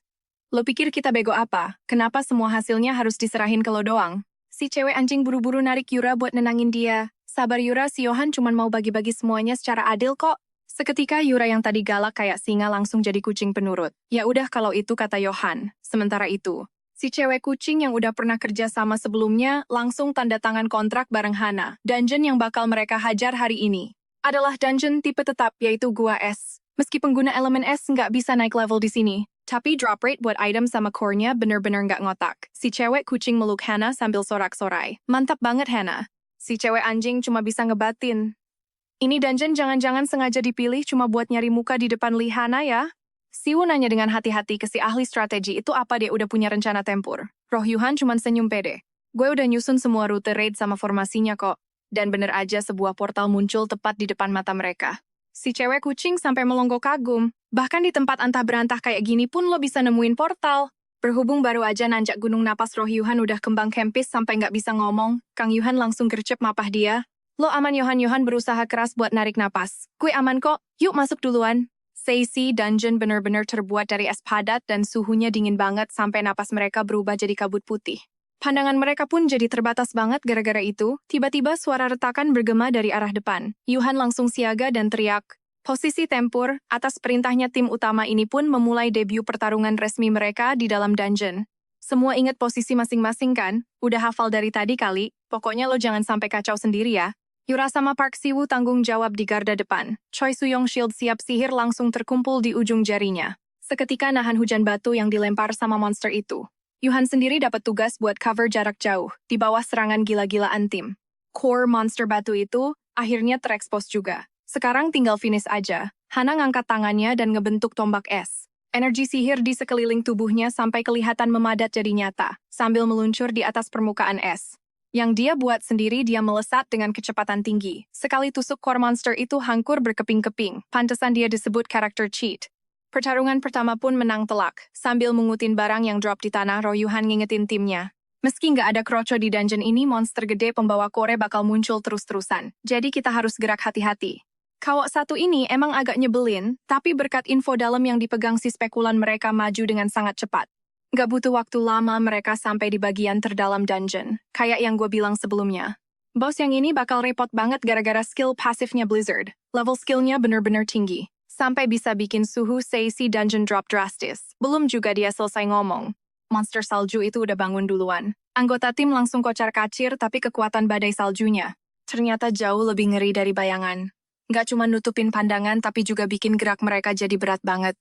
Lo pikir kita bego apa? Kenapa semua hasilnya harus diserahin ke lo doang? Si cewek anjing buru-buru narik Yura buat nenangin dia. Sabar Yura, si Johan cuma mau bagi-bagi semuanya secara adil kok. Seketika Yura yang tadi galak kayak singa langsung jadi kucing penurut. Ya udah kalau itu, kata Johan. Sementara itu, si cewek kucing yang udah pernah kerja sama sebelumnya langsung tanda tangan kontrak bareng Hana. Dungeon yang bakal mereka hajar hari ini adalah dungeon tipe tetap, yaitu Gua S. Meski pengguna elemen S nggak bisa naik level di sini, tapi drop rate buat item sama core-nya bener-bener nggak ngotak. Si cewek kucing meluk Hana sambil sorak-sorai. Mantap banget Hana. Si cewek anjing cuma bisa ngebatin. Ini dungeon jangan-jangan sengaja dipilih cuma buat nyari muka di depan Lihana ya? Si-woo nanya dengan hati-hati ke si ahli strategi itu apa dia udah punya rencana tempur. Roh Yuhan cuma senyum pede. Gue udah nyusun semua rute raid sama formasinya kok. Dan bener aja sebuah portal muncul tepat di depan mata mereka. Si cewek kucing sampai melonggok kagum. Bahkan di tempat antah berantah kayak gini pun lo bisa nemuin portal. Berhubung baru aja nanjak gunung, napas Roh Yuhan udah kembang kempis sampai nggak bisa ngomong. Kang Yuhan langsung gercep mapah dia. Lo aman Johan? Johan berusaha keras buat narik napas. Gue aman kok, yuk masuk duluan. Seisi dungeon bener-bener terbuat dari es padat dan suhunya dingin banget sampai napas mereka berubah jadi kabut putih. Pandangan mereka pun jadi terbatas banget gara-gara itu. Tiba-tiba suara retakan bergema dari arah depan. Johan langsung siaga dan teriak. Posisi tempur, atas perintahnya tim utama ini pun memulai debut pertarungan resmi mereka di dalam dungeon. Semua inget posisi masing-masing kan? Udah hafal dari tadi kali, pokoknya lo jangan sampai kacau sendiri ya. Yura sama Park Si-woo tanggung jawab di garda depan. Choi Soo-young shield siap sihir langsung terkumpul di ujung jarinya. Seketika nahan hujan batu yang dilempar sama monster itu. Yuhan sendiri dapat tugas buat cover jarak jauh, di bawah serangan gila-gilaan tim. Core monster batu itu akhirnya terekspos juga. Sekarang tinggal finish aja. Hana ngangkat tangannya dan ngebentuk tombak es. Energi sihir di sekeliling tubuhnya sampai kelihatan memadat jadi nyata, sambil meluncur di atas permukaan es. Yang dia buat sendiri, dia melesat dengan kecepatan tinggi. Sekali tusuk, core monster itu hancur berkeping-keping. Pantesan dia disebut karakter cheat. Pertarungan pertama pun menang telak. Sambil mengutin barang yang drop di tanah, Roh Yuhan ngingetin timnya. Meski nggak ada kroco di dungeon ini, monster gede pembawa core bakal muncul terus-terusan. Jadi kita harus gerak hati-hati. Kawok satu ini emang agak nyebelin, tapi berkat info dalam yang dipegang si spekulan, mereka maju dengan sangat cepat. Gak butuh waktu lama mereka sampai di bagian terdalam dungeon, kayak yang gue bilang sebelumnya. Bos yang ini bakal repot banget gara-gara skill pasifnya Blizzard. Level skillnya bener-bener tinggi, sampai bisa bikin suhu seisi dungeon drop drastis. Belum juga dia selesai ngomong, monster salju itu udah bangun duluan. Anggota tim langsung kocar-kacir, tapi kekuatan badai saljunya ternyata jauh lebih ngeri dari bayangan. Gak cuma nutupin pandangan, tapi juga bikin gerak mereka jadi berat banget.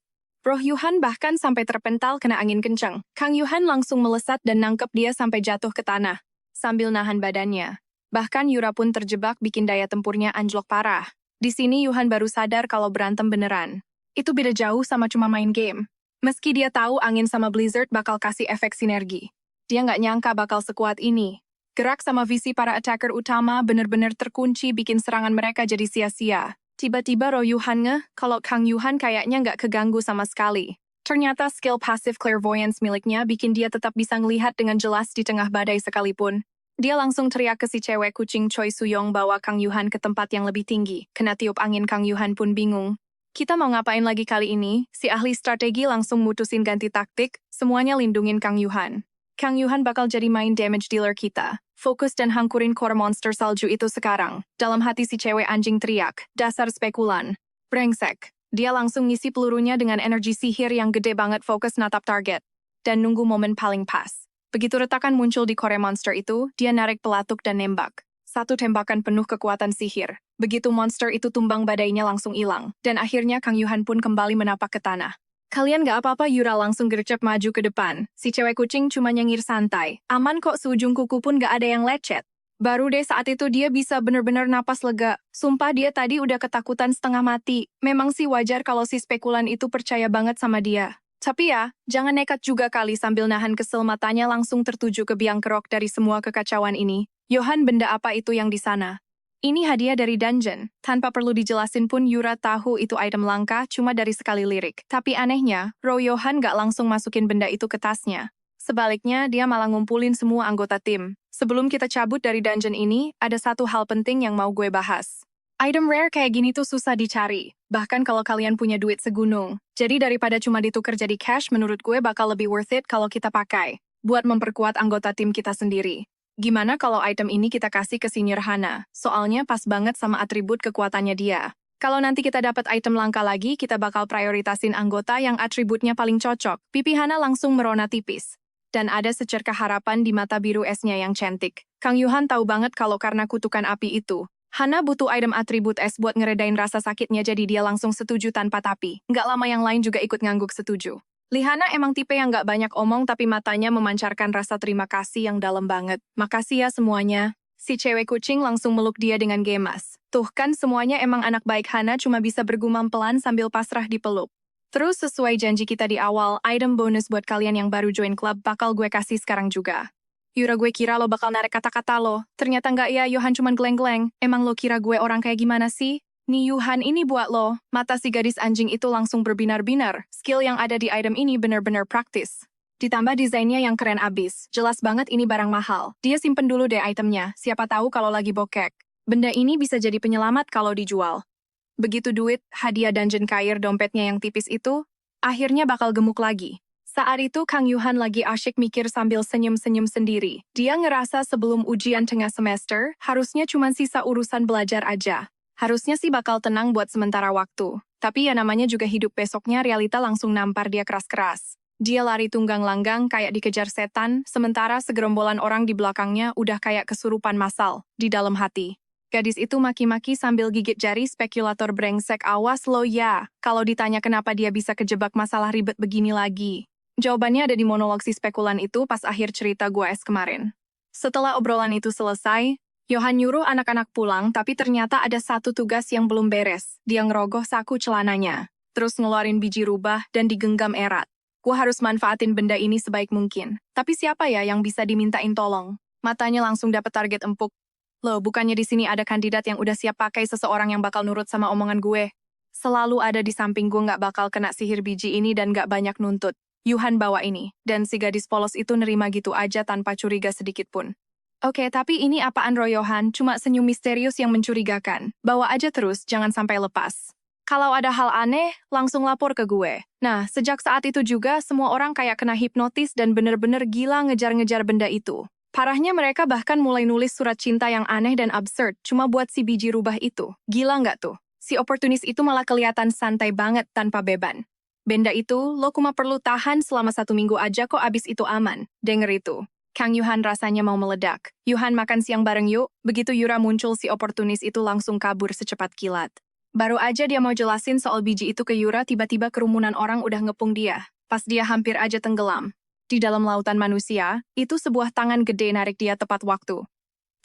Roh Yuhan bahkan sampai terpental kena angin kencang. Kang Yuhan langsung melesat dan nangkep dia sampai jatuh ke tanah, sambil nahan badannya. Bahkan Yura pun terjebak bikin daya tempurnya anjlok parah. Di sini Yuhan baru sadar kalau berantem beneran. Itu beda jauh sama cuma main game. Meski dia tahu angin sama Blizzard bakal kasih efek sinergi, dia nggak nyangka bakal sekuat ini. Gerak sama visi para attacker utama bener-bener terkunci bikin serangan mereka jadi sia-sia. Tiba-tiba Roh Yuhan ngeh kalau Kang Yuhan kayaknya nggak keganggu sama sekali. Ternyata skill passive clairvoyance miliknya bikin dia tetap bisa ngelihat dengan jelas di tengah badai sekalipun. Dia langsung teriak ke si cewek kucing Choi Suyong bawa Kang Yuhan ke tempat yang lebih tinggi. Kena tiup angin Kang Yuhan pun bingung. Kita mau ngapain lagi kali ini? Si ahli strategi langsung mutusin ganti taktik, semuanya lindungin Kang Yuhan. Kang Yuhan bakal jadi main damage dealer kita. Fokus dan hancurin core monster salju itu sekarang. Dalam hati si cewek anjing teriak, dasar spekulan. Brengsek. Dia langsung ngisi pelurunya dengan energi sihir yang gede banget fokus natap target. Dan nunggu momen paling pas. Begitu retakan muncul di core monster itu, dia narik pelatuk dan nembak. Satu tembakan penuh kekuatan sihir. Begitu monster itu tumbang badainya langsung hilang. Dan akhirnya Kang Yuhan pun kembali menapak ke tanah. Kalian gak apa-apa, Yura langsung gercep maju ke depan. Si cewek kucing cuma nyengir santai. Aman kok, seujung kuku pun gak ada yang lecet. Baru deh saat itu dia bisa bener-bener napas lega. Sumpah dia tadi udah ketakutan setengah mati. Memang sih wajar kalau si spekulan itu percaya banget sama dia. Tapi ya, jangan nekat juga kali. Sambil nahan kesel matanya langsung tertuju ke biang kerok dari semua kekacauan ini. Yohan, benda apa itu yang di sana? Ini hadiah dari dungeon. Tanpa perlu dijelasin pun Yura tahu itu item langka cuma dari sekali lirik. Tapi anehnya, Roh Yohan gak langsung masukin benda itu ke tasnya. Sebaliknya, dia malah ngumpulin semua anggota tim. Sebelum kita cabut dari dungeon ini, ada satu hal penting yang mau gue bahas. Item rare kayak gini tuh susah dicari. Bahkan kalau kalian punya duit segunung. Jadi daripada cuma ditukar jadi cash, menurut gue bakal lebih worth it kalau kita pakai. Buat memperkuat anggota tim kita sendiri. Gimana kalau item ini kita kasih ke Senior Hana? Soalnya pas banget sama atribut kekuatannya dia. Kalau nanti kita dapat item langka lagi, kita bakal prioritasin anggota yang atributnya paling cocok. Pipi Hana langsung merona tipis. Dan ada secerkah harapan di mata biru esnya yang cantik. Kang Yuhan tahu banget kalau karena kutukan api itu, Hana butuh item atribut es buat ngeredain rasa sakitnya, jadi dia langsung setuju tanpa tapi. Nggak lama yang lain juga ikut ngangguk setuju. Lihana emang tipe yang gak banyak omong tapi matanya memancarkan rasa terima kasih yang dalam banget. Makasih ya semuanya. Si cewek kucing langsung meluk dia dengan gemas. Tuh kan semuanya emang anak baik. Hana cuma bisa bergumam pelan sambil pasrah dipeluk. Terus sesuai janji kita di awal, item bonus buat kalian yang baru join klub bakal gue kasih sekarang juga. Yura, gue kira lo bakal narik kata-kata lo. Ternyata nggak ya, Yohan cuman geleng-geleng. Emang lo kira gue orang kayak gimana sih? Nih Yuhan, ini buat lo. Mata si gadis anjing itu langsung berbinar-binar. Skill yang ada di item ini bener-bener praktis. Ditambah desainnya yang keren abis. Jelas banget ini barang mahal. Dia simpen dulu deh itemnya. Siapa tahu kalau lagi bokek. Benda ini bisa jadi penyelamat kalau dijual. Begitu duit, hadiah dungeon cair dompetnya yang tipis itu, akhirnya bakal gemuk lagi. Saat itu Kang Yuhan lagi asyik mikir sambil senyum-senyum sendiri. Dia ngerasa sebelum ujian tengah semester, harusnya cuma sisa urusan belajar aja. Harusnya sih bakal tenang buat sementara waktu. Tapi ya namanya juga hidup, besoknya realita langsung nampar dia keras-keras. Dia lari tunggang langgang kayak dikejar setan, sementara segerombolan orang di belakangnya udah kayak kesurupan massal di dalam hati. Gadis itu maki-maki sambil gigit jari, spekulator brengsek, awas lo ya. Kalau ditanya kenapa dia bisa kejebak masalah ribet begini lagi. Jawabannya ada di monolog si spekulan itu pas akhir cerita gua kemarin. Setelah obrolan itu selesai, Yohan nyuruh anak-anak pulang, tapi ternyata ada satu tugas yang belum beres. Dia ngerogoh saku celananya, terus ngeluarin biji rubah dan digenggam erat. Gua harus manfaatin benda ini sebaik mungkin. Tapi siapa ya yang bisa dimintain tolong? Matanya langsung dapet target empuk. Loh, bukannya di sini ada kandidat yang udah siap pakai seseorang yang bakal nurut sama omongan gue. Selalu ada di samping gue, nggak bakal kena sihir biji ini dan nggak banyak nuntut. Yuhan bawa ini, dan si gadis polos itu nerima gitu aja tanpa curiga sedikit pun. Oke, tapi ini apaan Roh Yohan? Cuma senyum misterius yang mencurigakan. Bawa aja terus, jangan sampai lepas. Kalau ada hal aneh, langsung lapor ke gue. Nah, sejak saat itu juga semua orang kayak kena hipnotis dan bener-bener gila ngejar-ngejar benda itu. Parahnya mereka bahkan mulai nulis surat cinta yang aneh dan absurd cuma buat si biji rubah itu. Gila nggak tuh? Si oportunis itu malah kelihatan santai banget tanpa beban. Benda itu, lo cuma perlu tahan selama 1 minggu aja kok, abis itu aman. Denger itu. Kang Yuhan rasanya mau meledak. Yuhan, makan siang bareng yuk. Begitu Yura muncul, si oportunis itu langsung kabur secepat kilat. Baru aja dia mau jelasin soal biji itu ke Yura, tiba-tiba kerumunan orang udah ngepung dia. Pas dia hampir aja tenggelam. Di dalam lautan manusia, itu sebuah tangan gede narik dia tepat waktu.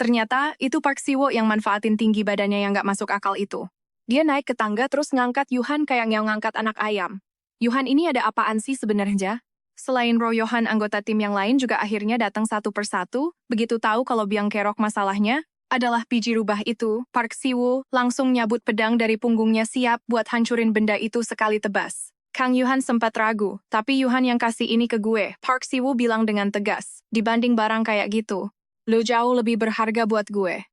Ternyata, itu Park Siwo yang manfaatin tinggi badannya yang gak masuk akal itu. Dia naik ke tangga terus ngangkat Yuhan kayak ngangkat anak ayam. Yuhan ini ada apaan sih sebenarnya? Selain Ro Yohan, anggota tim yang lain juga akhirnya datang satu persatu, begitu tahu kalau Biang Kerok masalahnya adalah biji rubah itu, Park Siwoo langsung nyabut pedang dari punggungnya siap buat hancurin benda itu sekali tebas. Kang Yuhan sempat ragu, tapi Yuhan yang kasih ini ke gue, Park Siwoo bilang dengan tegas, dibanding barang kayak gitu, lo jauh lebih berharga buat gue.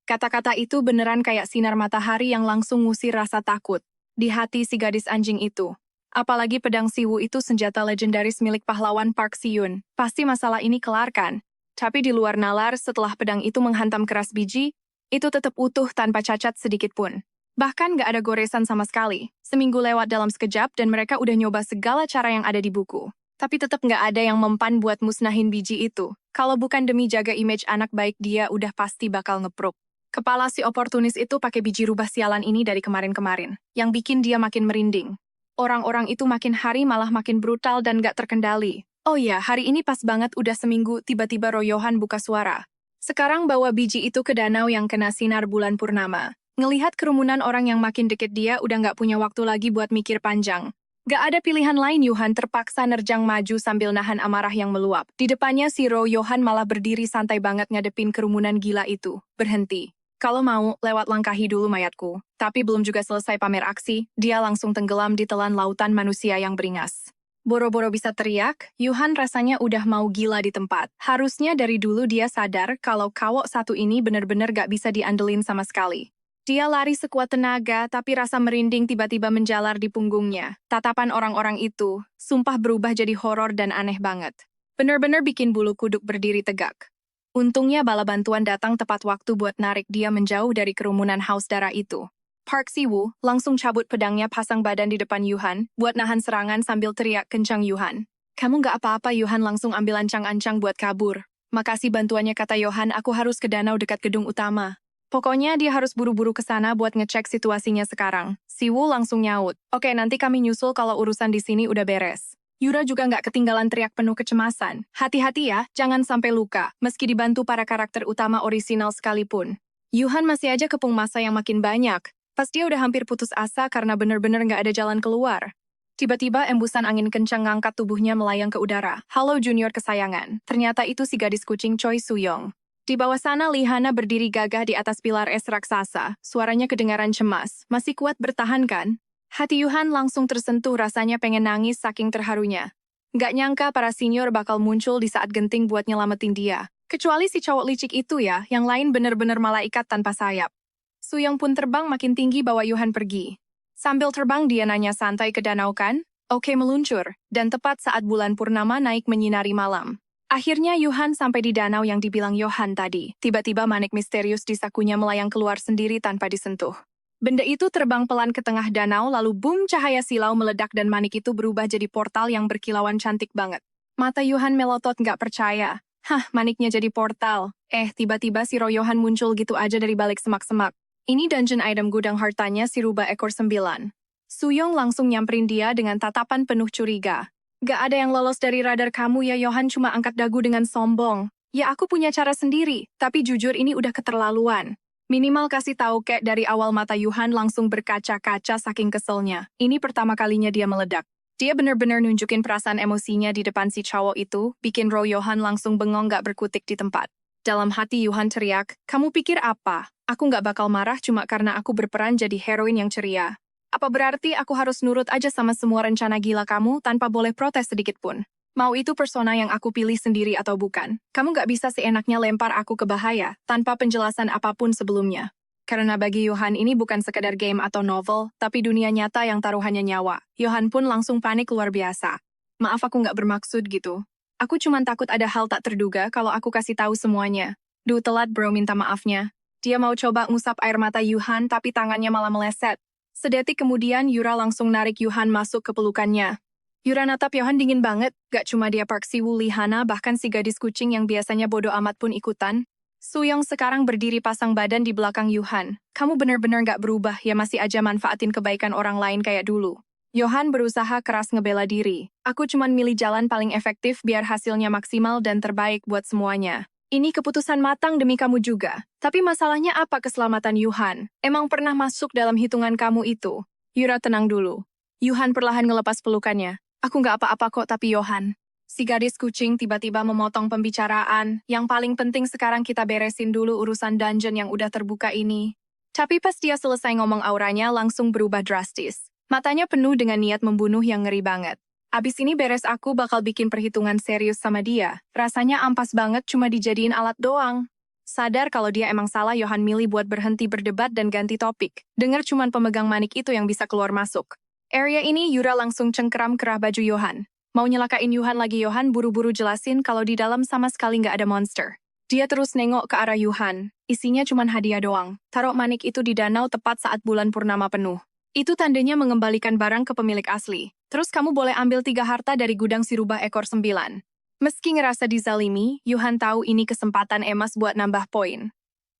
Kata-kata itu beneran kayak sinar matahari yang langsung ngusir rasa takut di hati si gadis anjing itu. Apalagi pedang Siwoo itu senjata legendaris milik pahlawan Park Siyun. Pasti masalah ini kelar kan? Tapi di luar nalar, setelah pedang itu menghantam keras biji, itu tetap utuh tanpa cacat sedikit pun. Bahkan gak ada goresan sama sekali. Seminggu lewat dalam sekejap dan mereka udah nyoba segala cara yang ada di buku. Tapi tetap gak ada yang mempan buat musnahin biji itu. Kalau bukan demi jaga image anak baik dia udah pasti bakal ngepruk. Kepala si oportunis itu pakai biji rubah sialan ini dari kemarin-kemarin, yang bikin dia makin merinding. Orang-orang itu makin hari malah makin brutal dan gak terkendali. Oh ya, hari ini pas banget udah seminggu tiba-tiba Ro Yohan buka suara. Sekarang bawa biji itu ke danau yang kena sinar bulan purnama. Ngelihat kerumunan orang yang makin deket dia udah gak punya waktu lagi buat mikir panjang. Gak ada pilihan lain, Yuhan terpaksa nerjang maju sambil nahan amarah yang meluap. Di depannya si Ro Yohan malah berdiri santai banget ngadepin kerumunan gila itu. Berhenti. Kalau mau, lewat langkahi dulu mayatku. Tapi belum juga selesai pamer aksi, dia langsung tenggelam di telan lautan manusia yang beringas. Boro-boro bisa teriak, Yuhan rasanya udah mau gila di tempat. Harusnya dari dulu dia sadar kalau kawok satu ini bener-bener gak bisa diandelin sama sekali. Dia lari sekuat tenaga, tapi rasa merinding tiba-tiba menjalar di punggungnya. Tatapan orang-orang itu, sumpah berubah jadi horor dan aneh banget. Bener-bener bikin bulu kuduk berdiri tegak. Untungnya bala bantuan datang tepat waktu buat narik dia menjauh dari kerumunan haus darah itu. Park Siwoo langsung cabut pedangnya pasang badan di depan Yuhan, buat nahan serangan sambil teriak kencang Yuhan. Kamu gak apa-apa, Yuhan langsung ambil ancang-ancang buat kabur. Makasih bantuannya, kata Yuhan, aku harus ke danau dekat gedung utama. Pokoknya dia harus buru-buru ke sana buat ngecek situasinya sekarang. Siwoo langsung nyaut. Oke, nanti kami nyusul kalau urusan di sini udah beres. Yura juga gak ketinggalan teriak penuh kecemasan. Hati-hati ya, jangan sampai luka, meski dibantu para karakter utama orisinal sekalipun. Yuhan masih aja kepung masa yang makin banyak. Pas dia udah hampir putus asa karena bener-bener gak ada jalan keluar. Tiba-tiba embusan angin kencang ngangkat tubuhnya melayang ke udara. Halo junior kesayangan, ternyata itu si gadis kucing Choi Soo-young. Di bawah sana Lihana berdiri gagah di atas pilar es raksasa. Suaranya kedengaran cemas. Masih kuat bertahan kan? Hati Yuhan langsung tersentuh, rasanya pengen nangis saking terharunya. Gak nyangka para senior bakal muncul di saat genting buat nyelamatin dia. Kecuali si cowok licik itu ya, yang lain bener-bener malaikat tanpa sayap. Soo-young pun terbang makin tinggi bawa Yuhan pergi. Sambil terbang dia nanya santai ke danau kan? Oke, meluncur. Dan tepat saat bulan purnama naik menyinari malam. Akhirnya Yuhan sampai di danau yang dibilang Yohan tadi. Tiba-tiba manik misterius di sakunya melayang keluar sendiri tanpa disentuh. Benda itu terbang pelan ke tengah danau lalu boom, cahaya silau meledak dan manik itu berubah jadi portal yang berkilauan cantik banget. Mata Yuhan melotot gak percaya. Hah, maniknya jadi portal. Tiba-tiba si Ro Yohan muncul gitu aja dari balik semak-semak. Ini dungeon item gudang hartanya si rubah ekor 9. Soo-young langsung nyamperin dia dengan tatapan penuh curiga. Gak ada yang lolos dari radar kamu ya, Yohan cuma angkat dagu dengan sombong. Ya aku punya cara sendiri, tapi jujur ini udah keterlaluan. Minimal kasih tahu kek dari awal. Mata Yuhan langsung berkaca-kaca saking keselnya. Ini pertama kalinya dia meledak. Dia bener-bener nunjukin perasaan emosinya di depan si cowok itu, bikin Ro Yohan langsung bengong gak berkutik di tempat. Dalam hati Yuhan teriak, kamu pikir apa? Aku gak bakal marah cuma karena aku berperan jadi heroin yang ceria. Apa berarti aku harus nurut aja sama semua rencana gila kamu tanpa boleh protes sedikit pun? Mau itu persona yang aku pilih sendiri atau bukan, kamu gak bisa seenaknya lempar aku ke bahaya tanpa penjelasan apapun sebelumnya. Karena bagi Yohan ini bukan sekadar game atau novel, tapi dunia nyata yang taruhannya nyawa. Yohan pun langsung panik luar biasa. Maaf aku gak bermaksud gitu. Aku cuma takut ada hal tak terduga kalau aku kasih tahu semuanya. Duh telat bro, minta maafnya. Dia mau coba ngusap air mata Yuhan tapi tangannya malah meleset. Sedetik kemudian Yura langsung narik Yuhan masuk ke pelukannya. Yura natap Yohan dingin banget, gak cuma dia, Park Siwoo, Lihana, bahkan si gadis kucing yang biasanya bodoh amat pun ikutan. Suyong sekarang berdiri pasang badan di belakang Yuhan. Kamu bener-bener nggak berubah ya, masih aja manfaatin kebaikan orang lain kayak dulu. Yohan berusaha keras ngebela diri. Aku cuman milih jalan paling efektif biar hasilnya maksimal dan terbaik buat semuanya. Ini keputusan matang demi kamu juga. Tapi masalahnya apa keselamatan Yuhan? Emang pernah masuk dalam hitungan kamu itu? Yura tenang dulu. Yuhan perlahan ngelepas pelukannya. Aku nggak apa-apa kok, tapi Yohan. Si gadis kucing tiba-tiba memotong pembicaraan. Yang paling penting sekarang kita beresin dulu urusan dungeon yang udah terbuka ini. Tapi pas dia selesai ngomong, auranya langsung berubah drastis. Matanya penuh dengan niat membunuh yang ngeri banget. Abis ini beres aku bakal bikin perhitungan serius sama dia. Rasanya ampas banget cuma dijadiin alat doang. Sadar kalau dia emang salah, Yohan milih buat berhenti berdebat dan ganti topik. Dengar cuman pemegang manik itu yang bisa keluar masuk. Area ini Yura langsung cengkeram kerah baju Yohan. Mau nyelakain Yuhan lagi. Yohan buru-buru jelasin kalau di dalam sama sekali nggak ada monster. Dia terus nengok ke arah Yuhan. Isinya cuman hadiah doang. Taruh manik itu di danau tepat saat bulan purnama penuh. Itu tandanya mengembalikan barang ke pemilik asli. Terus kamu boleh ambil 3 harta dari gudang si rubah ekor 9. Meski ngerasa dizalimi, Yuhan tahu ini kesempatan emas buat nambah poin.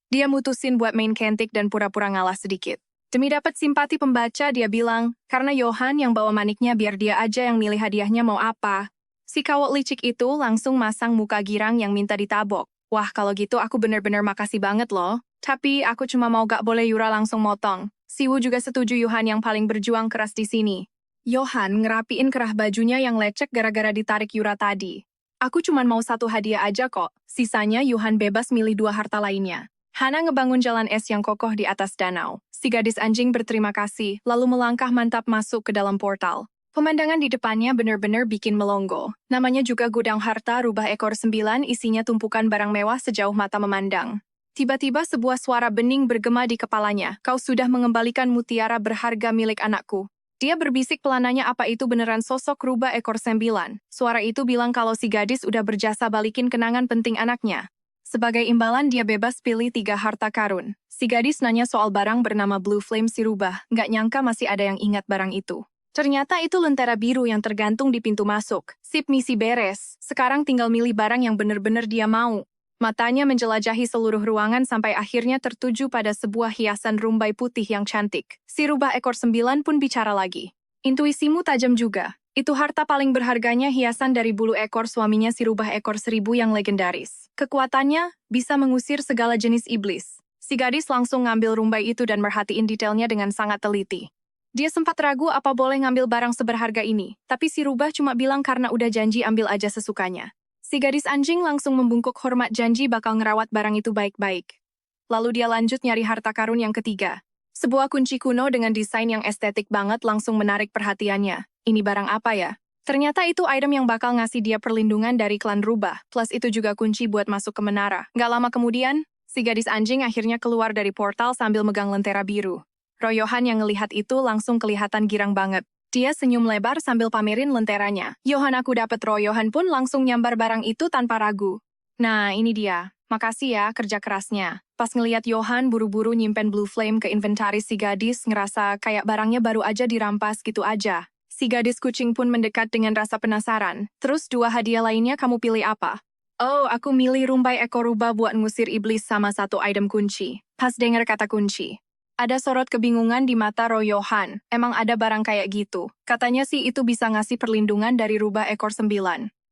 Dia mutusin buat main kentik dan pura-pura ngalah sedikit. Demi dapat simpati pembaca, dia bilang, karena Yohan yang bawa maniknya biar dia aja yang milih hadiahnya mau apa. Si kawok licik itu langsung masang muka girang yang minta ditabok. Wah, kalau gitu aku bener-bener makasih banget loh. Tapi aku cuma mau gak boleh. Yura langsung motong. Siwu juga setuju Yuhan yang paling berjuang keras di sini. Yohan ngerapiin kerah bajunya yang lecek gara-gara ditarik Yura tadi. Aku cuma mau 1 hadiah aja kok. Sisanya Yuhan bebas milih 2 harta lainnya. Hana ngebangun jalan es yang kokoh di atas danau. Si gadis anjing berterima kasih, lalu melangkah mantap masuk ke dalam portal. Pemandangan di depannya benar-benar bikin melongo. Namanya juga gudang harta rubah ekor 9, isinya tumpukan barang mewah sejauh mata memandang. Tiba-tiba sebuah suara bening bergema di kepalanya. Kau sudah mengembalikan mutiara berharga milik anakku. Dia berbisik pelananya, apa itu beneran sosok rubah ekor 9? Suara itu bilang kalau si gadis udah berjasa balikin kenangan penting anaknya. Sebagai imbalan dia bebas pilih 3 harta karun. Si gadis nanya soal barang bernama Blue Flame si rubah, nggak nyangka masih ada yang ingat barang itu. Ternyata itu lentera biru yang tergantung di pintu masuk. Sip, misi beres. Sekarang tinggal milih barang yang bener-bener dia mau. Matanya menjelajahi seluruh ruangan sampai akhirnya tertuju pada sebuah hiasan rumbai putih yang cantik. Si rubah ekor 9 pun bicara lagi. Intuisimu tajam juga. Itu harta paling berharganya, hiasan dari bulu ekor suaminya si rubah ekor 1000 yang legendaris. Kekuatannya bisa mengusir segala jenis iblis. Si gadis langsung ngambil rumbai itu dan merhatiin detailnya dengan sangat teliti. Dia sempat ragu apa boleh ngambil barang seberharga ini, tapi si rubah cuma bilang karena udah janji ambil aja sesukanya. Si gadis anjing langsung membungkuk hormat, janji bakal ngerawat barang itu baik-baik. Lalu dia lanjut nyari harta karun yang ketiga. Sebuah kunci kuno dengan desain yang estetik banget langsung menarik perhatiannya. Ini barang apa ya? Ternyata itu item yang bakal ngasih dia perlindungan dari klan rubah, plus itu juga kunci buat masuk ke menara. Gak lama kemudian, si gadis anjing akhirnya keluar dari portal sambil megang lentera biru. Royohan yang ngelihat itu langsung kelihatan girang banget. Dia senyum lebar sambil pamerin lenteranya. Yohan, aku dapet. Royohan pun langsung nyambar barang itu tanpa ragu. Nah, ini dia. Makasih ya kerja kerasnya. Pas ngelihat Yohan buru-buru nyimpen Blue Flame ke inventaris, si gadis ngerasa kayak barangnya baru aja dirampas gitu aja. Si gadis kucing pun mendekat dengan rasa penasaran. Terus 2 hadiah lainnya kamu pilih apa? Oh, aku milih rumbai ekor rubah buat ngusir iblis sama 1 item kunci. Pas denger kata kunci, ada sorot kebingungan di mata Royohan. Emang ada barang kayak gitu? Katanya sih itu bisa ngasih perlindungan dari rubah ekor 9.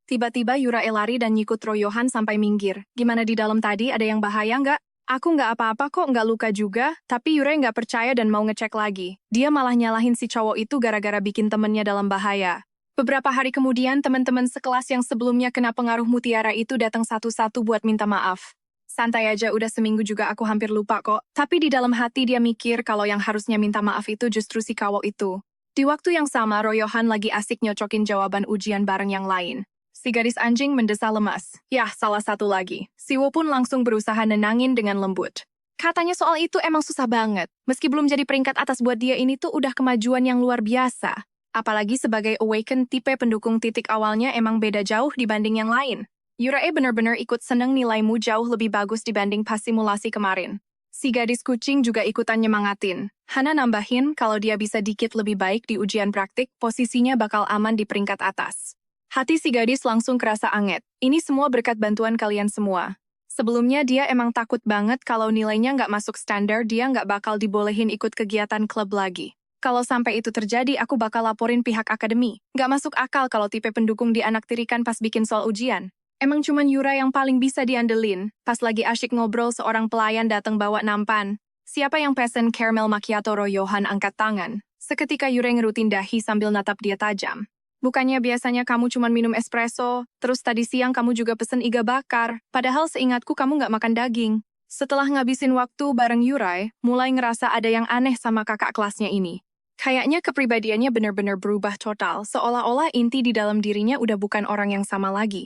Tiba-tiba Yura lari dan nyikut Royohan sampai minggir. Gimana di dalam tadi, ada yang bahaya nggak? Aku nggak apa-apa kok, nggak luka juga. Tapi Yura nggak percaya dan mau ngecek lagi. Dia malah nyalahin si cowok itu gara-gara bikin temennya dalam bahaya. Beberapa hari kemudian, teman-teman sekelas yang sebelumnya kena pengaruh mutiara itu datang satu-satu buat minta maaf. Santai aja, udah seminggu juga aku hampir lupa kok. Tapi di dalam hati dia mikir kalau yang harusnya minta maaf itu justru si cowok itu. Di waktu yang sama, Royohan lagi asik nyocokin jawaban ujian bareng yang lain. Si gadis anjing mendesah lemas. Yah, salah satu lagi. Siwo pun langsung berusaha nenangin dengan lembut. Katanya soal itu emang susah banget. Meski belum jadi peringkat atas, buat dia ini tuh udah kemajuan yang luar biasa. Apalagi sebagai Awaken, tipe pendukung titik awalnya emang beda jauh dibanding yang lain. Yura bener-bener ikut seneng, nilaimu jauh lebih bagus dibanding pas simulasi kemarin. Si gadis kucing juga ikutan nyemangatin. Hana nambahin kalau dia bisa dikit lebih baik di ujian praktik, posisinya bakal aman di peringkat atas. Hati si gadis langsung kerasa anget. Ini semua berkat bantuan kalian semua. Sebelumnya dia emang takut banget kalau nilainya nggak masuk standar, dia nggak bakal dibolehin ikut kegiatan klub lagi. Kalau sampai itu terjadi, aku bakal laporin pihak akademi. Nggak masuk akal kalau tipe pendukung dianaktirikan pas bikin soal ujian. Emang cuman Yura yang paling bisa diandelin. Pas lagi asyik ngobrol, seorang pelayan datang bawa nampan. Siapa yang pesen caramel macchiato? Royohan angkat tangan. Seketika Yura ngerutin dahi sambil natap dia tajam. Bukannya biasanya kamu cuma minum espresso, terus tadi siang kamu juga pesen iga bakar, padahal seingatku kamu nggak makan daging. Setelah ngabisin waktu bareng Yurai, mulai ngerasa ada yang aneh sama kakak kelasnya ini. Kayaknya kepribadiannya benar-benar berubah total, seolah-olah inti di dalam dirinya udah bukan orang yang sama lagi.